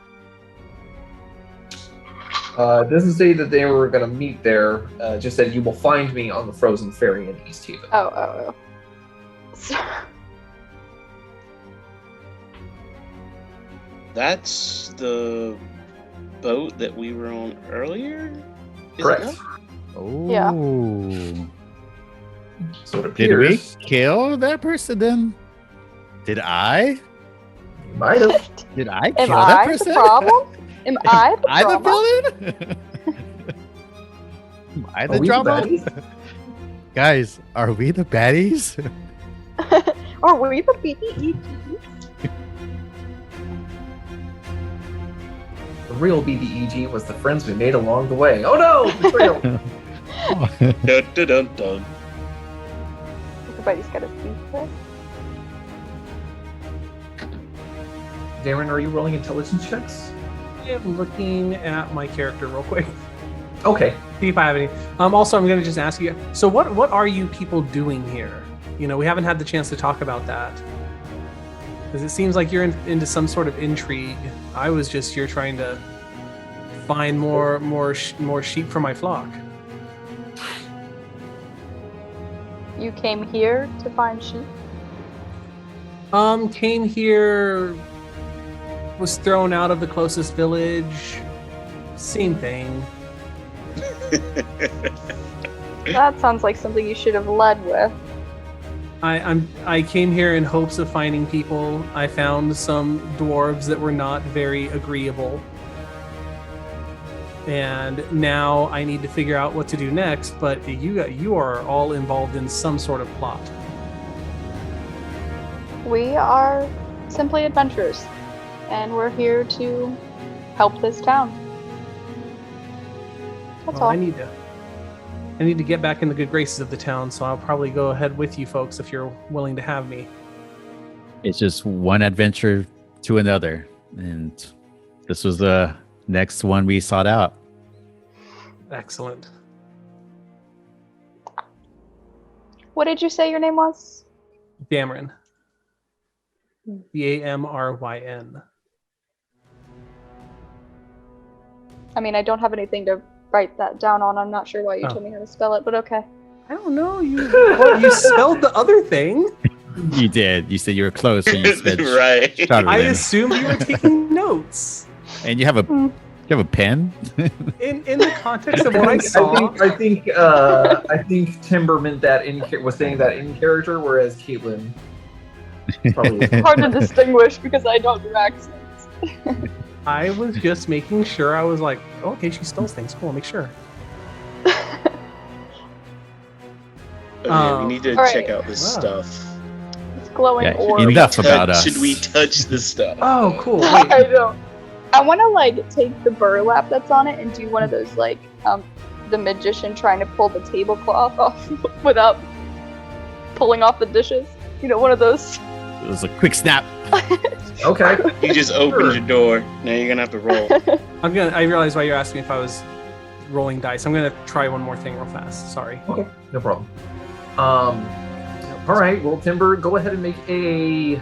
It doesn't say that they were going to meet there. Just said you will find me on the frozen ferry in East Haven. Oh. So, That's the boat that we were on earlier? Is it Correct. not? Oh. Yeah. So it Did we appears kill that person then? Did I? you might have. Did I am kill that I person? the problem? Am I the I the problem? villain? Am I Are the we drama? baddies? Guys, are we the baddies? Are we the BBE? The real BBEG was the friends we made along the way. Oh no! Betrayal! Dun, dun, dun, dun. Everybody's got a secret. Darren, are you rolling intelligence checks? am looking at my character real quick. Okay. See if I have any. Also, I'm going to just ask you. So, what are you people doing here? You know, we haven't had the chance to talk about that. Because it seems like you're into some sort of intrigue. I was just here trying to find more sheep for my flock. You came here to find sheep? Came here, was thrown out of the closest village. Same thing. That sounds like something you should have led with. I came here in hopes of finding people. I found some dwarves that were not very agreeable. And now I need to figure out what to do next, but you are all involved in some sort of plot. We are simply adventurers, and we're here to help this town. That's Well, all. I need to get back in the good graces of the town, so I'll probably go ahead with you folks if you're willing to have me. It's just one adventure to another, and this was the next one we sought out. Excellent. What did you say your name was? Dameron. Damryn. I mean, I don't have anything to write that down on. I'm not sure why you Oh. told me how to spell it, but okay. I don't know. You spelled the other thing. You did. You said you were close, and you said Right. I Shadowland. assumed you were taking notes. And you have a pen? In the context of what I saw. I think Timber meant that was saying that in character, whereas Caitlin probably Hard to distinguish because I don't do accents. I was just making sure. I was like, okay, she spells things. Cool, make sure. Okay, we need to Alright. check out this Wow. stuff. It's glowing Yeah, orb. enough about us. Should we touch this stuff? Oh, cool. I Wait. don't. I want to like take the burlap that's on it and do one of those like the magician trying to pull the tablecloth off without pulling off the dishes. You know, one of those. It was a quick snap. okay. You just opened your door. Now you're gonna have to roll. I realized why you're asking me if I was rolling dice. I'm gonna try one more thing real fast. Sorry. Okay, no problem. All right. Well, Timber, go ahead and make a.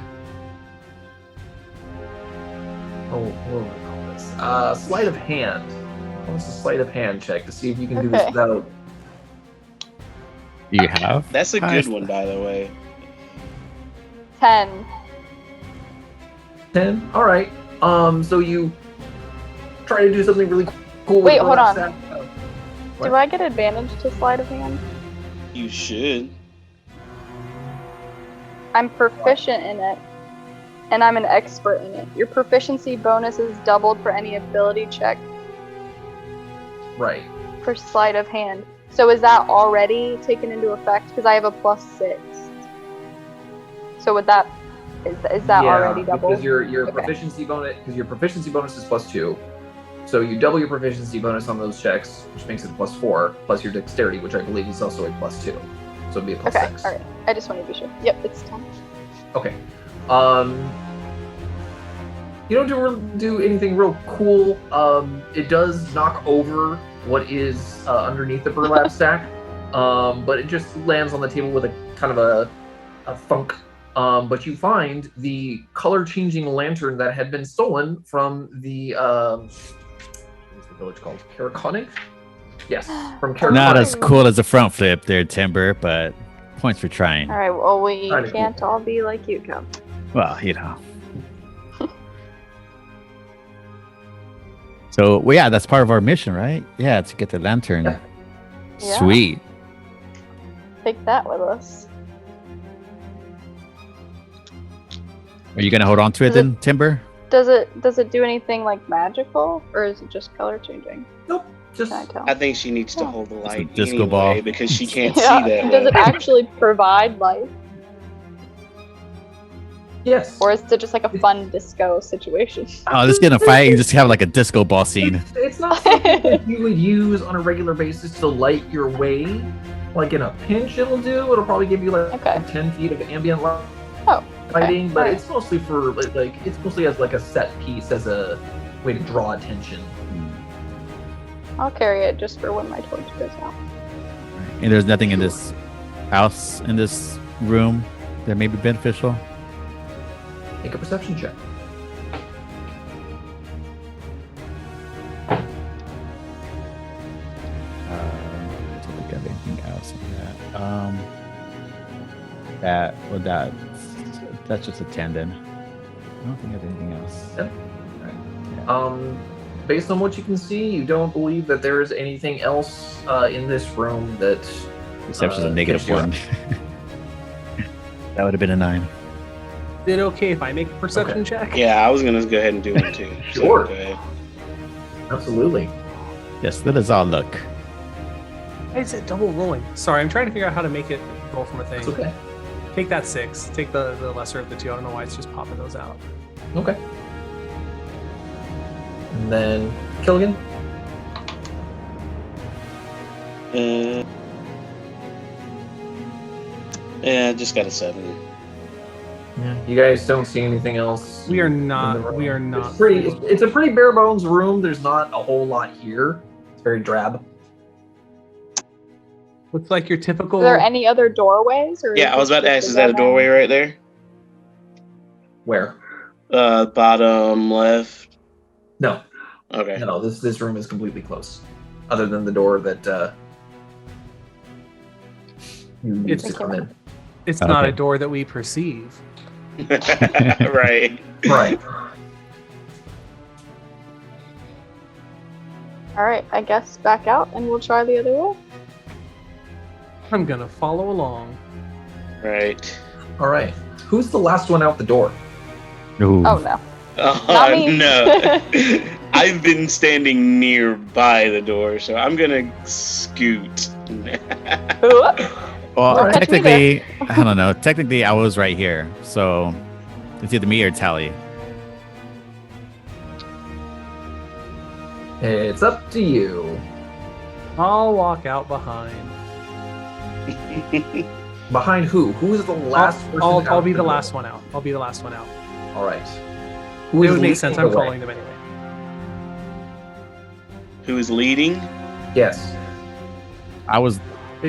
Oh, what do I call this? Sleight of hand. What's a sleight of hand check to see if you can do this Okay. without. You have? That's a Nice. good one, by the way. 10. 10. All right. So you try to do something really cool. with Wait, the hold last on. staff. What? Do I get advantage to sleight of hand? You should. I'm proficient in it, and I'm an expert in it. Your proficiency bonus is doubled for any ability check Right. for sleight of hand. So is that already taken into effect? Because I have a +6. So would that is that already doubled? Because your Okay. proficiency bonus is +2. So you double your proficiency bonus on those checks, which makes it a +4, plus your dexterity, which I believe is also a +2. So it'd be a +6. Okay, all right. I just want to be sure. Yep, it's 10. Okay. You don't do anything real cool. It does knock over what is underneath the burlap stack, but it just lands on the table with a kind of a thunk. But you find the color-changing lantern that had been stolen from the what's the village called? Caraconic? Yes, from Caraconic. Not as cool as the front flip there, Timber, but points for trying. All right, well, we Kinda can't all be like you, Cub. Well, you know. So, well, yeah, that's part of our mission, right? Yeah, to get the lantern. Yeah. Yeah. Sweet. Take that with us. Are you going to hold on to it Is it- then, Timber? Does it do anything like magical, or is it just color changing? Nope, just Can I tell? I think she needs to hold the It's a light disco anyway ball. because she can't Yeah, see that does it well. actually provide life, yes. or is it just like a fun disco situation? Oh, let's get in a fight and just have like a disco ball scene. It's not something that you would use on a regular basis to light your way. Like in a pinch, it'll do. It'll probably give you like Okay. 10 feet of ambient Oh, lighting, but alright. it's mostly for like it's mostly as like a set piece, as a way to draw attention. I'll carry it just for when my torch goes out. And there's nothing in this house, in this room, that may be beneficial. Make a perception check. Let's see if we got anything else on that. That's just a 10 then. I don't think I have anything else. Yep. Based on what you can see, you don't believe that there is anything else in this room that. Perception's a negative gives you one. That would have been a 9. Is it okay if I make a perception check? Yeah, I was gonna go ahead and do one too. So Sure. go ahead. Absolutely. Yes, let us all look. Why is it double rolling? Sorry, I'm trying to figure out how to make it roll from a thing. It's okay. Take that 6. Take the lesser of the two. I don't know why it's just popping those out. Okay. And then Killigan. Yeah, I just got a 7. Yeah. You guys don't see anything else. We are in the not. room. We are not. It's pretty. It's a pretty bare bones room. There's not a whole lot here. It's very drab. Looks like your typical. Are there any other doorways? Or Yeah, I was about to just ask, the is that a one doorway right there? Where? Bottom left. No. Okay. No. This room is completely closed, other than the door that you used to It's- come in. It's not a Okay. door that we perceive. Right. Right. All right, I guess back out and we'll try the other way. I'm gonna follow along. Right. All right. Who's the last one out the door? Ooh. Oh no. Oh, me. no. I've been standing nearby the door, so I'm gonna scoot. Well, Don't catch me technically, I don't know. Technically, I was right here, so it's either me or Tally. It's up to you. I'll walk out behind. Behind who? Who is the last person? I'll out be the the door? last one out. I'll be the last one out. All right. Who It is would make leading sense. the I'm way? following them anyway. Who is leading? Yes. I was.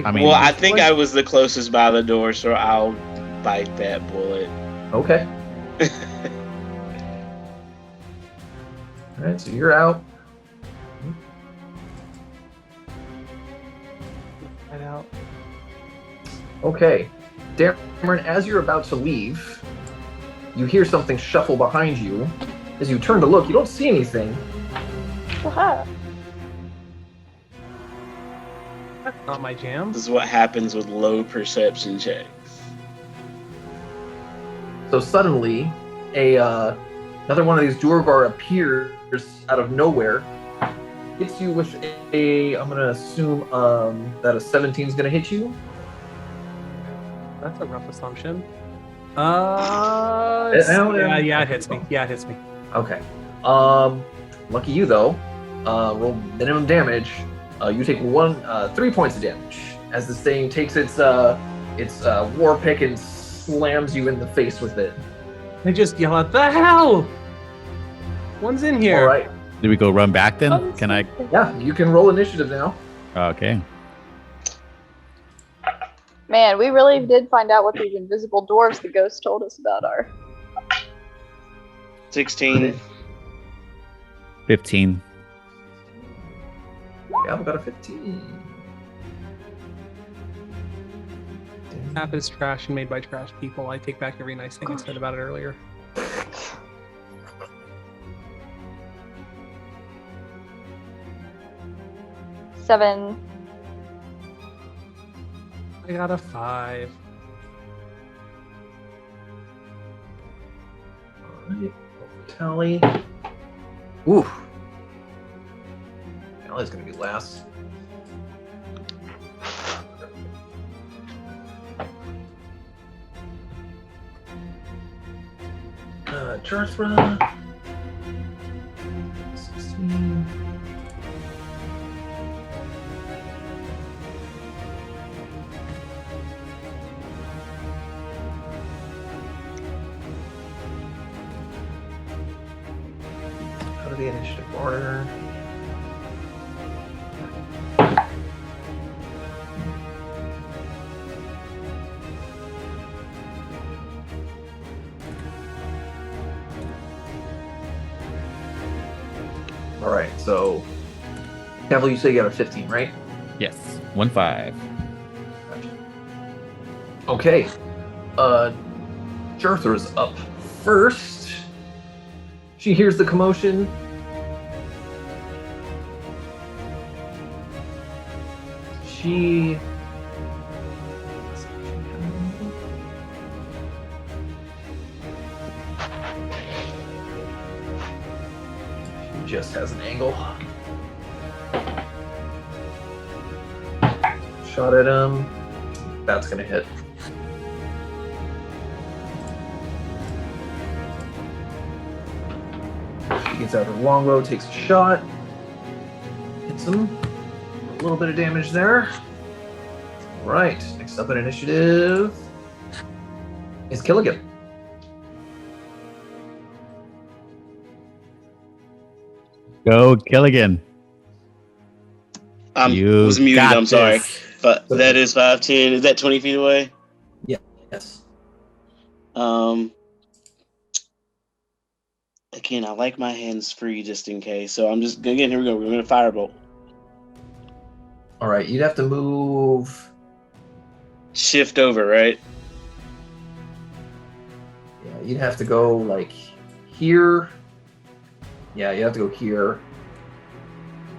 I mean, Well, I think I was the closest by the door, so I'll bite that bullet. Okay. All right. So you're out. Right out. Okay. Dameron, as you're about to leave, you hear something shuffle behind you. As you turn to look, you don't see anything. Aha. That's not my jam. This is what happens with low perception checks. So suddenly, another one of these Duergar appears out of nowhere, hits you with a. I'm gonna assume that a 17 is gonna hit you. That's a rough assumption. Yeah, Yeah, it hits me. Yeah, it hits me. Okay. Lucky you though. Roll minimum damage. You take 3 points of damage as this thing takes its war pick and slams you in the face with it. They just yell out, "The hell! One's in here." All right. did we go run back then? Can I? Yeah, you can roll initiative now. Okay. Man, we really did find out what these invisible dwarves the ghost told us about are. 16. 15. Yeah, I've got a 15. Half is trash and made by trash people. I take back every nice thing I said about it earlier. Seven. I got a 5. Alright, Tally. Ooh. Tally's gonna be last. Jarthra. 16. of the initiative order. All right, so Cavill, you say you got a 15, right? Yes, 1-5. Okay. Jarthr's up first. She hears the commotion. She just has an angle. Shot at him. That's gonna hit. She gets out her longbow, takes a shot, hits him. A little bit of damage there. Right, next up in initiative is Killigan. Go Killigan. You was muted, got I'm sorry. this. But that is 5'10". Is that 20 feet away? Yes. Again, I like my hands free just in case. So I'm just again. Here we go. We're gonna firebolt. All right, you'd have to move. Shift over, right? Yeah, you'd have to go like here. Yeah, you have to go here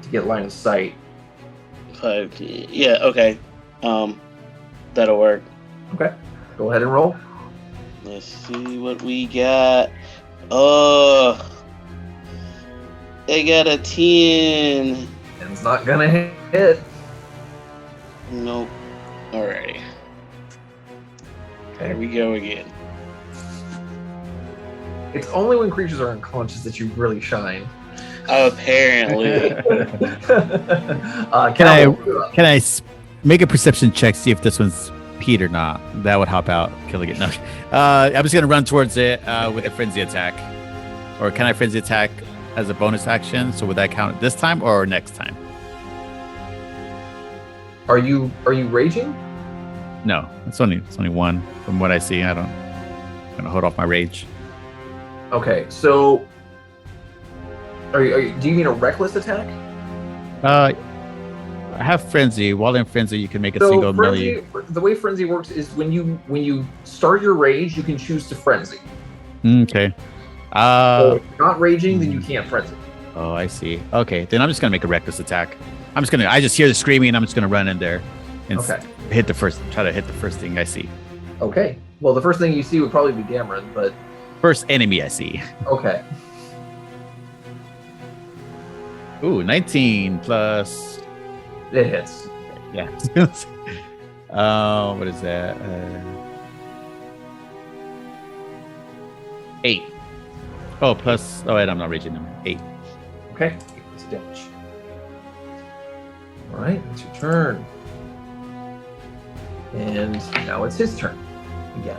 to get line of sight. 5. Yeah. Okay. That'll work. Okay, go ahead and roll. Let's see what we got. Oh, they got a 10. And it's not gonna hit. Nope. Alrighty. Okay. Here we go again. It's only when creatures are unconscious that you really shine. Apparently. Can I make a perception check, see if this one's Pete or not? That would help out Killigan. No. I'm just gonna run towards it with a frenzy attack. Or can I frenzy attack as a bonus action? So would that count this time or next time? Are you raging? No, it's only one from what I see. I'm gonna hold off my rage. Okay, so do you mean a reckless attack? I have frenzy. While in frenzy, you can make a So single frenzy, melee. the way frenzy works is when you start your rage, you can choose to frenzy. Okay. So if you're not raging, then you can't frenzy. Oh, I see. Okay, then I'm just gonna make a reckless attack. I just hear the screaming. I'm just gonna run in there and Okay. try to hit the first thing I see. Okay. Well, the first thing you see would probably be Dameron, but First enemy I see. okay. Ooh, 19 plus. It hits. Yeah. What is that? 8. Oh, plus. Oh, wait, I'm not raging them. 8. Okay. It's damage. All right, it's your turn. And now it's his turn again.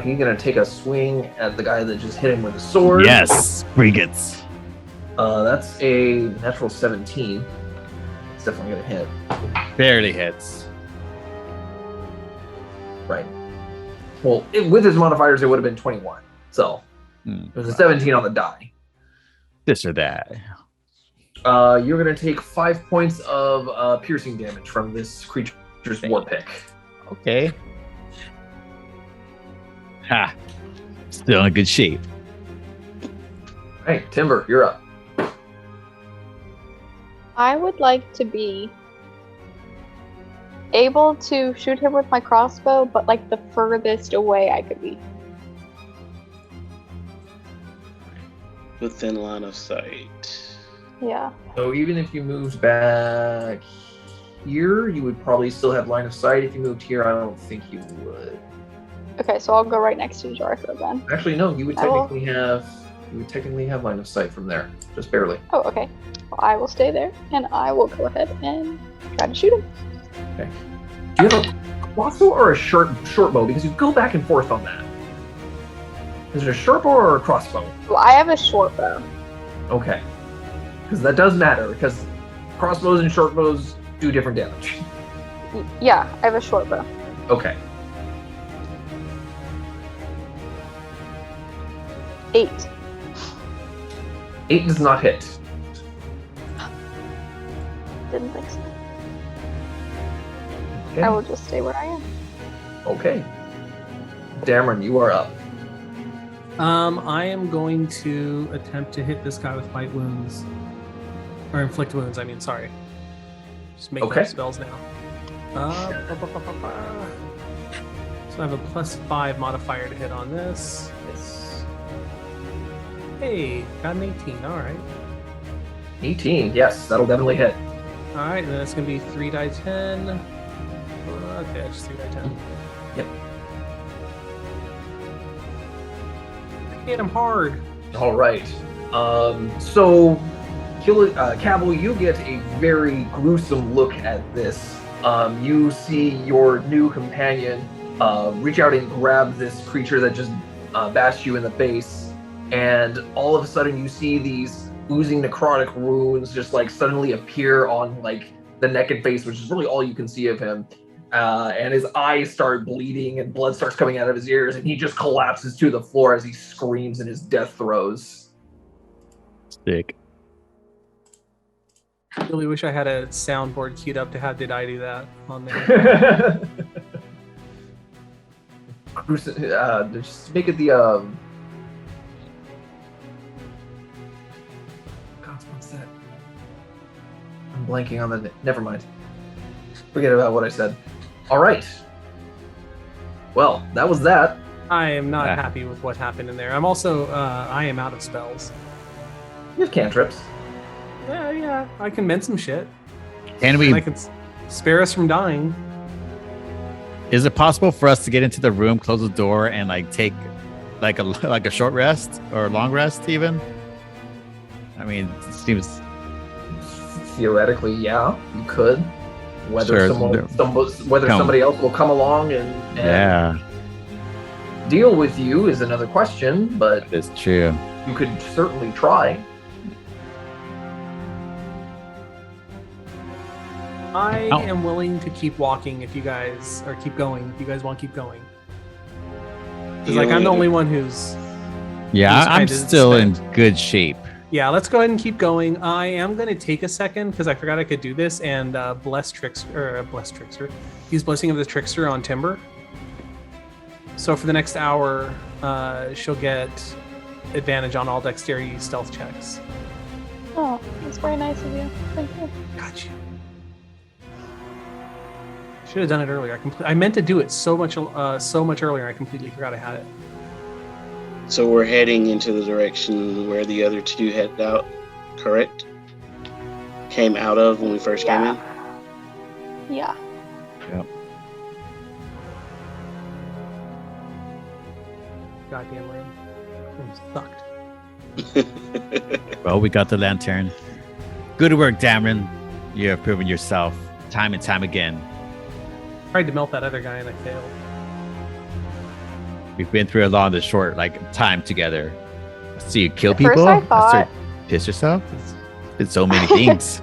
He's gonna take a swing at the guy that just hit him with a sword. Yes, frigates. That's a natural 17. It's definitely gonna hit. Barely hits. Right. Well, with his modifiers, it would have been 21. So it was a 17 on the die. This or that. You're gonna take 5 points of piercing damage from this creature's war pick. Okay. Ha. Still in good shape. Hey, Timber, you're up. I would like to be able to shoot him with my crossbow, but like the furthest away I could be. Within line of sight. Yeah. So even if you moved back here, you would probably still have line of sight. If you moved here, I don't think you would. Okay, so I'll go right next to Jartha then. Actually, no. You would I will- technically have line of sight from there, just barely. Oh, okay. Well, I will stay there, and I will go ahead and try to shoot him. Do you have a crossbow or a short bow? Because you go back and forth on that. Is it a short bow or a crossbow? Well, I have a short bow. Okay. Because that does matter, because crossbows and short bows do different damage. Yeah, I have a short bow. Okay. 8. 8 does not hit. Didn't think so. Okay. I will just stay where I am. Okay. Dameron, you are up. I am going to attempt to hit this guy with bite wounds. Or inflict wounds, I mean, sorry. Just make Okay. those spells now. So I have a +5 modifier to hit on this. Hey, got an 18, alright. 18, yes, that'll definitely hit. Alright, and then it's going to be 3 die 10. Okay, just 3 die 10. Yep. Hit him hard. All right. So, Cabell, you get a very gruesome look at this. You see your new companion reach out and grab this creature that just bashed you in the face, and all of a sudden you see these oozing necrotic runes just like suddenly appear on like the neck and face, which is really all you can see of him. And his eyes start bleeding and blood starts coming out of his ears, and he just collapses to the floor as he screams in his death throes. Sick. Really wish I had a soundboard queued up to have Did I Do That on there. Just make it the God, what's that? I'm blanking on the. Never mind. Forget about what I said. All right. Well, that was that. I am not Yeah. happy with what happened in there. I'm also, I am out of spells. You have cantrips. Yeah, I can mend some shit. Can we? And I can spare us from dying. Is it possible for us to get into the room, close the door, and like take like a short rest or a long rest even? I mean, it seems Theoretically, yeah, you could. Whether Sure. whether Come. somebody else will come along and yeah, deal with you is another question, but it's true. you could certainly try. I Oh. am willing to keep walking if you guys, or keep going if you guys want to keep going. Because like I'm the only one who's. Yeah, Who's I'm kind of still in spent. good shape. Yeah, let's go ahead and keep going. I am going to take a second because I forgot I could do this and bless Trickster. Use Blessing of the Trickster on Timber. So for the next hour, she'll get advantage on all dexterity stealth checks. Oh, that's very nice of you. Thank you. Got you. Should have done it earlier. I meant to do it so much earlier. I completely forgot I had it. So we're heading into the direction where the other two headed out, correct? Came out of when we first came in? Yeah. Goddamn rain. Sucked. Well, we got the lantern. Good work, Dameron. You have proven yourself time and time again. Tried to melt that other guy and I failed. We've been through a lot of the short time together. See you kill At first people. I thought- Piss yourself. It's been so many things.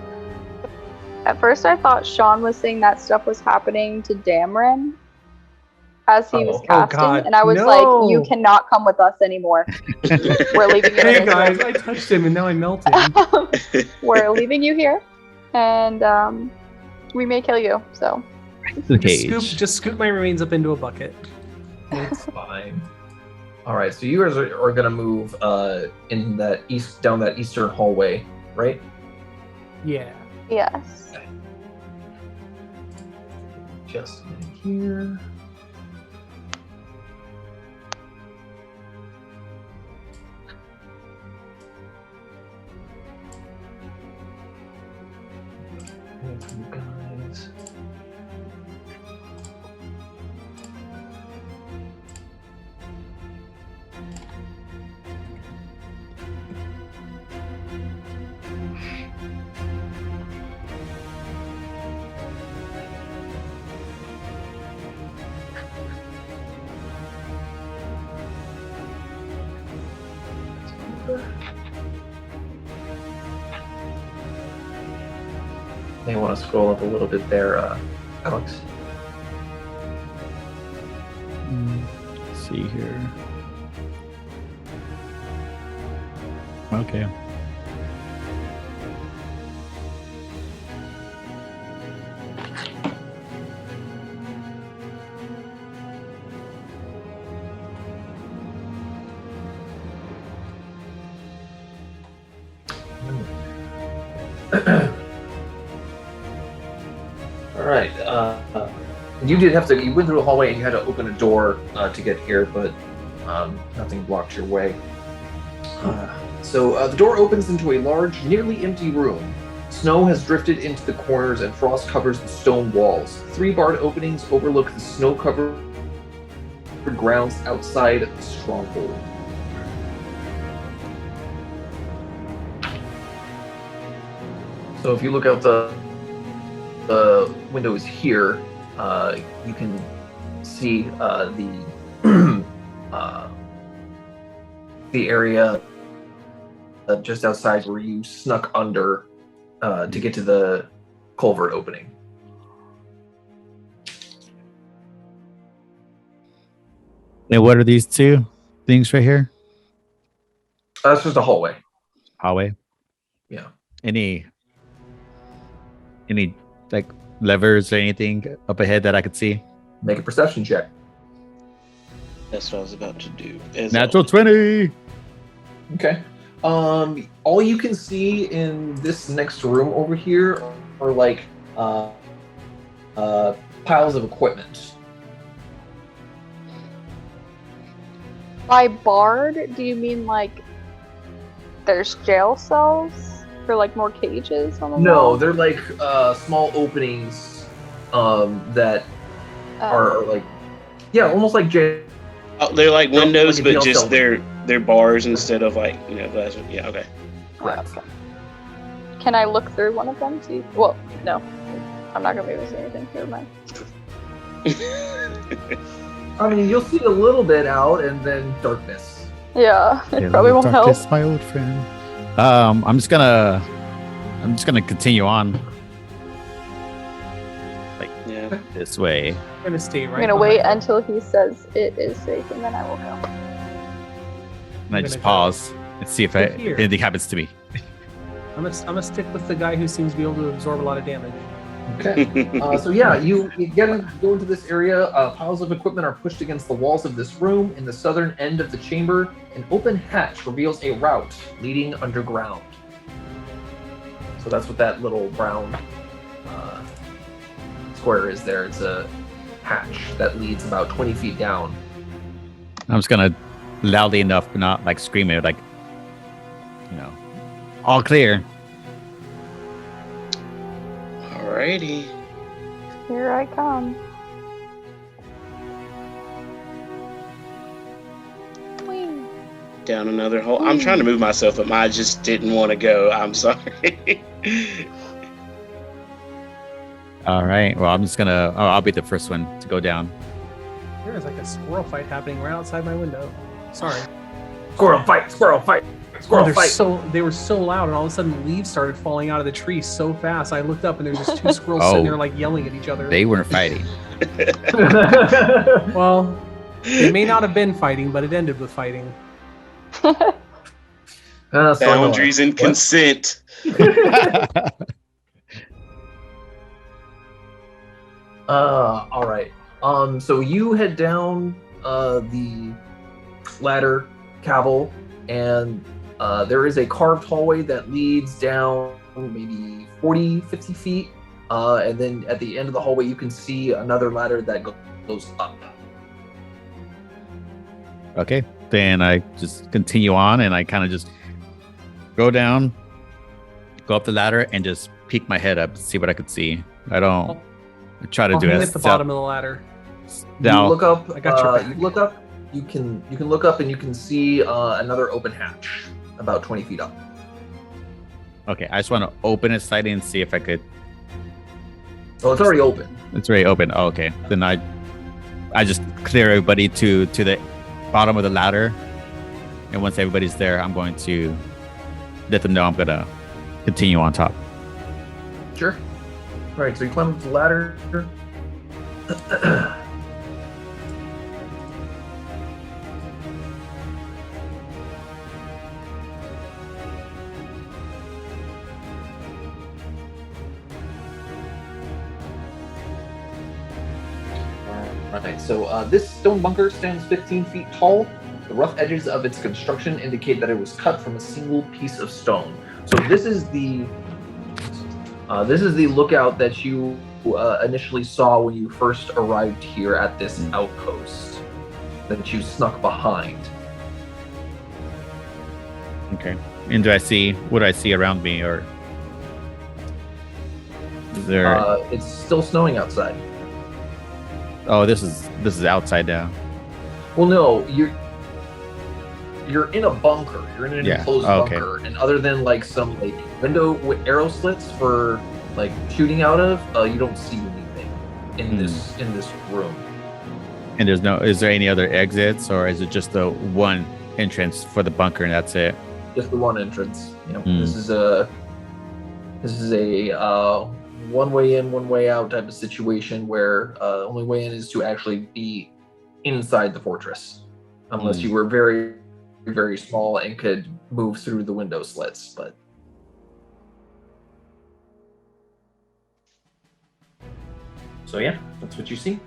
At first, I thought Sean was saying that stuff was happening to Dameron as he was Oh, casting, God, and I was no. like, "You cannot come with us anymore. We're leaving you." in Hey this guys, room." I touched him and now I'm melting. We're leaving you here, and we may kill you. So The cage. Just scoop my remains up into a bucket. It's fine. All right, so you guys are gonna move in that down that eastern hallway, right? Yeah. yes. Just in here. And you guys. may want to scroll up a little bit there, Alex. Let's see here. Okay. All right. You did have to. You went through the hallway and you had to open a door to get here, but nothing blocked your way. So the door opens into a large, nearly empty room. Snow has drifted into the corners and frost covers the stone walls. 3 barred openings overlook the snow-covered grounds outside the stronghold. So if you look out the windows here, you can see the area just outside where you snuck under to get to the culvert opening. And what are these 2 things right here? That's just a hallway. Hallway. Yeah. Any like levers or anything up ahead that I could see? Make a perception check. That's what I was about to do. Natural 20. Okay. All you can see in this next room over here are like piles of equipment. By barred, do you mean like there's jail cells for like more cages on the No, wall? they're like small openings that are like, yeah, almost like jail. Oh, they're like windows, like a but jail just cell. they're bars instead of like glass. Yeah, okay. Okay. Can I look through one of them? See? Well, no. I'm not gonna be able to see anything. Never mind. I mean, you'll see a little bit out, and then darkness. Yeah, it probably won't help. Darkness, my old friend. I'm just gonna continue on Yeah. this way. I'm gonna stay right. I'm gonna wait behind until he says it is safe, and then I will go. And I just gonna go pause and see if sit here. anything happens to me. I'm gonna stick with the guy who seems to be able to absorb a lot of damage. Okay. So yeah, you go into this area. Piles of equipment are pushed against the walls of this room. In the southern end of the chamber, an open hatch reveals a route leading underground. So that's what that little brown square is there. It's a hatch that leads about 20 feet down. I'm just gonna loudly enough, but not like scream it, like, all clear. Alrighty. Here I come. Whee. Down another hole. I'm trying to move myself, but I just didn't want to go. I'm sorry. All right. Well, I'm just gonna. I'll be the first one to go down. There's like a squirrel fight happening right outside my window. Sorry. Squirrel fight! Squirrel fight! Squirrel They're fight! they were so loud, and all of a sudden leaves started falling out of the tree so fast. I looked up, and there was just 2 squirrels Oh. sitting there like yelling at each other. They weren't fighting. Well, they may not have been fighting, but it ended with fighting. Boundaries and consent. All right. So you head down the ladder, Cavill, and there is a carved hallway that leads down maybe 40, 50 feet. And then at the end of the hallway, you can see another ladder that goes up. Okay. Then I just continue on, and I kind of just go down, go up the ladder, and just peek my head up to see what I could see. I try to do I'm it. at the bottom of the ladder. Now, You look up. I got your back. You look up. You can look up and you can see another open hatch about 20 feet up. okay. I just want to open it slightly and see if I could. Oh, it's already open. It's already open. Oh, okay. Then I just clear everybody to the bottom of the ladder, and once everybody's there, I'm going to let them know I'm gonna continue on top. Sure. All right, so you climb up the ladder. Alright, so this stone bunker stands 15 feet tall. The rough edges of its construction indicate that it was cut from a single piece of stone. So this is the lookout that you initially saw when you first arrived here at this outpost that you snuck behind. Okay. And what do I see around me, or is there? It's still snowing outside. Oh, this is outside now. Well, no, you're in a bunker. You're in an enclosed okay. bunker, and other than like some like window with arrow slits for like shooting out of, you don't see anything in this room. And is there any other exits, or is it just the one entrance for the bunker and that's it? Just the one entrance. You know, this is a one way in, one way out type of situation where only way in is to actually be inside the fortress, unless you were very, very small and could move through the window slits. But so yeah, that's what you see.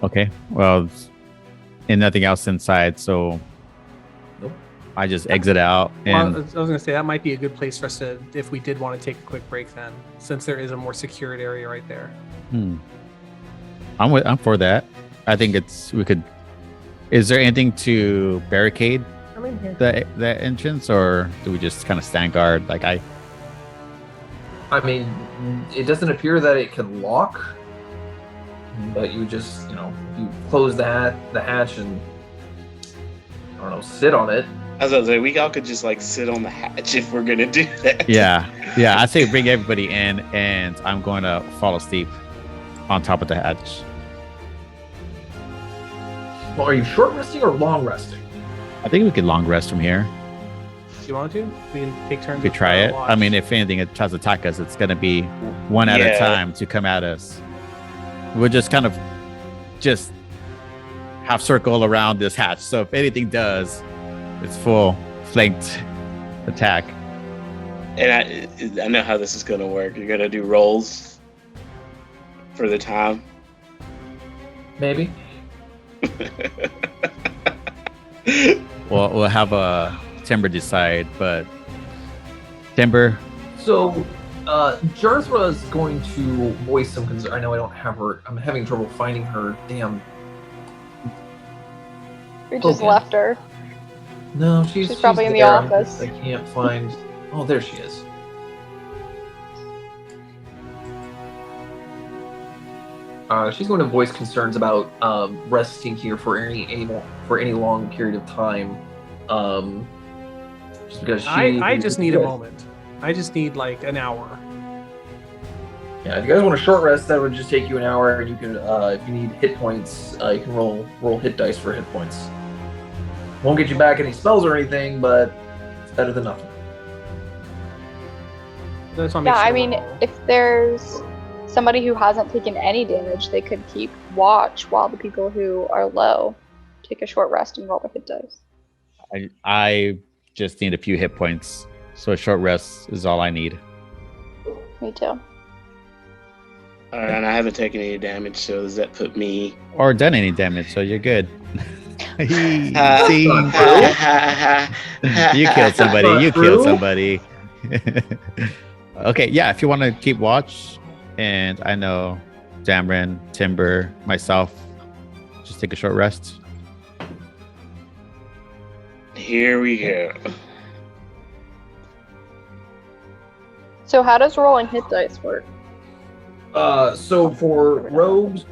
Okay. Well, and nothing else inside, so Nope. I just exit out. Well, And I was going to say that might be a good place for us to, if we did want to take a quick break, then, since there is a more secured area right there. I'm for that. I think we could. Is there anything to barricade I'm in here. the entrance, or do we just kind of stand guard? Like I mean, it doesn't appear that it can lock, but you just, you close the hatch and, I don't know, sit on it. I was gonna say, we all could just like sit on the hatch if we're gonna do that. Yeah. I say bring everybody in, and I'm going to fall asleep on top of the hatch. Well, are you short resting or long resting? I think we could long rest from here. Do you want to? We can take turns. We could try it. watch. I mean, if anything, it tries to attack us, it's going to be one at a Yeah. time to come at us. We'll just kind of just half circle around this hatch. So if anything does, it's full flanked attack. And I know how this is gonna work. You're gonna do rolls for the time. Maybe. We'll have a Timber decide, but Timber. So, Jarthra is going to voice some concern. I know I don't have her. I'm having trouble finding her. Damn. We just Okay. left her. No, she's probably in the there. office. I can't find. Oh, there she is. She's going to voice concerns about resting here for any long period of time. Just because I just need a moment. I just need like an hour. Yeah, if you guys want a short rest, that would just take you an hour, and you can, if you need hit points, you can roll hit dice for hit points. Won't get you back any spells or anything, but it's better than nothing. Yeah, I mean, if there's somebody who hasn't taken any damage, they could keep watch while the people who are low take a short rest and roll the hit dice. I just need a few hit points, so a short rest is all I need. Me too. And I haven't taken any damage, so does that put me? Or done any damage, so you're good. See, you killed somebody. You killed somebody. Okay, yeah. If you want to keep watch, and I know Damron, Timber, myself, just take a short rest. Here we go. So how does rolling hit dice work? So for rogues,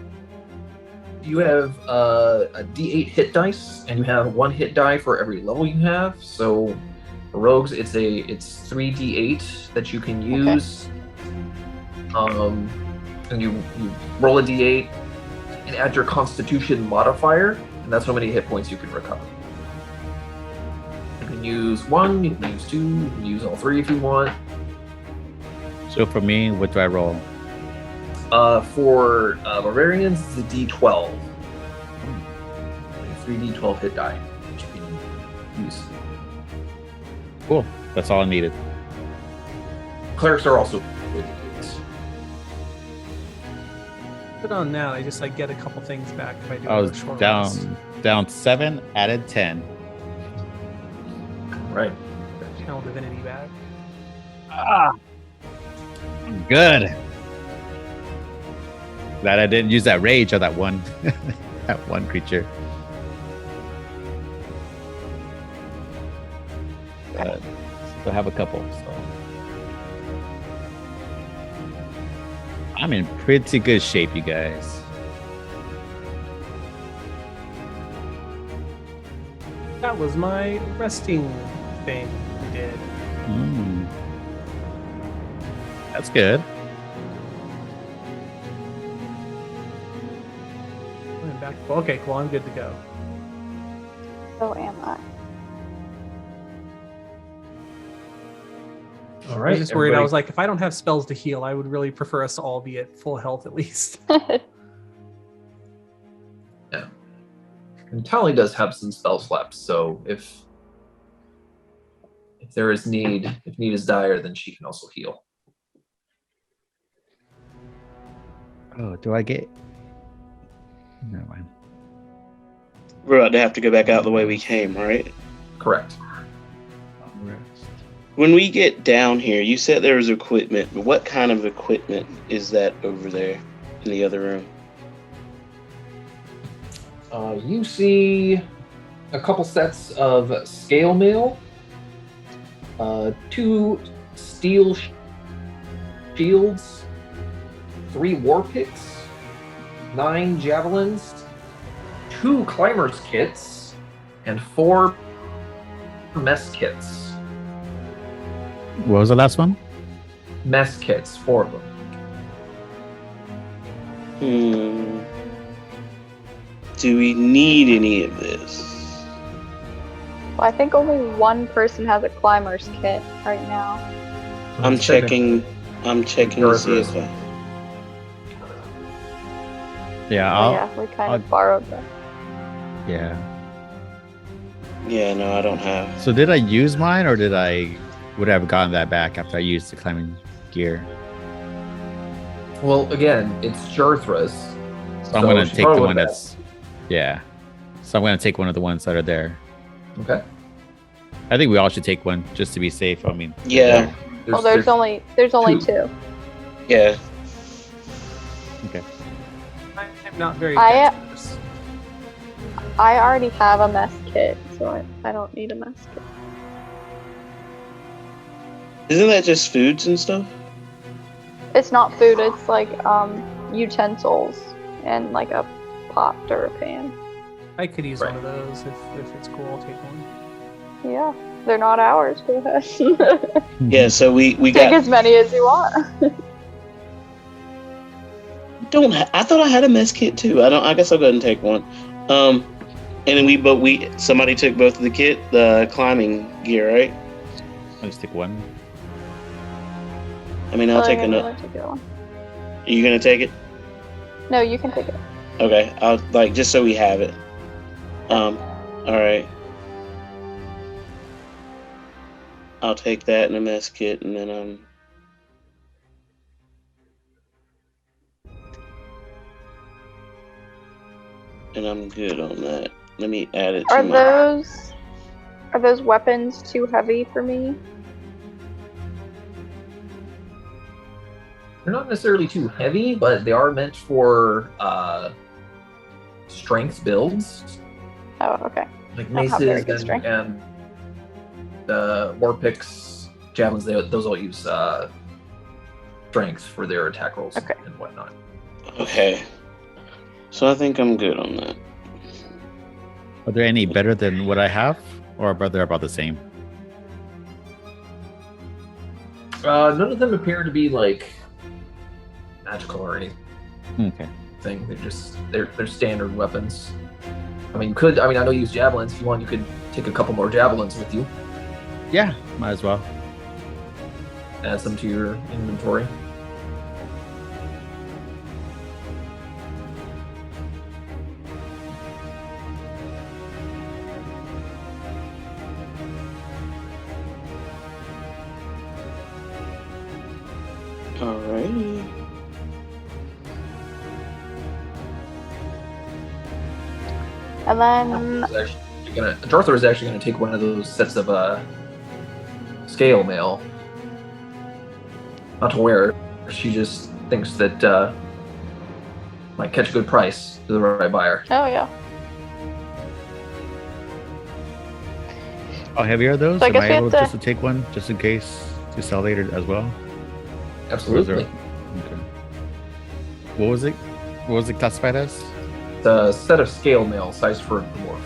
you have a D8 hit dice, and you have one hit die for every level you have. So for rogues, it's 3D8 that you can use. And you roll a D8 and add your Constitution modifier, and that's how many hit points you can recover. You can use 1, you can use 2, you can use all 3 if you want. So for me, what do I roll? For barbarians, it's a D12. 3d12 hit die, which you can use. Cool. That's all I needed. Clerics are also good. But on that, I just like get a couple things back if I do. I a was short rest. down 7, added 10. Right. Channel divinity back. Good. Glad I didn't use that rage on that one that one creature. But still have a couple, so I'm in pretty good shape, you guys. That was my resting thing we did. That's good. I'm back. Okay, cool. I'm good to go. So am I. All I right. was just worried. I everybody- was like, if I don't have spells to heal, I would really prefer us to all be at full health at least. And Tally does have some spells left, so if there is need, if need is dire, then she can also heal. Oh, do I get? Never mind. We're about to have to go back out the way we came, right? Correct. When we get down here, you said there was equipment. But what kind of equipment is that over there in the other room? You see a couple sets of scale mail, 2 steel shields, 3 war picks, 9 javelins, 2 climbers kits, and 4 mess kits. What was the last one? Mess kits, 4 of them. Do we need any of this? Well, I think only one person has a climber's kit right now. I'm checking to see if I... Yeah, So yeah, we kind of borrowed them. yeah. Yeah, no, I don't have. So did I use mine, or would I have gotten that back after I used the climbing gear? Well, again, it's Jarthra's. So I'm gonna she take probably the one would have. that's, yeah. So I'm gonna take one of the ones that are there. Okay. I think we all should take one just to be safe. I mean, Yeah, Well, there's only 2. yeah. I'm not very I- dexterous. I already have a mess kit, so I don't need a mess kit. Isn't that just foods and stuff? It's not food. It's like utensils and like a pot or a pan. I could use Right. one of those if it's cool. I'll take one. Yeah, they're not ours. Go ahead. Yeah, so we Take got. as many as you want. I thought I had a mess kit too. I guess I'll go ahead and take one. And then somebody took both of the climbing gear, right? I'll just take one. I mean, I'll take another. Take your one. Are you gonna take it? No, you can take it. Okay, I'll just so we have it. All right. I'll take that in a mess kit, and then and I'm good on that. Let me add it to Are those weapons too heavy for me? They're not necessarily too heavy, but they are meant for strength builds, Oh, okay. like Don't have very maces good strength. and war picks, javelins. Those all use strength for their attack rolls Okay. and whatnot. Okay. So I think I'm good on that. Are there any better than what I have, or are they about the same? None of them appear to be like magical or anything. Okay. They're standard weapons. I know you use javelins. If you want, you could take a couple more javelins with you. Yeah, might as well. Add some to your inventory. And then Jarthor is actually gonna take one of those sets of scale mail. Not to wear. She just thinks that might catch a good price to the right buyer. oh yeah. How heavy are those? So I Am guess I we able have just to take one, just in case to sell later as well? Absolutely. Okay. What was it? What was it classified as? It's a set of scale mail sized for a dwarf.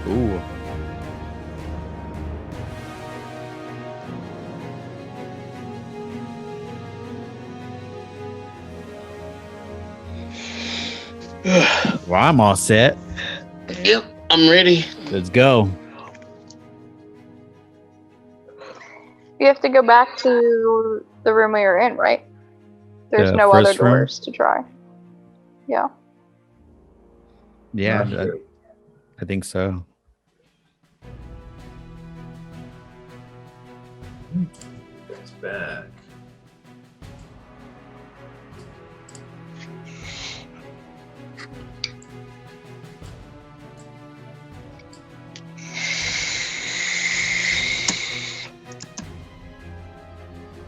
Ooh. Well, I'm all set. Yep, I'm ready. Let's go. You have to go back to the room we were in, right? There's The no other first room? doors to try. Yeah. Yeah, Not here. I think so. It's back.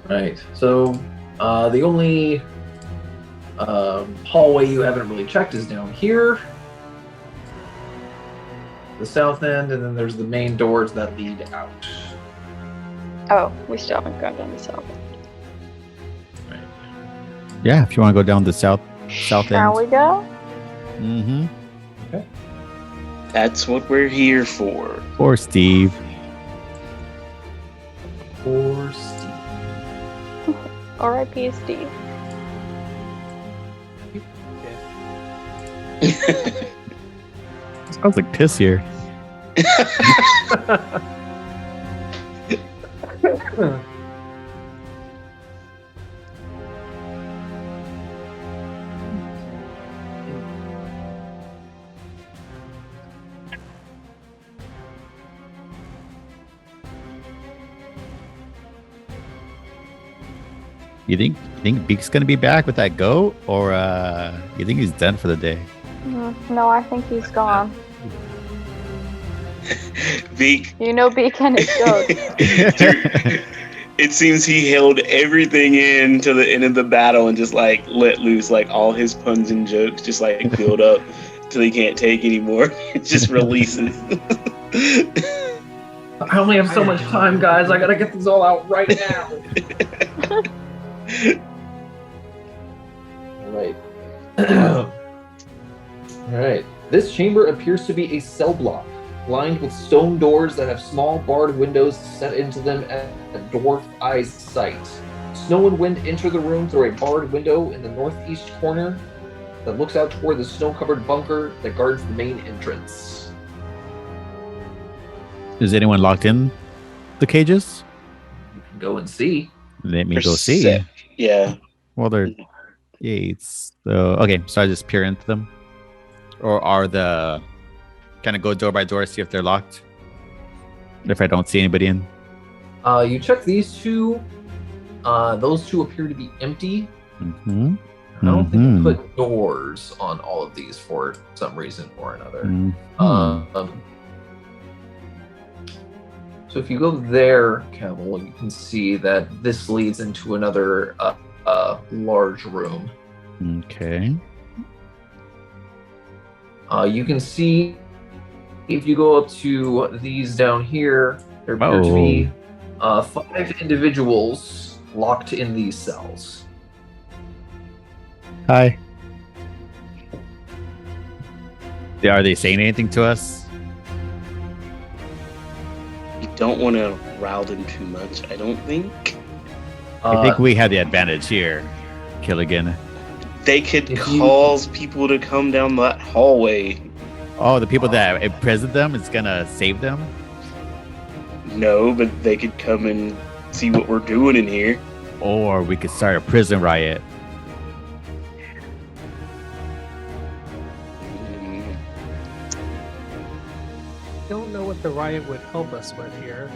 Right. So the only hallway you haven't really checked is down here, the south end, and then there's the main doors that lead out. Oh, we still haven't gone down the south. Right. Yeah, if you want to go down the south Shall we end. go? Mm-hmm. That's what we're here for. Or Steve. Or Steve. R.I.P. Steve. Sounds like piss here. You think Beak's gonna be back with that goat, or you think he's done for the day? No, I think he's gone. Beak, You know Beak and his goat. it seems he held everything in to the end of the battle and just like let loose, like all his puns and jokes just like build up till he can't take anymore. It just releases. I only have so much time, guys. I gotta get these all out right now. Alright. Alright. This chamber appears to be a cell block, lined with stone doors that have small barred windows set into them at a dwarf eye's sight. Snow and wind enter the room through a barred window in the northeast corner that looks out toward the snow-covered bunker that guards the main entrance. Is anyone locked in the cages? You can go and see. Let me go see. Percep- Yeah. Well, they're gates. So okay, so I just peer into them, or are the kind of go door by door, see if they're locked. If I don't see anybody in. You check these two. Those two appear to be empty. Mm-hmm. I don't think you put doors on all of these for some reason or another. So if you go there, Camel, you can see that this leads into another large room. Okay. You can see if you go up to these down here, there appear to be 5 individuals locked in these cells. Hi. Are they saying anything to us? You don't want to rile them too much, I don't think. I think we have the advantage here, Killigan. They could If you- cause people to come down that hallway. Oh, the people that imprisoned them is gonna save them? No, but they could come and see what we're doing in here. Or we could start a prison riot. Mm, Don't know what the riot would help us with here.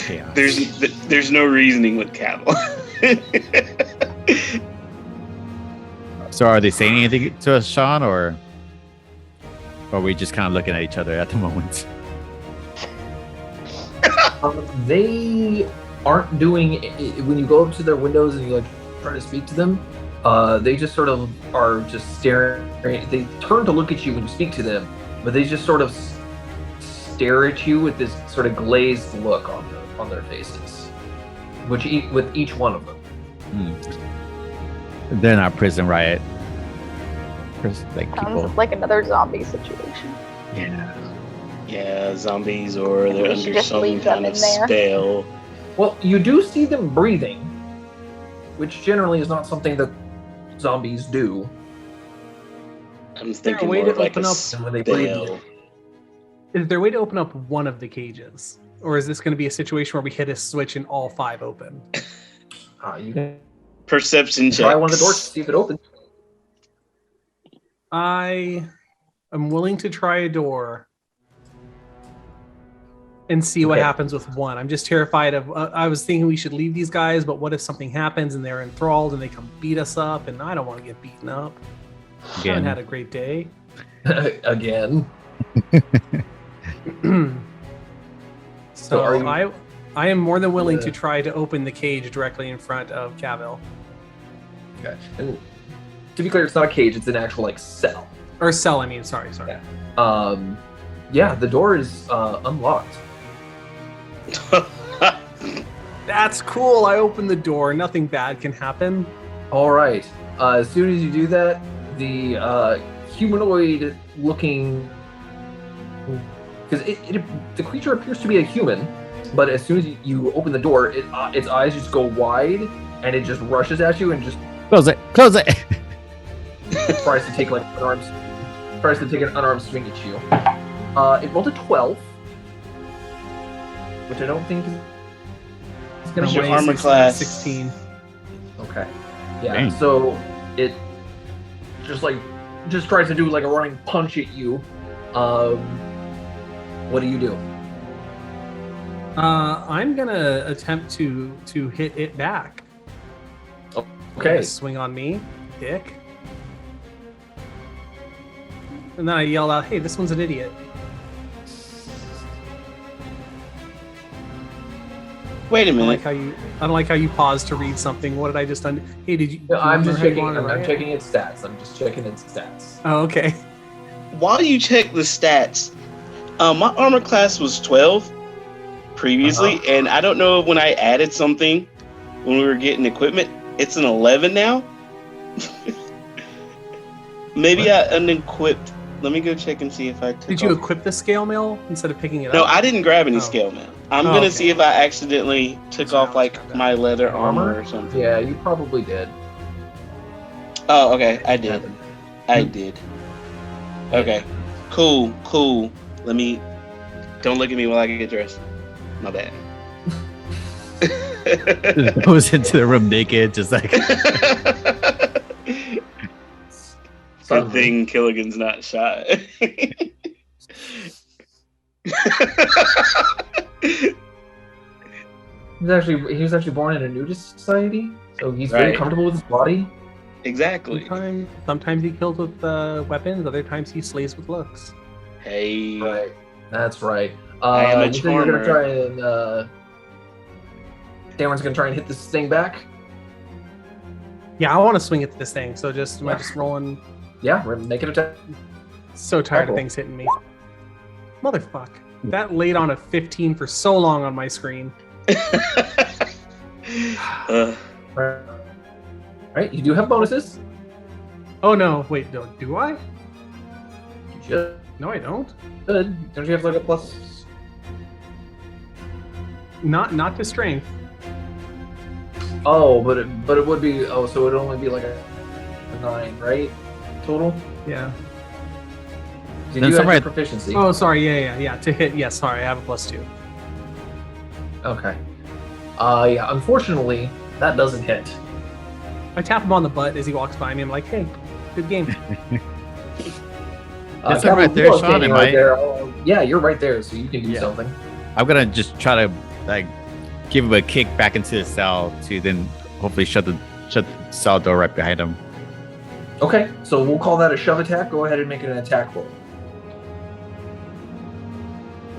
chaos. There's no reasoning with cattle. So are they saying anything to us, Sean, or are we just kind of looking at each other at the moment? They aren't doing when you go up to their windows and you like try to speak to them. They just sort of are just staring. They turn to look at you when you speak to them, but they just sort of stare at you with this sort of glazed look on their faces, with each one of them. They're not prison riot. Like people. Sounds like another zombie situation. Yeah, zombies, or they're We should under just some leave them kind of in there. spell. Well, you do see them breathing, which generally is not something that zombies do. I'm Is there a thinking way more to of like open a up when they breathe? spell. Is there a way to open up one of the cages? Or is this going to be a situation where we hit a switch and all 5 open? You can Perception check. try one of the doors to see if it opens. I am willing to try a door and see what Okay. happens with one. I'm just terrified of. I was thinking we should leave these guys, but what if something happens and they're enthralled and they come beat us up? And I don't want to get beaten up. I haven't Again. had a great day. Again. So are you- I am more than willing Yeah. to try to open the cage directly in front of Cavil. Okay. And to be clear, it's not a cage; it's an actual like cell. Or cell, I mean, sorry. Yeah. Yeah, the door is unlocked. That's cool. I open the door. Nothing bad can happen. All right. As soon as you do that, the humanoid-looking, because the creature appears to be a human, but as soon as you open the door, its eyes just go wide and it just rushes at you and just Close it. Close it. tries to take an unarmed swing at you. It rolled a 12, which I don't think is gonna What's your My armor AC is class? 16. Okay. Yeah. Dang. So it just tries to do like a running punch at you. What do you do? I'm gonna attempt to hit it back. Okay. Swing on me, dick. And then I yell out, "Hey, this one's an idiot." Wait a I don't minute. like how you paused to read something. What did I just undo? Hey, did you? No, I'm remember just how you checking. wanted to I'm write it? checking its stats. I'm just checking its stats. Oh, okay. While you check the stats, my armor class was 12 previously, and I don't know if when I added something when we were getting equipment, it's an 11 now. Maybe I unequipped. Let me go check and see if I took Did you off- equip the scale mail instead of picking it No, up? I didn't grab any Oh. scale mail. I'm Oh, gonna okay. see if I accidentally took So off now like it's got my leather armor Armor? or something. Yeah, you probably did. Oh, okay. I did. I did. Okay. Cool. Let me. Don't look at me while I get dressed. My bad. Just goes into the room naked, just like Good thing Killigan's not shot. He was actually born in a nudist society, so he's very Right. comfortable with his body. Exactly. Sometimes he kills with weapons. Other times he slays with looks. Hey. Right. That's right. I am a you think you're gonna charmer. try and Damon's gonna try and hit this thing back? Yeah, I want to swing at this thing. So am I just rolling? Yeah, make it attack. So tired Cool. of things hitting me. Motherfuck. That laid on a 15 for so long on my screen. Right. You do have bonuses. Oh no! Wait, no, do I? You should. No, I don't. Don't you have like a plus? Not to strength. Oh, but it would be. Oh, so it'd only be like a 9, right? Total. Yeah. You Then do have somewhere- your proficiency. Oh, sorry. Yeah. To hit. Yeah, sorry. I have a +2. Okay. Yeah. Unfortunately, that doesn't hit. I tap him on the butt as he walks by me. I'm like, hey, good game. Is that Kevin, right there, you are Sean? standing Am right I- there. Yeah, you're right there, so you can do Yeah. something. I'm gonna just try to like give him a kick back into the cell to then hopefully shut the cell door right behind him. Okay, so we'll call that a shove attack. Go ahead and make it an attack roll.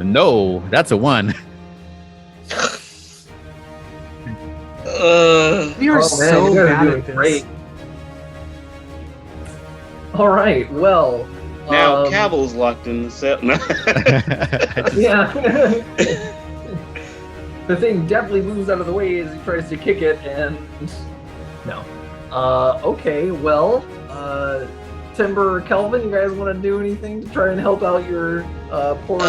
No, that's a 1. We are so you guys are bad doing at this. great. All right, well. Now Cavil's locked in the cell. No. Yeah. The thing definitely moves out of the way as he tries to kick it, and no. Okay, well, Timber, Kelvin, you guys want to do anything to try and help out your poor?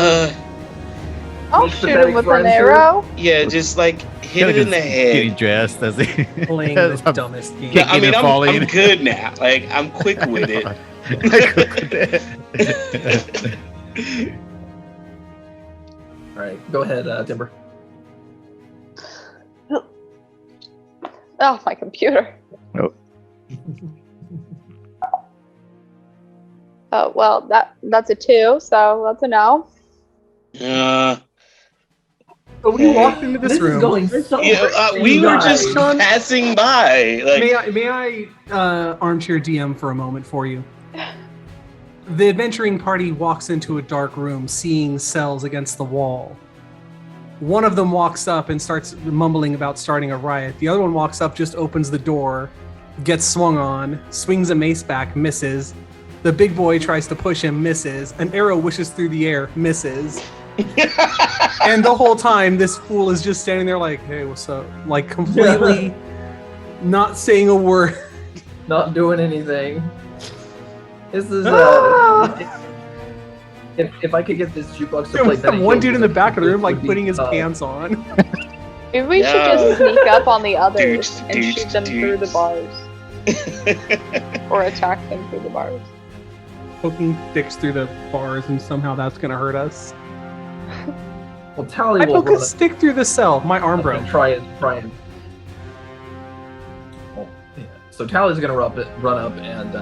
I'll shoot him with an arrow. Yeah, just like hit it in the Getting head. dressed as he Playing as the I'm dumbest game. No, I kicking mean, and falling. I'm good now. Like, I'm quick with it. All right, go ahead, Timber. Oh, my computer. Oh. Oh well, that's a 2, so that's a no. So we walked into this This room. is going so Yeah, great, we you were guys. just passing by. Like, May I armchair DM for a moment for you? The adventuring party walks into a dark room, seeing cells against the wall. One of them walks up and starts mumbling about starting a riot. The other one walks up, just opens the door, gets swung on, swings a mace back, misses. The big boy tries to push him, misses. An arrow wishes through the air, misses. And the whole time, this fool is just standing there like, hey, what's up? Like, completely not saying a word. Not doing anything. This is if I could get this jukebox to play Benny One Hill dude in the music, back of the room, it like, would be, putting his pants on. Maybe we should Yeah. just sneak up on the others Dudes, and dudes, shoot them through the dudes. bars, or attack them through the bars. Poking dicks through the bars, and somehow that's gonna hurt us. Well, Tally I will poke a run stick through the cell. My arm up broke. and try and. Well, yeah. So Tally's gonna run up and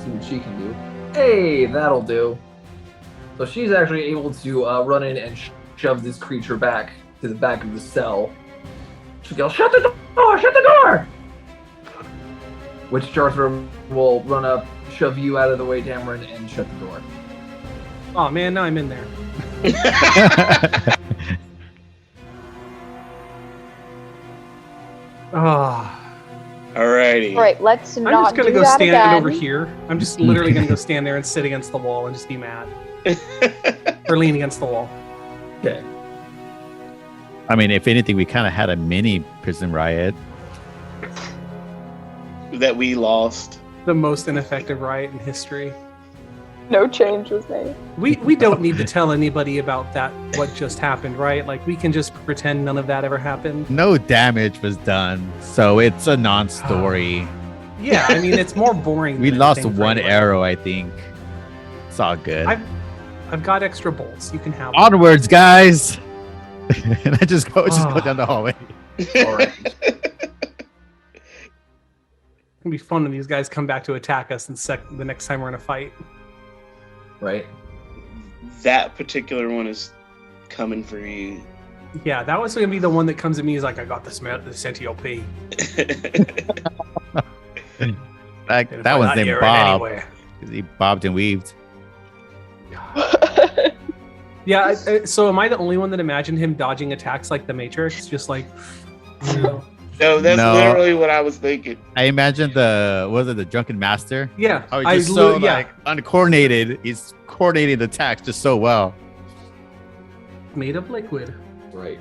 see what she can do. Hey, that'll do. So she's actually able to run in and shove this creature back to the back of the cell. She goes, "Shut the door! Shut the door!" Which Jarthra will run up, shove you out of the way, Dameron, and shut the door. Oh man, now I'm in there. Ah. alrighty. All right, let's I'm not just gonna do go that stand again. over here. I'm just literally gonna go stand there and sit against the wall and just be mad. Or lean against the wall. Okay. I mean, if anything, we kind of had a mini prison riot. That we lost. The most ineffective riot in history. No change was made. We don't need to tell anybody about that, what just happened, right? Like, we can just pretend none of that ever happened. No damage was done, so it's a non-story. Yeah, I mean, it's more boring. We than lost anything, one frankly. arrow, I think. It's all good. I've got extra bolts. You can have them. Onwards, guys! And I just go down the hallway. All right. It's gonna be fun when these guys come back to attack us and the next time we're in a fight. Right. That particular one is coming for you. Yeah, that was gonna be the one that comes at me. Is like, I got the Sentiop. That one's named Bob. 'Cause he bobbed and weaved. Yeah. So am I the only one that imagined him dodging attacks like the Matrix? Just like, you know. No, that's No. literally what I was thinking. I imagine the drunken master? Yeah. How he's just so uncoordinated. He's coordinating the attacks just so well. Made of liquid. Right.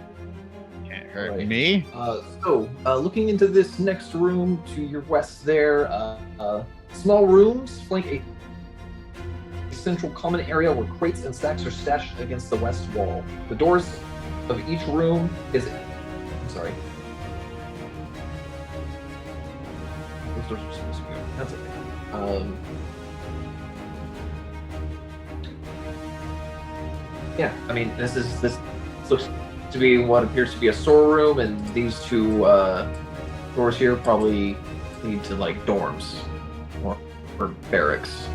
Can't hurt Right. me. Looking into this next room to your west there, small rooms flank a central common area where crates and stacks are stashed against the west wall. The doors of each room is... I'm sorry. Those doors are supposed to be open. That's okay. Yeah, I mean, this looks to be what appears to be a storeroom, and these two doors here probably lead to like dorms or barracks.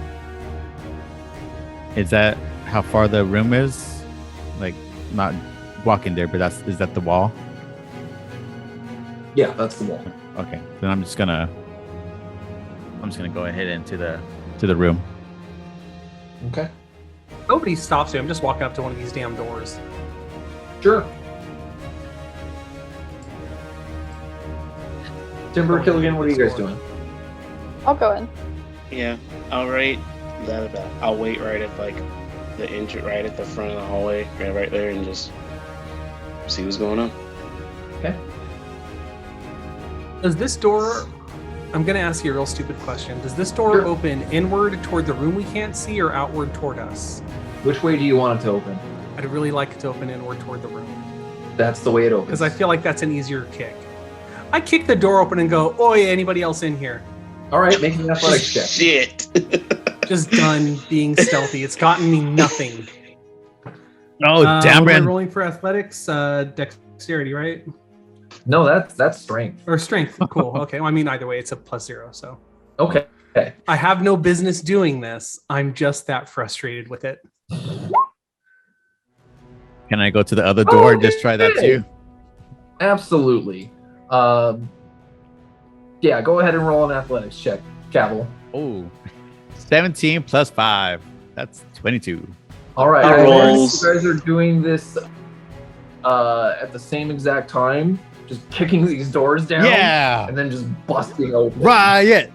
Is that how far the room is? Like, not walking there, but is that the wall? Yeah, that's the wall. Okay, then I'm just gonna go ahead into the room. Okay. Nobody stops me. I'm just walking up to one of these damn doors. Sure. Timber, Killigan, what are you guys doing? I'll go in. Yeah, I'll wait right at like the entry, right at the front of the hallway, right there, and just see what's going on. Okay. Does this door? I'm gonna ask you a real stupid question. Does this door Sure. open inward toward the room we can't see, or outward toward us? Which way do you want it to open? I'd really like it to open inward toward the room That's the way it opens. because I feel like that's an easier kick. I kick the door open and go, "Oi, anybody else in here?" All right, make me an athletics check. Shit. Just done being stealthy. It's gotten me nothing. Oh, damn, what am I Brandon. rolling for athletics? Dexterity, right? No, that's strength. Or strength. Cool. Okay. Well, I mean, either way, it's a +0. So Okay. I have no business doing this. I'm just that frustrated with it. Can I go to the other door and just try that Okay. too? Absolutely. Yeah, go ahead and roll an athletics check, Cavill. Oh, 17 plus 5. That's 22. All right, Our as rolls. you guys are doing this at the same exact time, just kicking these doors down, Yeah. and then just busting open. Riot.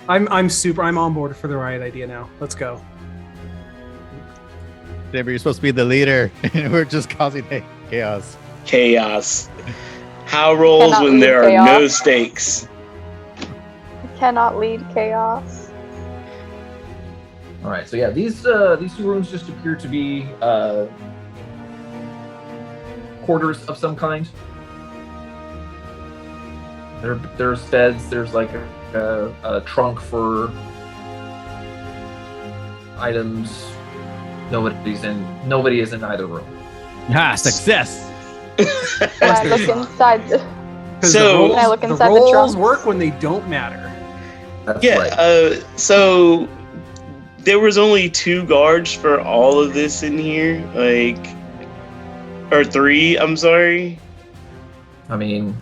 I'm on board for the riot idea now. Let's go. Timber, you're supposed to be the leader, and we're just causing chaos. Chaos. How rolls Cannot when lead there are chaos. no stakes? I cannot lead chaos. All right, so yeah, these two rooms just appear to be quarters of some kind. There's beds. There's like a trunk for items. Nobody is in either room. Ah, success. Can I look inside the... 'Cause So- the rolls, Can I look inside the rolls trunks? work when they don't matter. That's Yeah. right. So there was only 2 guards for all of this in here, or 3. I'm sorry. I mean,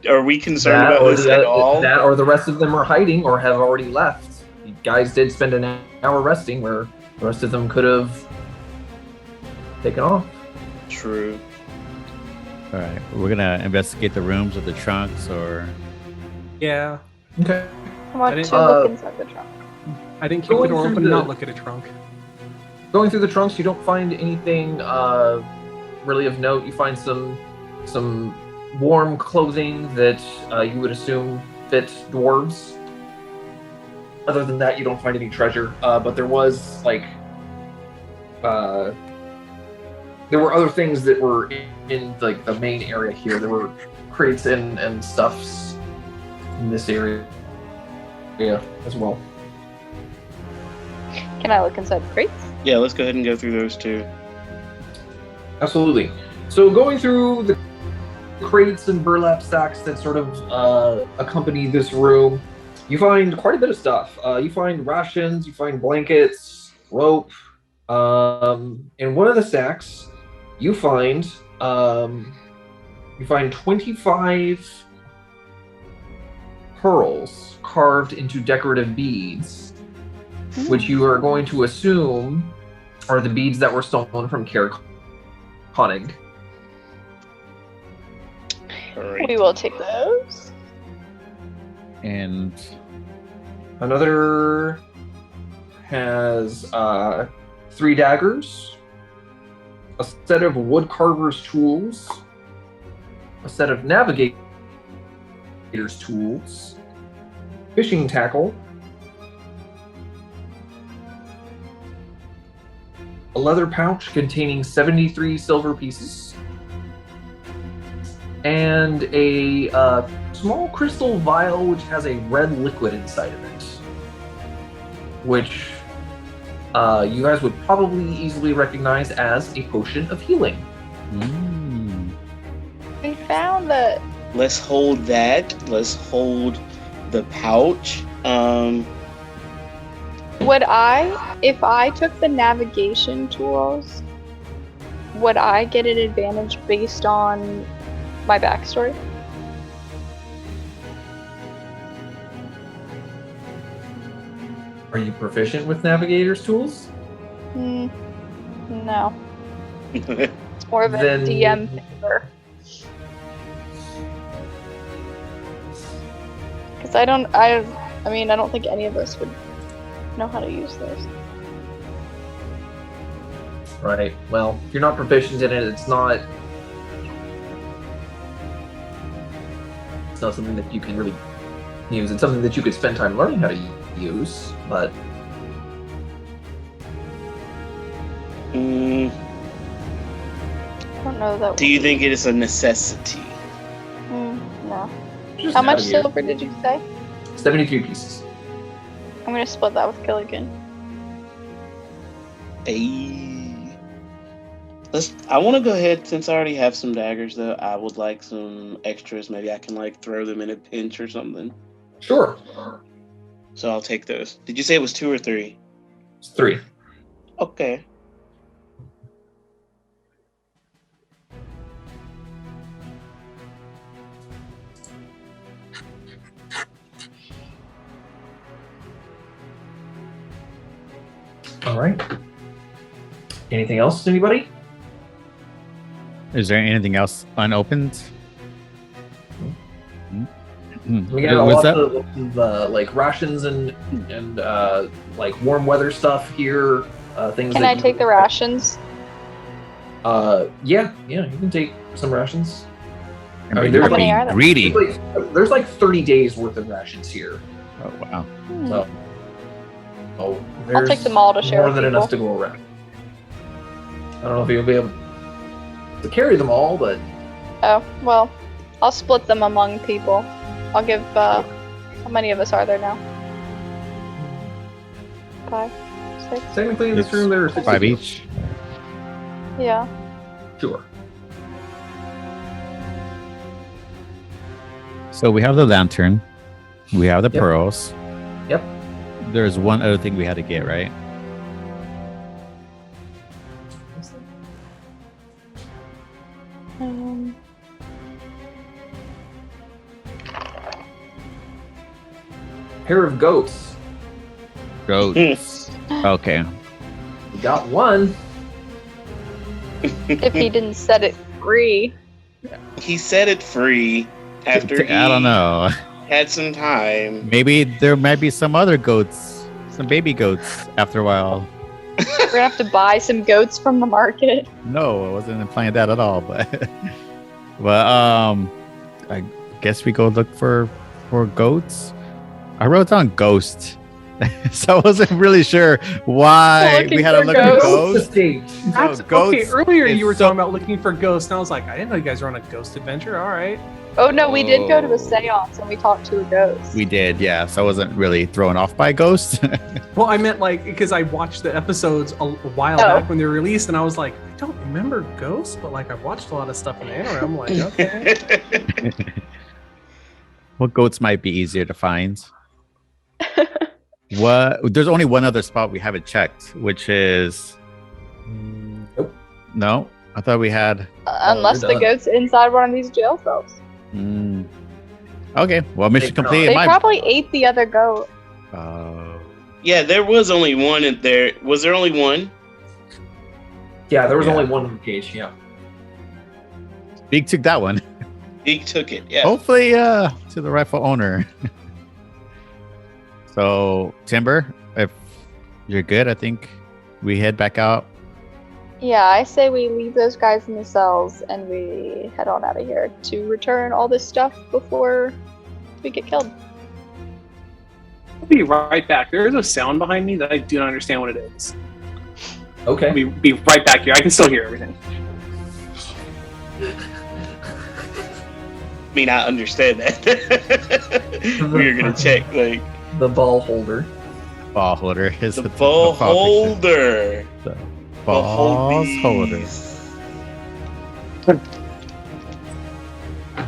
Are we concerned about this at all? that or the rest of them are hiding or have already left. You guys did spend an hour resting, where the rest of them could have taken off. True. All right, we're gonna investigate the rooms or the trunks, or Yeah. Okay. I want I to didn't- look inside the trunk. I didn't kick the Going door through open the- and not look at a trunk. Going through the trunks, you don't find anything really of note. You find some warm clothing that you would assume fit dwarves. Other than that, you don't find any treasure. But there was there were other things that were in like the main area here. There were crates and stuffs in this area as well. Can I look inside the crates? Yeah, let's go ahead and go through those 2. Absolutely. So going through the crates and burlap sacks that sort of accompany this room, you find quite a bit of stuff. You find rations, you find blankets, rope. In one of the sacks, you find 25 pearls carved into decorative beads, which you are going to assume are the beads that were stolen from Konig. Alright. We will take those. and Another has 3 daggers, a set of wood carver's tools, a set of navigator's tools, fishing tackle, a leather pouch containing 73 silver pieces, and a small crystal vial which has a red liquid inside of it, which you guys would probably easily recognize as a potion of healing. We found that. Let's hold that. Let's hold the pouch. Would I, if I took the navigation tools, would I get an advantage based on my backstory? Are you proficient with navigator's tools? No. It's more of a Then- DM favor. Because I don't think any of us would know how to use those. Right. Well, if you're not proficient in it, it's not something that you can really use. It's something that you could spend time learning how to use, but I don't know that. Do you think it is a necessity? No. just How much navigate. silver did you say? 73 pieces. I'm gonna split that with Killigan. I want to go ahead, since I already have some daggers though, I would like some extras. Maybe I can like throw them in a pinch or something. Sure. So I'll take those. Did you say it was 2 or 3? It's 3. Okay. All right. Anything else, anybody? Is there anything else unopened? We got What's lots that? of like rations and like warm weather stuff here. Things. Can that I you- take the rations? Yeah, you can take some rations. I mean, How there's many are like, there? greedy. there's like 30 days worth of rations here. Oh wow. So, I'll there's take them all to share more with than people. enough to go around. I don't know if you'll be able to carry them all, but Oh, well, I'll split them among people. I'll give, how many of us are there now? 5, 6? technically in this It's room there are 6 5 of you. each. Yeah. Sure. So we have the lantern. We have the Yep. pearls. Yep. There's one other thing we had to get, right? Pair of goats. Goats. Okay. We got one. If he didn't set it free. He set it free after he I don't know. had some time. Maybe there might be some other goats, some baby goats after a while. We're gonna have to buy some goats from the market. No, I wasn't implying that at all. But I guess we go look for goats. I wrote down ghost, so I wasn't really sure why Looking we had to for look for ghosts. ghosts. Estate. That's, No, goats okay, earlier is you were so- talking about looking for ghosts, and I was like, I didn't know you guys were on a ghost adventure. All right. Oh no, we did go to Oh. a seance and we talked to a ghost. We did, yeah. So I wasn't really thrown off by ghosts. Well, I meant like because I watched the episodes a while Oh. back when they were released, and I was like, I don't remember ghosts, but like I've watched a lot of stuff in the interim. I'm like, okay. What goats might be easier to find? What? There's only one other spot we haven't checked, which is Nope. no. I thought we had. Unless you're the done. goat's inside one of these jail cells. Okay, well, mission They've not. complete. They My- probably ate the other goat. Yeah, there was only one in there. Was there only one? Yeah, there was Yeah. only one in the cage. Yeah. Big took that one. He took it. Yeah. Hopefully, to the rightful owner. So, Timber, if you're good, I think we head back out. Yeah, I say we leave those guys in the cells and we head on out of here to return all this stuff before we get killed. I'll be right back. There is a sound behind me that I do not understand what it is. Okay. I'll be right back here. I can still hear everything. I mean, I understand that. We were gonna check like The ball holder. Ball holder is the the ball proper- holder. The balls holder.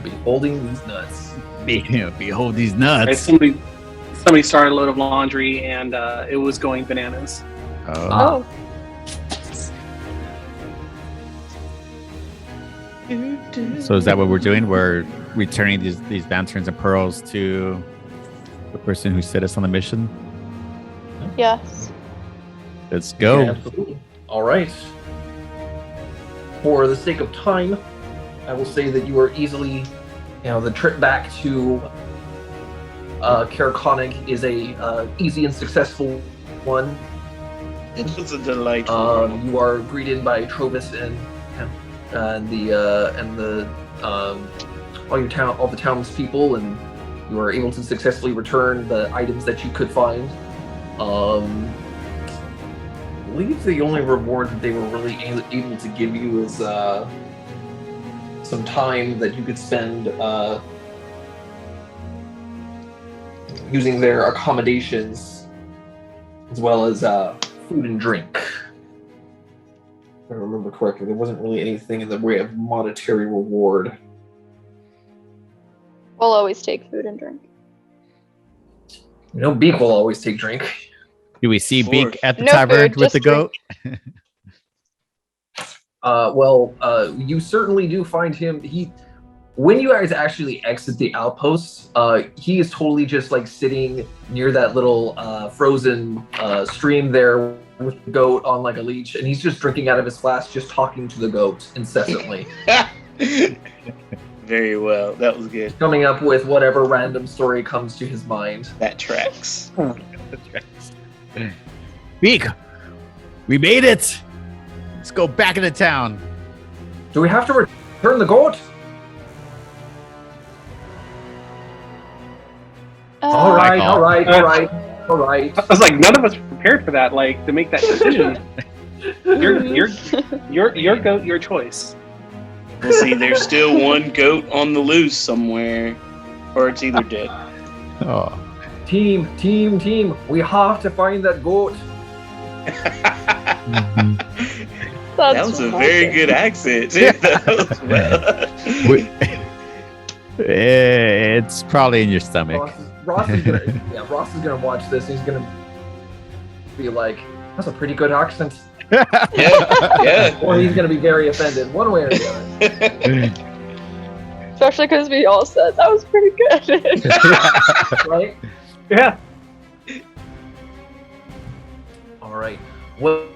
Be holding these nuts. Behold these Right, nuts. somebody started a load of laundry and it was going bananas. Oh. Oh, So is that what we're doing? We're returning these lanterns and pearls to the person who set us on the mission. Yes. Let's go. Yeah, absolutely. All right. For the sake of time, I will say that you are easily, the trip back to Karakonic is a easy and successful one. It was a delightful. You are greeted by Trovis and all the townspeople, and you are able to successfully return the items that you could find. I believe the only reward that they were really able to give you is some time that you could spend using their accommodations, as well as food and drink. If I remember correctly, there wasn't really anything in the way of monetary reward. We'll always take food and drink. Beak will always take drink. Do we see Of course. Beak at the No tavern food, with the just goat? You certainly do find him. When you guys actually exit the outpost, he is totally just like sitting near that little frozen stream there with the goat on like a leash, and he's just drinking out of his flask, just talking to the goat incessantly. Very well. That was good. Coming up with whatever random story comes to his mind. That tracks. Beak, we made it. Let's go back into town. Do we have to return the goat? All right. I was like, none of us were prepared for that. Like to make that decision. Your goat, your choice. We'll see. There's still one goat on the loose somewhere, or it's either dead. Oh, Team. We have to find that goat. That was a very good accent. That was well. it's probably in your stomach. Ross is gonna watch this. He's gonna be like, "That's a pretty good accent," Yeah. or he's gonna be very offended, one way or the other. Especially because we all said that was pretty good. Right? Yeah. All right. Well,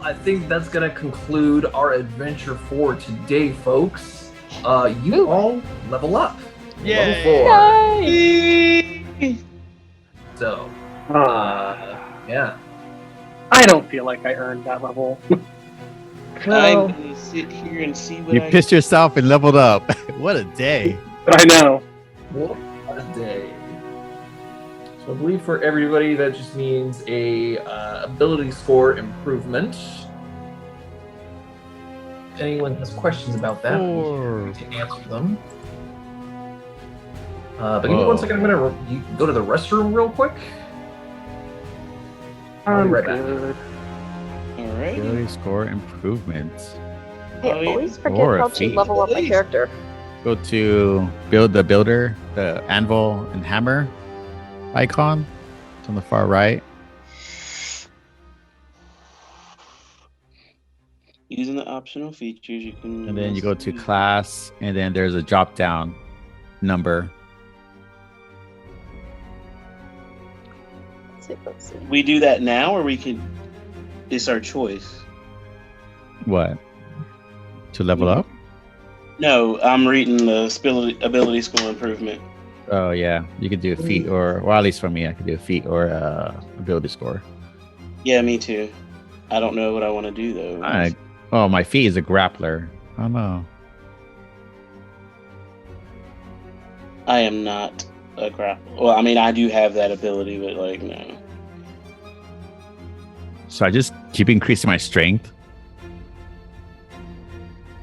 I think that's gonna conclude our adventure for today, folks. You all level up. Yay. Level 4. Yay! So, yeah. I don't feel like I earned that level. I'm gonna sit here and see what You I pissed yourself and leveled up. What a day. I know. What a day. So I believe for everybody that just means a ability score improvement. If anyone has questions about that, I'm happy to answer them. But give me 1 second. I'm gonna go to the restroom real quick. I'll be right back. Good. Alright. Ability score improvements. I Oh, yeah. always forget Or a how to feat. level up my character. Go to build the builder, the anvil and hammer icon. It's on the far right. Using the optional features, you can. And then you go to class, and then there's a drop down number. Let's see. We do that now, or we can. It's our choice. What? To level up? No, I'm reading the ability score improvement. Oh yeah, you could do a feat, or well, at least for me, I could do a feat or ability score. Yeah, me too. I don't know what I want to do though. My feat is a grappler. I don't know. I am not a grapple. Well, I mean, I do have that ability, but like, no. So I just keep increasing my strength.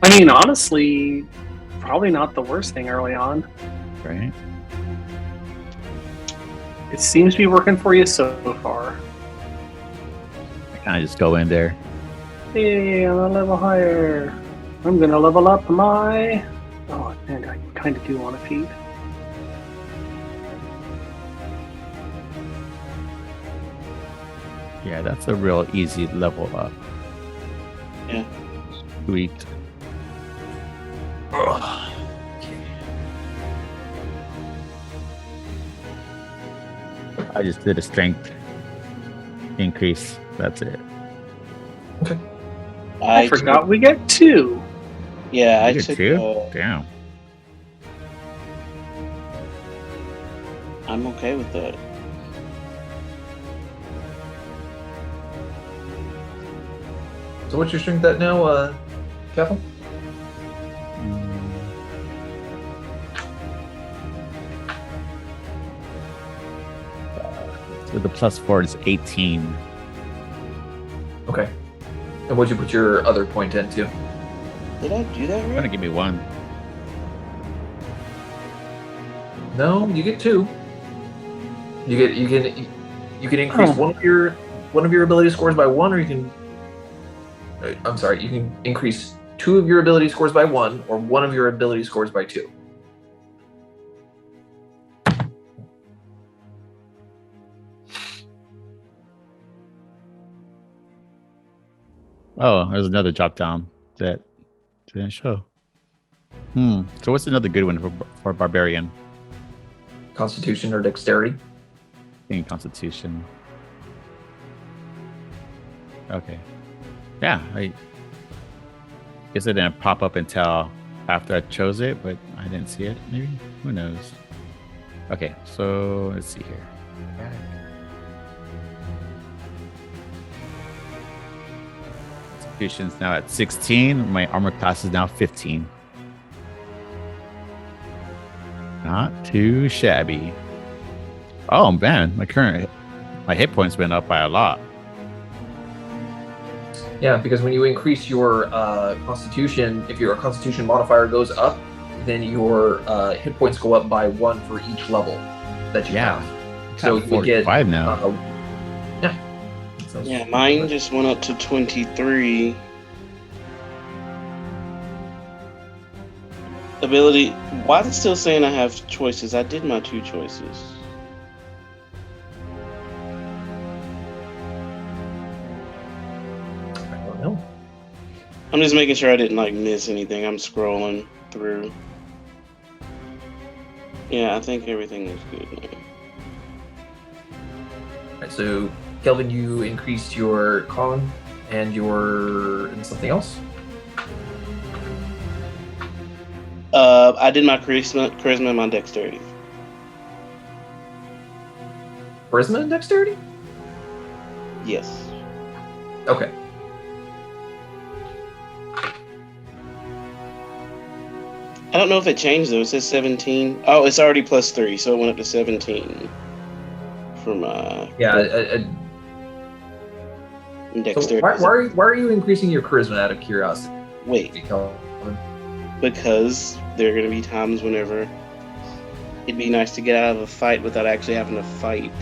I mean, honestly, probably not the worst thing early on. Right? It seems to be working for you so far. I kind of just go in there. Hey, I'm a level higher. I'm gonna level up my. Oh, and I kind of do want a feat. Yeah, that's a real easy level up. Yeah. Sweet. Ugh. I just did a strength increase. That's it. I forgot we get 2. Yeah, I You did took. two? Damn. I'm okay with that. So what's your strength at now, Kevin? So the +4 is 18. Okay. And what'd you put your other point into? Did I do that Gonna right? give me 1. No, you get 2. You can increase one of your ability scores by 1, or you can. I'm sorry. You can increase 2 of your ability scores by 1, or 1 of your ability scores by 2. Oh, there's another drop down that didn't show. So what's another good one for barbarian? Constitution or dexterity. I think Constitution. Okay. Yeah, I guess it didn't pop up until after I chose it, but I didn't see it. Maybe, who knows? Okay, so let's see here. Constitution's now at 16. My armor class is now 15. Not too shabby. Oh man, my hit points went up by a lot. Yeah, because when you increase your Constitution, if your Constitution modifier goes up, then your hit points go up by 1 for each level that you have. So you get 45 now. Yeah. Yeah, mine just went up to 23. Ability. Why is it still saying I have choices? I did my 2 choices. I don't know. I'm just making sure I didn't miss anything. I'm scrolling through. Yeah, I think everything is good now. Alright, so Kelvin, you increased your con and something else. I did my charisma and my dexterity. Charisma and dexterity? Yes. Okay. I don't know if it changed though. It says 17. Oh, it's already +3, so it went up to 17 for my Yeah. dexterity. So why are you increasing your charisma out of curiosity? Wait, Kelvin? because there are going to be times whenever it'd be nice to get out of a fight without actually having to fight.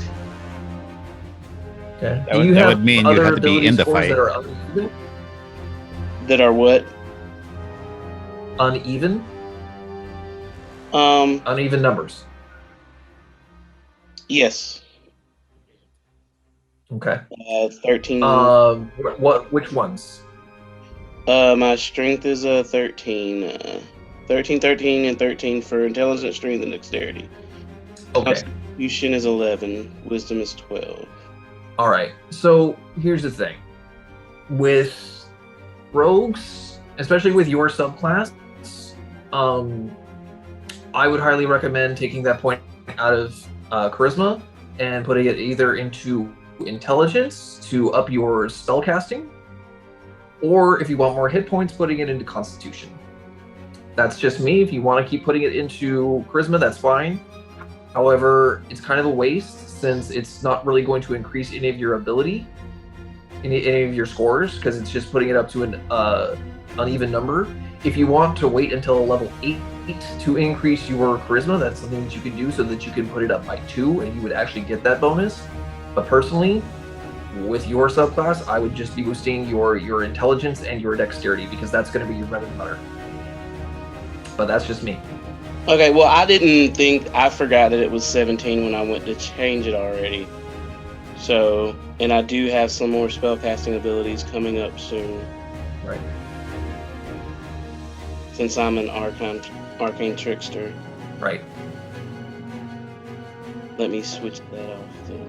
Okay. That would mean you'd have to be in the fight. That are uneven? That are what? Uneven? Um, Uneven numbers. yes. Okay. 13. Which ones? My strength is 13. 13, 13, and 13 for intelligence, strength, and dexterity. Okay. Constitution is 11. Wisdom is 12. All right. So here's the thing. With rogues, especially with your subclass, I would highly recommend taking that point out of charisma and putting it either into intelligence to up your spellcasting, or if you want more hit points, putting it into constitution. That's just me. If you want to keep putting it into charisma, that's fine. However, it's kind of a waste since it's not really going to increase any of your ability, any of your scores, because it's just putting it up to an uneven number. If you want to wait until level 8 to increase your charisma, that's something that you can do so that you can put it up by 2 and you would actually get that bonus. But personally, with your subclass, I would just be boosting your intelligence and your dexterity because that's going to be your bread and butter. But that's just me. Okay, well, I forgot that it was 17 when I went to change it already. So, and I do have some more spellcasting abilities coming up soon. Right. Since I'm an arcane trickster, Right. let me switch that off then.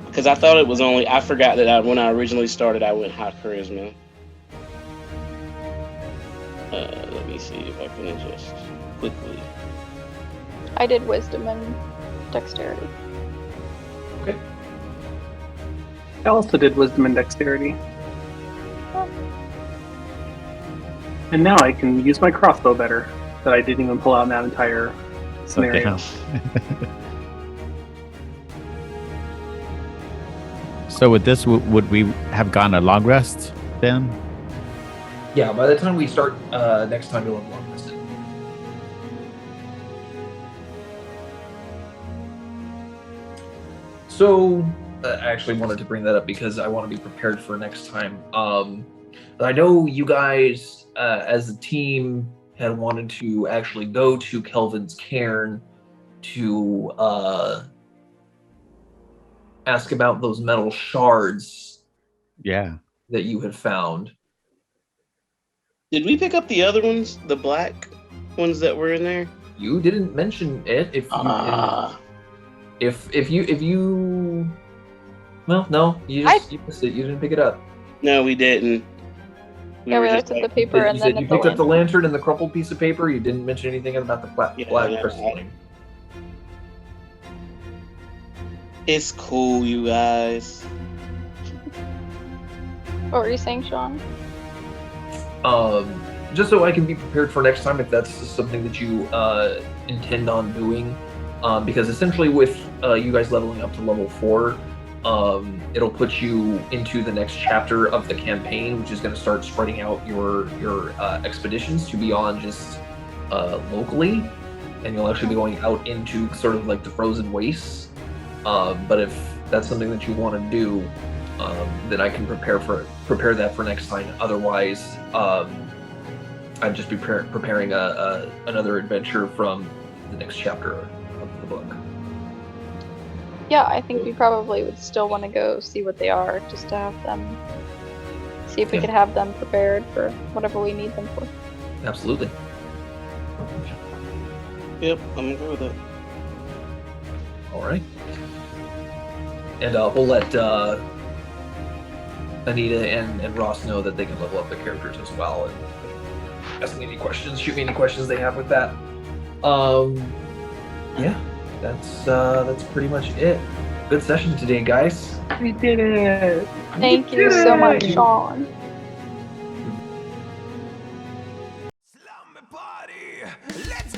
Because I thought it was only. I forgot that when I originally started, I went high charisma. Let me see if I can adjust quickly. I did wisdom and dexterity. Okay. I also did wisdom and dexterity. And now I can use my crossbow better. That I didn't even pull out in that entire scenario. So with this, would we have gotten a long rest then? Yeah, by the time we start next time, you'll have long rested. So, I actually wanted to bring that up because I want to be prepared for next time. I know you guys, as a team, had wanted to actually go to Kelvin's cairn to ask about those metal shards Yeah. that you had found. Did we pick up the other ones, the black ones that were in there? You didn't mention it. If you well, no, you missed it. You didn't pick it up. No, we didn't. Yeah, we looked at the paper and You then said you at the picked up the lantern. lantern and the crumpled piece of paper. You didn't mention anything about the black crystalline. It's cool, you guys. What were you saying, Sean? Just so I can be prepared for next time if that's something that you intend on doing. Because essentially with you guys leveling up to level 4, it'll put you into the next chapter of the campaign, which is going to start spreading out your expeditions to beyond just locally, and you'll actually be going out into sort of like the frozen wastes. But if that's something that you want to do, then I can prepare that for next time. Otherwise, I'd just be preparing another adventure from the next chapter of the book. Yeah, I think we probably would still want to go see what they are, just to have them, see if we could have them prepared for whatever we need them for. Absolutely. Yep, I'm good with it. All right. And we'll let Anita and Ross know that they can level up their characters as well. And ask me any questions, shoot me any questions they have with that. Yeah, that's pretty much it. Good session today, guys. We did it! Thank you so much, Sean. Slumber Party, let's